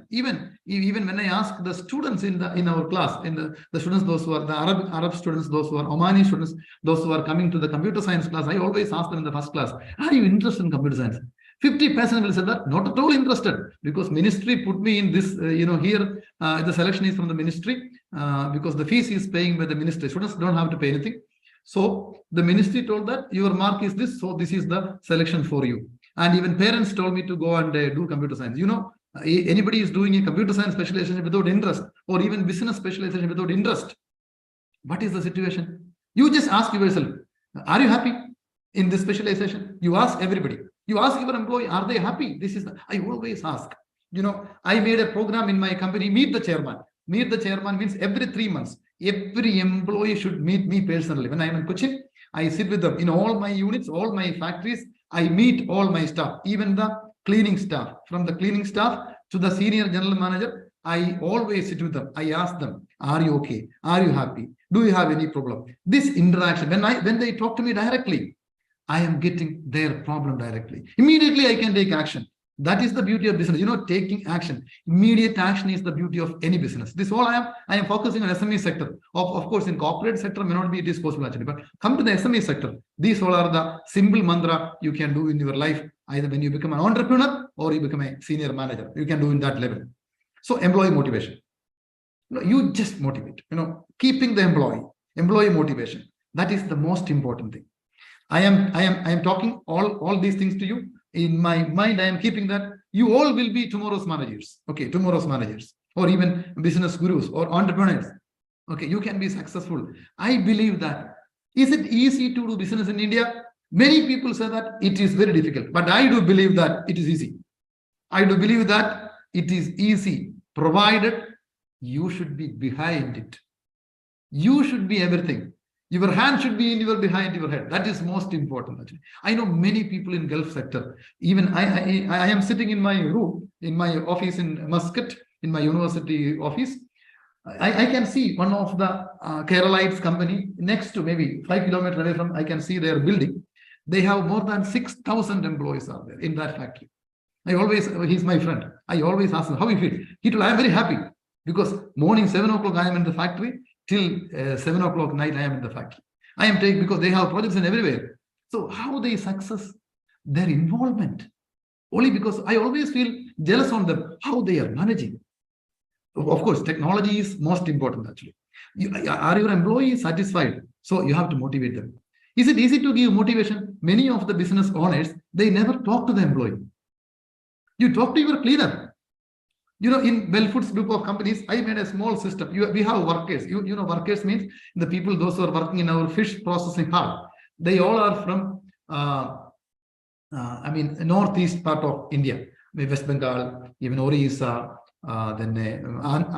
Even when I ask the students in our class, in the students, those who are the Arab students, those who are Omani students, those who are coming to the computer science class, I always ask them in the first class, are you interested in computer science? 50% will say that not at all interested, because ministry put me in this, here the selection is from the ministry, because the fees is paying by the ministry. Students don't have to pay anything. So the ministry told that your mark is this, so this is the selection for you. And even parents told me to go and do computer science. Anybody is doing a computer science specialization without interest, or even business specialization without interest, what is the situation? You just ask yourself, are you happy in this specialization? You ask everybody. You ask your employee, are they happy? I always ask. I made a program in my company, meet the chairman. Meet the chairman means every 3 months, every employee should meet me personally. When I am in Cochin, I sit with them in all my units, all my factories. I meet all my staff, even the cleaning staff. From the cleaning staff to the senior general manager, I always sit with them. I ask them, are you okay? Are you happy? Do you have any problem? This interaction, when they talk to me directly, I am getting their problem directly. Immediately I can take action. That is the beauty of business, taking action. Immediate action is the beauty of any business. This all I am focusing on SME sector. Of course, in corporate sector may not be it is possible actually, but come to the SME sector. These all are the simple mantra you can do in your life, either when you become an entrepreneur or you become a senior manager. You can do in that level. So employee motivation. You just motivate, keeping the employee motivation. That is the most important thing. I am talking all these things to you. In my mind, I am keeping that you all will be tomorrow's managers. Okay, tomorrow's managers, or even business gurus or entrepreneurs. Okay, you can be successful. I believe that. Is it easy to do business in India? Many people say that it is very difficult, but I do believe that it is easy. I do believe that it is easy, provided you should be behind it. You should be everything. Your hand should be behind your head. That is most important. Actually, I know many people in Gulf sector. Even I am sitting in my room, in my office in Muscat, in my university office. I can see one of the Keralites company next to, maybe 5 kilometers away from, I can see their building. They have more than 6,000 employees are there in that factory. He's my friend. I always ask him, how you feel? He told, I am very happy because morning 7 o'clock I am in the factory. Till 7 o'clock night, I am in the factory. I am taking, because they have projects in everywhere. So how they success? Their involvement. Only because I always feel jealous on them, how they are managing. Of course, technology is most important actually. Are your employees satisfied? So you have to motivate them. Is it easy to give motivation? Many of the business owners, they never talk to the employee. You talk to your cleaner. In Bellfoods group of companies, I made a small system. We have workers. Workers means the people, those who are working in our fish processing hub. They all are from, northeast part of India, West Bengal, even Orissa, then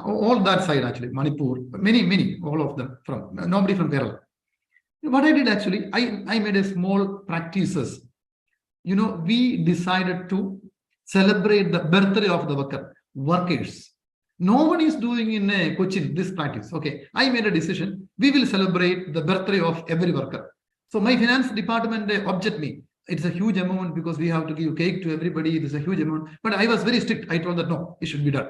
all that side actually, Manipur, many, all of them nobody from Kerala. What I did actually, I made a small practices. We decided to celebrate the birthday of the workers. No one is doing in Cochin this practice. Okay, I made a decision. We will celebrate the birthday of every worker. So my finance department object me. It's a huge amount because we have to give cake to everybody. It is a huge amount. But I was very strict. I told that no, it should be done.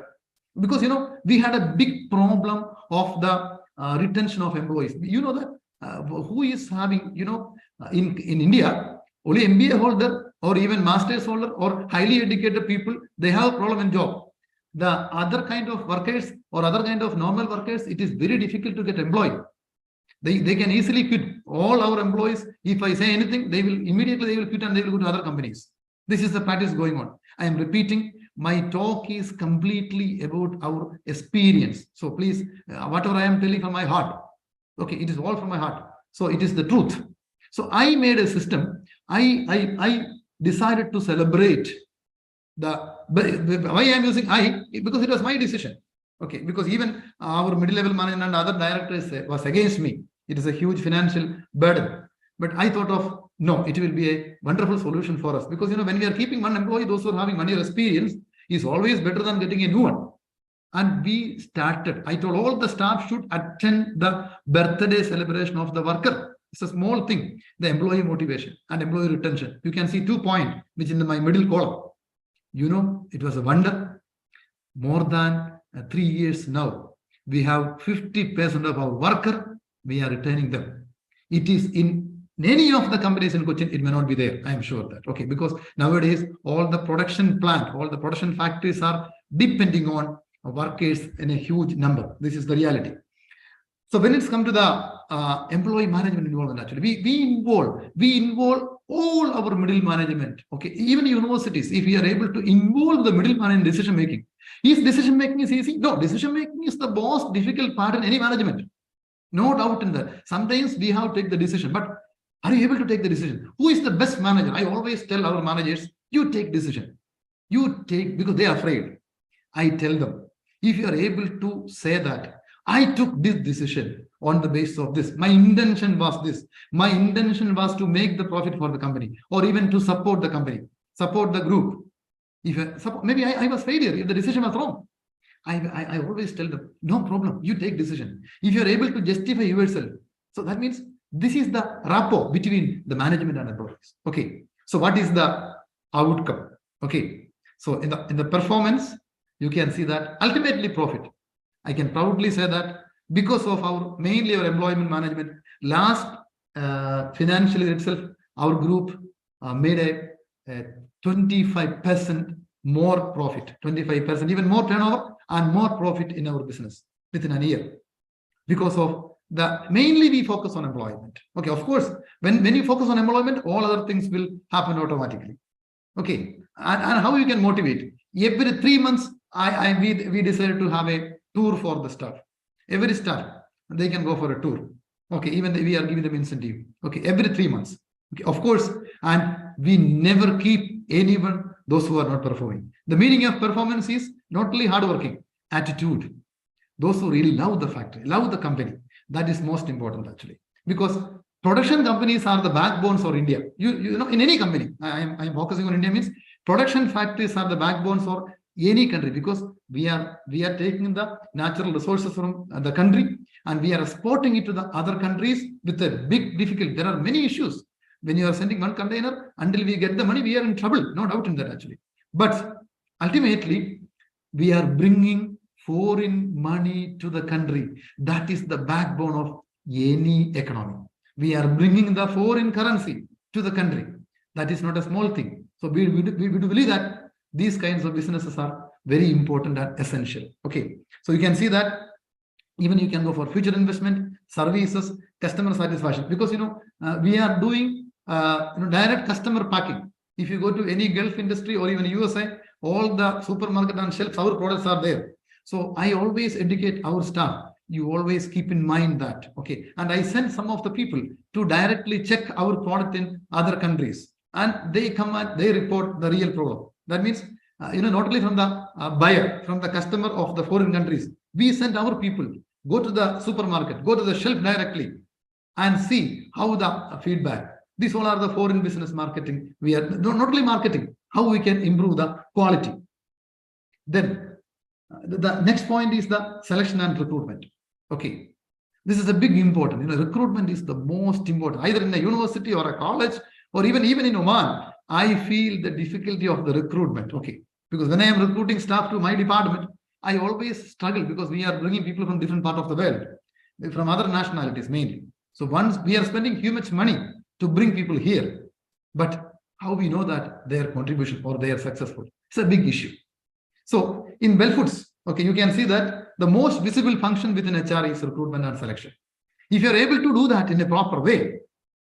Because we had a big problem of the retention of employees. You know that who is having, in India, only MBA holder or even master's holder or highly educated people, they have a problem in job. The other kind of workers or other kind of normal workers, it is very difficult to get employed. They can easily quit. All our employees, if I say anything, they will quit and they will go to other companies. This is the practice going on. I am repeating, my talk is completely about our experience. So please, whatever I am telling from my heart, okay, it is all from my heart. So it is the truth. So I made a system. I decided to celebrate why I am using I, because it was my decision. Okay, because even our middle-level management and other directors was against me. It is a huge financial burden. But I thought of, no, it will be a wonderful solution for us. Because, when we are keeping one employee, those who are having 1 year experience is always better than getting a new one. And we started, I told all the staff should attend the birthday celebration of the worker. It's a small thing, the employee motivation and employee retention. You can see 2 points, which in my middle column. It was a wonder. More than 3 years now, we have 50% of our worker, we are retaining them. It is in any of the companies in Cochin, it may not be there. I am sure that. Okay, because nowadays all the production plant, all the production factories are depending on workers in a huge number. This is the reality. So when it's come to the employee management involvement, actually, we involve all our middle management. Okay, even universities, if we are able to involve the middle management decision making. Is decision making is easy? No, decision making is the most difficult part in any management. No doubt in that. Sometimes we have to take the decision, but are you able to take the decision? Who is the best manager? I always tell our managers, you take decision. You take, because they are afraid. I tell them, if you are able to say that, I took this decision on the basis of this. My intention was this. My intention was to make the profit for the company, or even to support the company, support the group. Maybe I was failure if the decision was wrong. I always tell them, no problem, you take decision. If you are able to justify yourself, so that means this is the rapport between the management and employees. Okay, so what is the outcome? Okay, so in the performance, you can see that ultimately profit. I can proudly say that because of mainly our employment management, last financial year itself, our group made a 25% more profit, 25%, even more turnover and more profit in our business within a year. Because of mainly we focus on employment. Okay, of course, when you focus on employment, all other things will happen automatically. Okay, and how you can motivate? Every 3 months, we decided to have a tour for the staff. Every staff, they can go for a tour. Okay, even we are giving them incentive. Okay, every 3 months. Okay, of course, and we never keep anyone, those who are not performing. The meaning of performance is not only hardworking, attitude. Those who really love the factory, love the company. That is most important actually, because production companies are the backbones for India. You know, in any company, I'm focusing on India means production factories are the backbones for any country, because we are taking the natural resources from the country and we are exporting it to the other countries with a big difficulty. There are many issues. When you are sending one container, until we get the money, we are in trouble. No doubt in that actually. But ultimately, we are bringing foreign money to the country. That is the backbone of any economy. We are bringing the foreign currency to the country. That is not a small thing. So we do believe that these kinds of businesses are very important and essential. Okay, so you can see that even you can go for future investment, services, customer satisfaction, because we are doing direct customer packing. If you go to any Gulf industry or even USA, all the supermarket and shelves, our products are there. So I always educate our staff. You always keep in mind that. Okay, and I send some of the people to directly check our product in other countries, and they come and they report the real problem. That means not only from the buyer, from the customer of the foreign countries, we send our people go to the supermarket, go to the shelf directly, and see how the feedback. These all are the foreign business marketing. We are not only marketing, how we can improve the quality. Then the next point is the selection and recruitment. Okay, this is a big important. Recruitment is the most important, either in a university or a college or even in Oman. I feel the difficulty of the recruitment. Okay, because when I am recruiting staff to my department, I always struggle because we are bringing people from different parts of the world, from other nationalities mainly. So once we are spending huge much money to bring people here, but how we know that their contribution or they are successful? It's a big issue. So in Bell Foods, okay, you can see that the most visible function within HR is recruitment and selection. If you're able to do that in a proper way,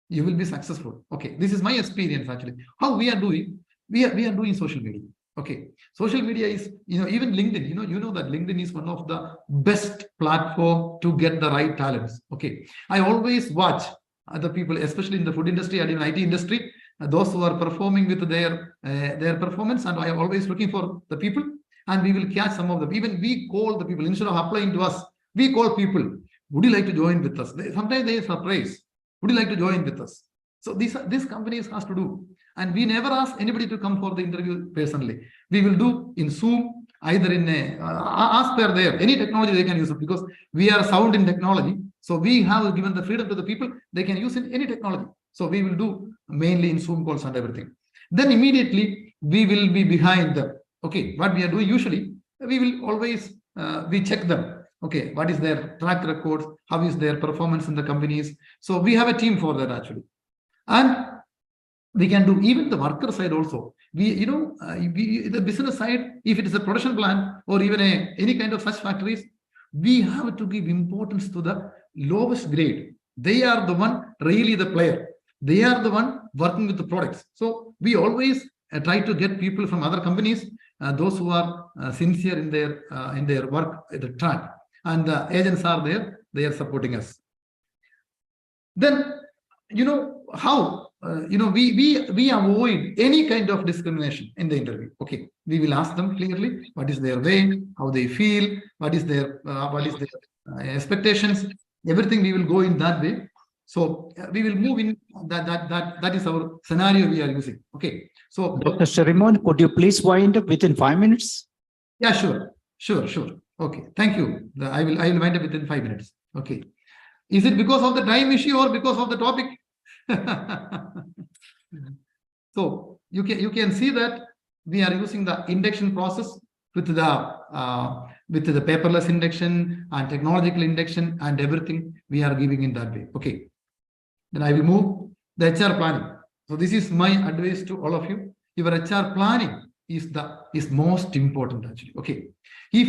you will be successful. Okay, this is my experience actually. How we are doing? We are doing social media. Okay, social media is, even LinkedIn, you know that LinkedIn is one of the best platform to get the right talents. Okay, I always watch other people, especially in the food industry and in IT industry, those who are performing with their performance, and I am always looking for the people, and we will catch some of them. Even we call the people, instead of applying to us, we call people. Would you like to join with us? Sometimes they are surprised. Would you like to join with us? So these companies has to do. And we never ask anybody to come for the interview personally. We will do in Zoom, either in ask per there, any technology they can use it, because we are sound in technology. So we have given the freedom to the people, they can use in any technology. So we will do mainly in Zoom calls and everything. Then immediately we will be behind them. Okay, what we are doing usually, we will always, we check them. Okay, what is their track record? How is their performance in the companies? So we have a team for that actually. And we can do even the worker side also. The business side, if it is a production plant or even any kind of such factories, we have to give importance to the lowest grade. They are the one really the player. They are the one working with the products. So we always try to get people from other companies, those who are sincere in their work at the track, and the agents are there. They are supporting us. Then how we avoid any kind of discrimination in the interview. Okay, we will ask them clearly what is their way, how they feel, what is their expectations. Everything we will go in that way. So we will move in that is our scenario we are using. Okay, so Dr. Sharimon, could you please wind up within 5 minutes? Yeah, sure. Okay, thank you. I will wind up within 5 minutes. Okay, is it because of the time issue or because of the topic? So you can see that we are using the induction process with the paperless induction and technological induction and everything we are giving in that way. Okay, then I will move the HR planning. So this is my advice to all of you. Your HR planning is most important actually. Okay, if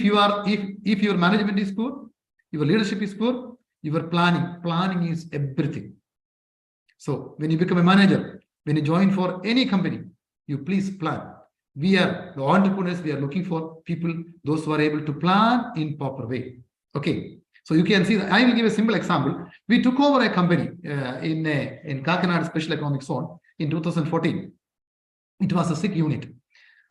your management is poor, your leadership is poor, your planning is everything. So when you become a manager, when you join for any company, you please plan. We are the entrepreneurs, we are looking for people, those who are able to plan in proper way. Okay, so you can see that. I will give a simple example. We took over a company in Kakinada Special Economic Zone in 2014. It was a sick unit.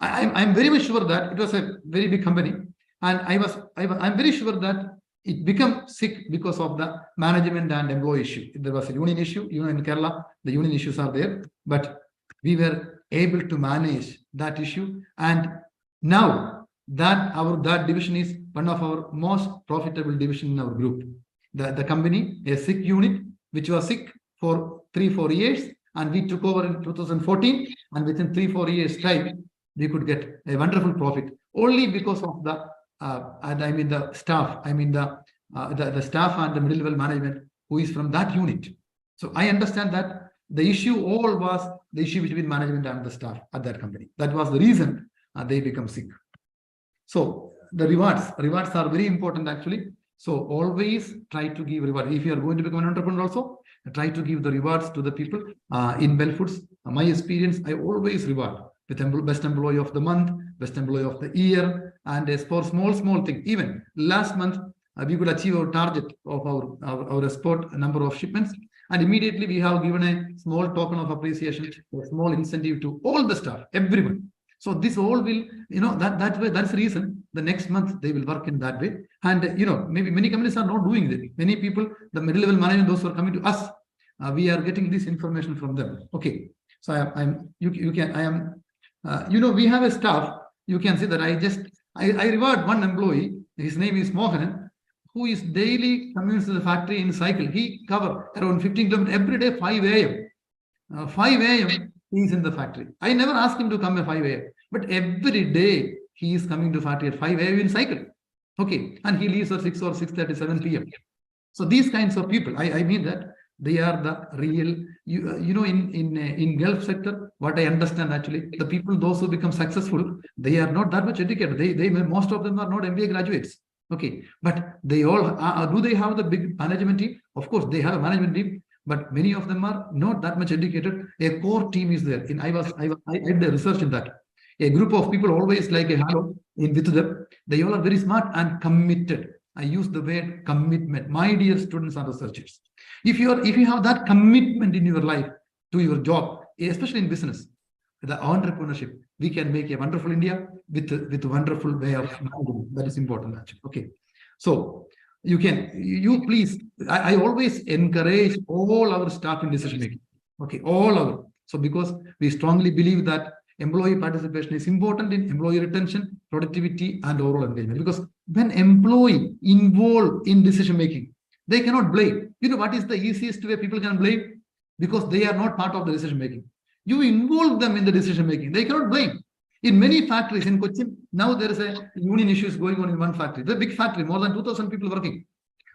I'm very much sure that it was a very big company, and I'm very sure that it became sick because of the management and employee issue. There was a union issue, even in Kerala, the union issues are there, but we were able to manage that issue. And now that division is one of our most profitable division in our group. The company, a sick unit, which was sick for 3-4 years, and we took over in 2014, and within 3-4 years time, we could get a wonderful profit only because of the the staff, the staff and the middle level management who is from that unit. So I understand that the issue all was the issue between management and the staff at that company. That was the reason they become sick. So the rewards are very important actually. So always try to give reward. If you are going to become an entrepreneur also, try to give the rewards to the people. In Bell Foods, my experience, I always reward with best employee of the month, best employee of the year, and for small thing. Even last month, we could achieve our target of our export number of shipments, and immediately we have given a small token of appreciation, a small incentive to all the staff, everyone. So this all will, that way, that's the reason the next month they will work in that way. And maybe many companies are not doing that. Many people, the middle level management, those who are coming to us, we are getting this information from them. Okay, so we have a staff. You can see that I reward one employee. His name is Mohan, who is daily commutes to the factory in cycle. He cover around 15 kilometers every day, 5 a.m. 5 a.m. he is in the factory. I never ask him to come at 5 a.m. But every day he is coming to factory at 5 a.m. in cycle. Okay, and he leaves at 6 or 6:37 p.m. So these kinds of people, I mean that they are the real, in Gulf sector, what I understand actually, the people, those who become successful, they are not that much educated. They most of them are not MBA graduates. Okay, but they all do they have the big management team? Of course, they have a management team, but many of them are not that much educated. A core team is there. I did the research in that. A group of people always like a halo in with them. They all are very smart and committed. I use the word commitment. My dear students and researchers, if you have that commitment in your life to your job, especially in business, the entrepreneurship, we can make a wonderful India with a wonderful way of managing. That is important, actually. Okay, so you please, I always encourage all our staff in decision making. Okay, all our, so because we strongly believe that employee participation is important in employee retention, productivity, and overall engagement. Because when employee involved in decision making, they cannot blame. You know what is the easiest way people can blame? Because they are not part of the decision making. You involve them in the decision making. They cannot blame. In many factories in Cochin, now there is a union issues going on in one factory. The big factory, more than 2,000 people working.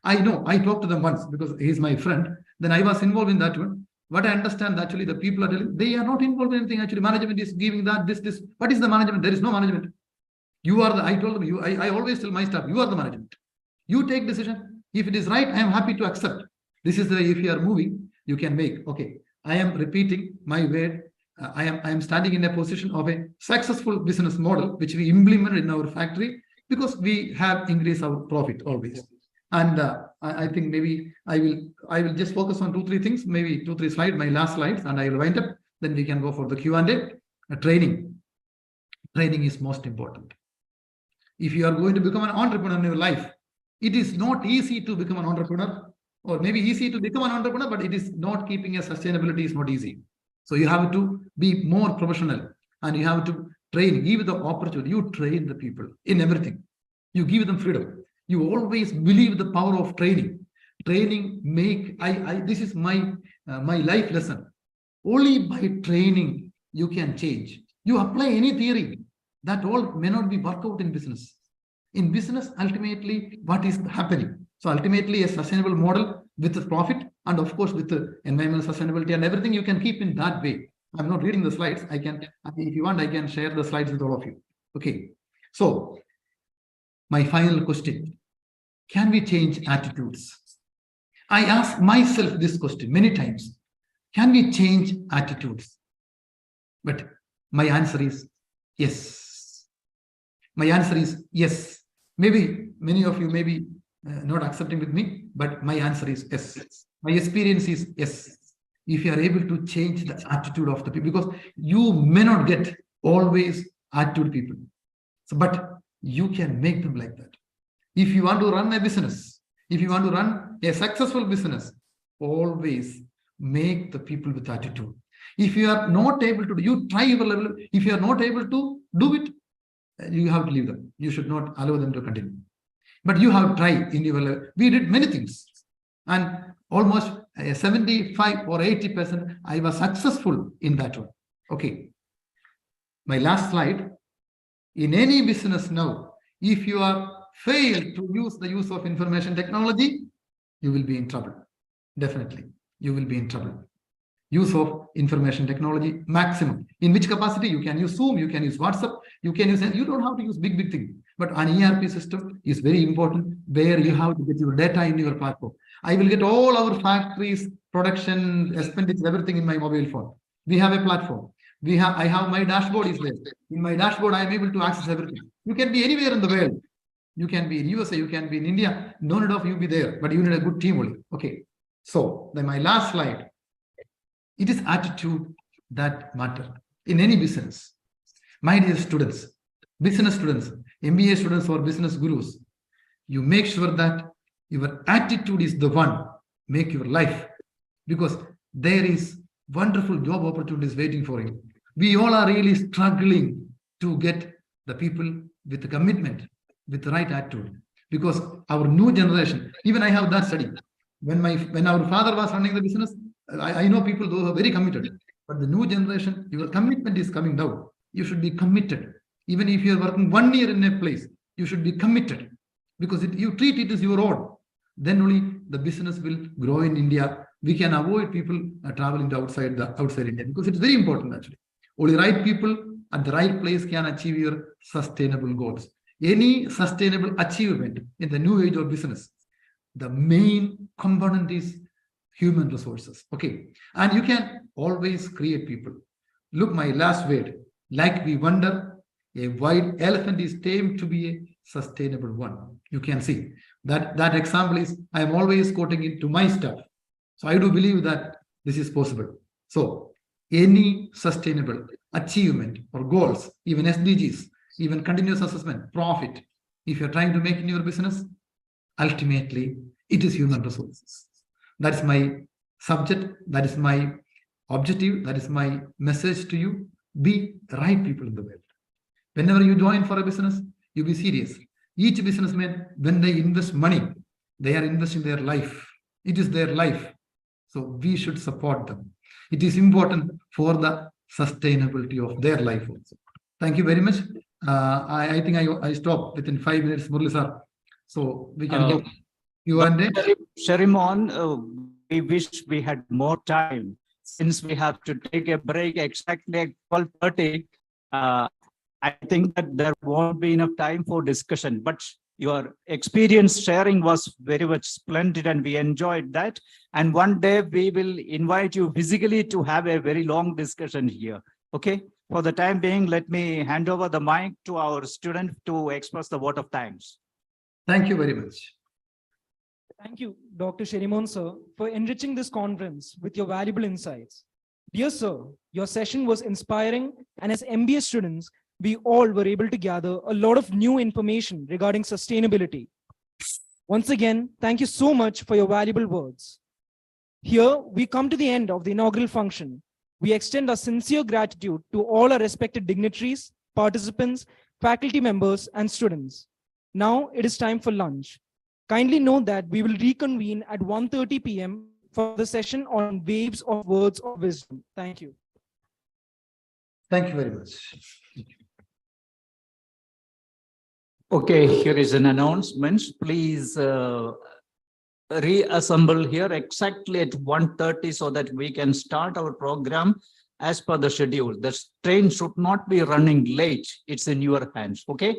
I know, I talked to them once because he is my friend. Then I was involved in that one. What I understand, actually, the people are telling, they are not involved in anything. Actually, management is giving that, this. What is the management? There is no management. You are the, I told them, I always tell my staff, you are the management. You take decision. If it is right, I am happy to accept. This is the way, if you are moving, you can make. Okay, I am repeating my word. I am standing in a position of a successful business model, which we implemented in our factory because we have increased our profit always. And I think maybe I will just focus on 2-3 things, maybe 2-3 slides, my last slides, and I will wind up. Then we can go for the Q&A. Training. Training is most important. If you are going to become an entrepreneur in your life, it is not easy to become an entrepreneur, or maybe easy to become an entrepreneur, but it is not keeping a sustainability is not easy. So you have to be more professional and you have to train, give the opportunity. You train the people in everything. You give them freedom. You always believe the power of training. Training this is my life lesson. Only by training you can change. You apply any theory, that all may not be worked out in business. In business, ultimately, what is happening? So ultimately, a sustainable model with the profit and of course with the environmental sustainability and everything you can keep in that way. I'm not reading the slides. I can, if you want, I can share the slides with all of you. Okay. So my final question, can we change attitudes? I ask myself this question many times. Can we change attitudes? But my answer is yes. My answer is yes. Maybe many of you may be not accepting with me, but my answer is yes. My experience is yes. If you are able to change the attitude of the people, because you may not get always attitude people, so, but you can make them like that. If you want to run a business, if you want to run a successful business, always make the people with attitude. If you are not able to, you try your level. If you are not able to do it, you have to leave them. You should not allow them to continue. But you have tried in your level. We did many things. And almost 75 or 80%, I was successful in that one. Okay. My last slide. In any business now, if you are failed to use the use of information technology, you will be in trouble. Definitely, you will be in trouble. Use of information technology maximum. In which capacity? You can use Zoom, you can use WhatsApp, you can use, you don't have to use big things. But an ERP system is very important where you have to get your data in your platform. I will get all our factories, production, expenditure, everything in my mobile phone. We have a platform. I have my dashboard is there. In my dashboard, I am able to access everything. You can be anywhere in the world. You can be in USA, you can be in India. No need of you be there, but you need a good team only. Okay. So then my last slide. It is attitude that matters in any business. My dear students, business students, MBA students or business gurus, you make sure that your attitude is the one make your life, because there is wonderful job opportunities waiting for you. We all are really struggling to get the people with the commitment, with the right attitude, because our new generation, even I have that study. When our father was running the business, I know people who are very committed, but the new generation, your commitment is coming down. You should be committed. Even if you are working 1 year in a place, you should be committed, because you treat it as your own. Then only the business will grow in India. We can avoid people traveling to outside India, because it's very important actually. Only right people at the right place can achieve your sustainable goals. any sustainable achievement in the new age of business, the main component is human resources. Okay. And you can always create people. Look, my last word, like we wonder, a white elephant is tamed to be a sustainable one. You can see that example is, I am always quoting it to my staff. So I do believe that this is possible. So any sustainable achievement or goals, even SDGs, even continuous assessment, profit, if you're trying to make in your business, ultimately it is human resources. That's my subject. That is my objective. That is my message to you. Be the right people in the world. Whenever you join for a business, you be serious. Each businessman, when they invest money, they are investing their life. It is their life. So we should support them. It is important for the sustainability of their life also. Thank you very much. I think I stop within 5 minutes, Murli sir. So we can go. You and Sharimon, we wish we had more time since we have to take a break exactly at 12:30. I think that there won't be enough time for discussion, but your experience sharing was very much splendid and we enjoyed that. And one day we will invite you physically to have a very long discussion here. Okay. For the time being, let me hand over the mic to our student to express the vote of thanks. Thank you very much. Thank you, Dr. Sharimon, sir, for enriching this conference with your valuable insights. Dear sir, your session was inspiring, and as MBA students, we all were able to gather a lot of new information regarding sustainability. Once again, thank you so much for your valuable words. Here, we come to the end of the inaugural function. We extend our sincere gratitude to all our respected dignitaries, participants, faculty members, and students. Now it is time for lunch. Kindly note that we will reconvene at 1:30 p.m. for the session on waves of words of wisdom. Thank you. Thank you very much. Okay, here is an announcement. Please reassemble here exactly at 1:30 so that we can start our program as per the schedule. The train should not be running late. It's in your hands. Okay.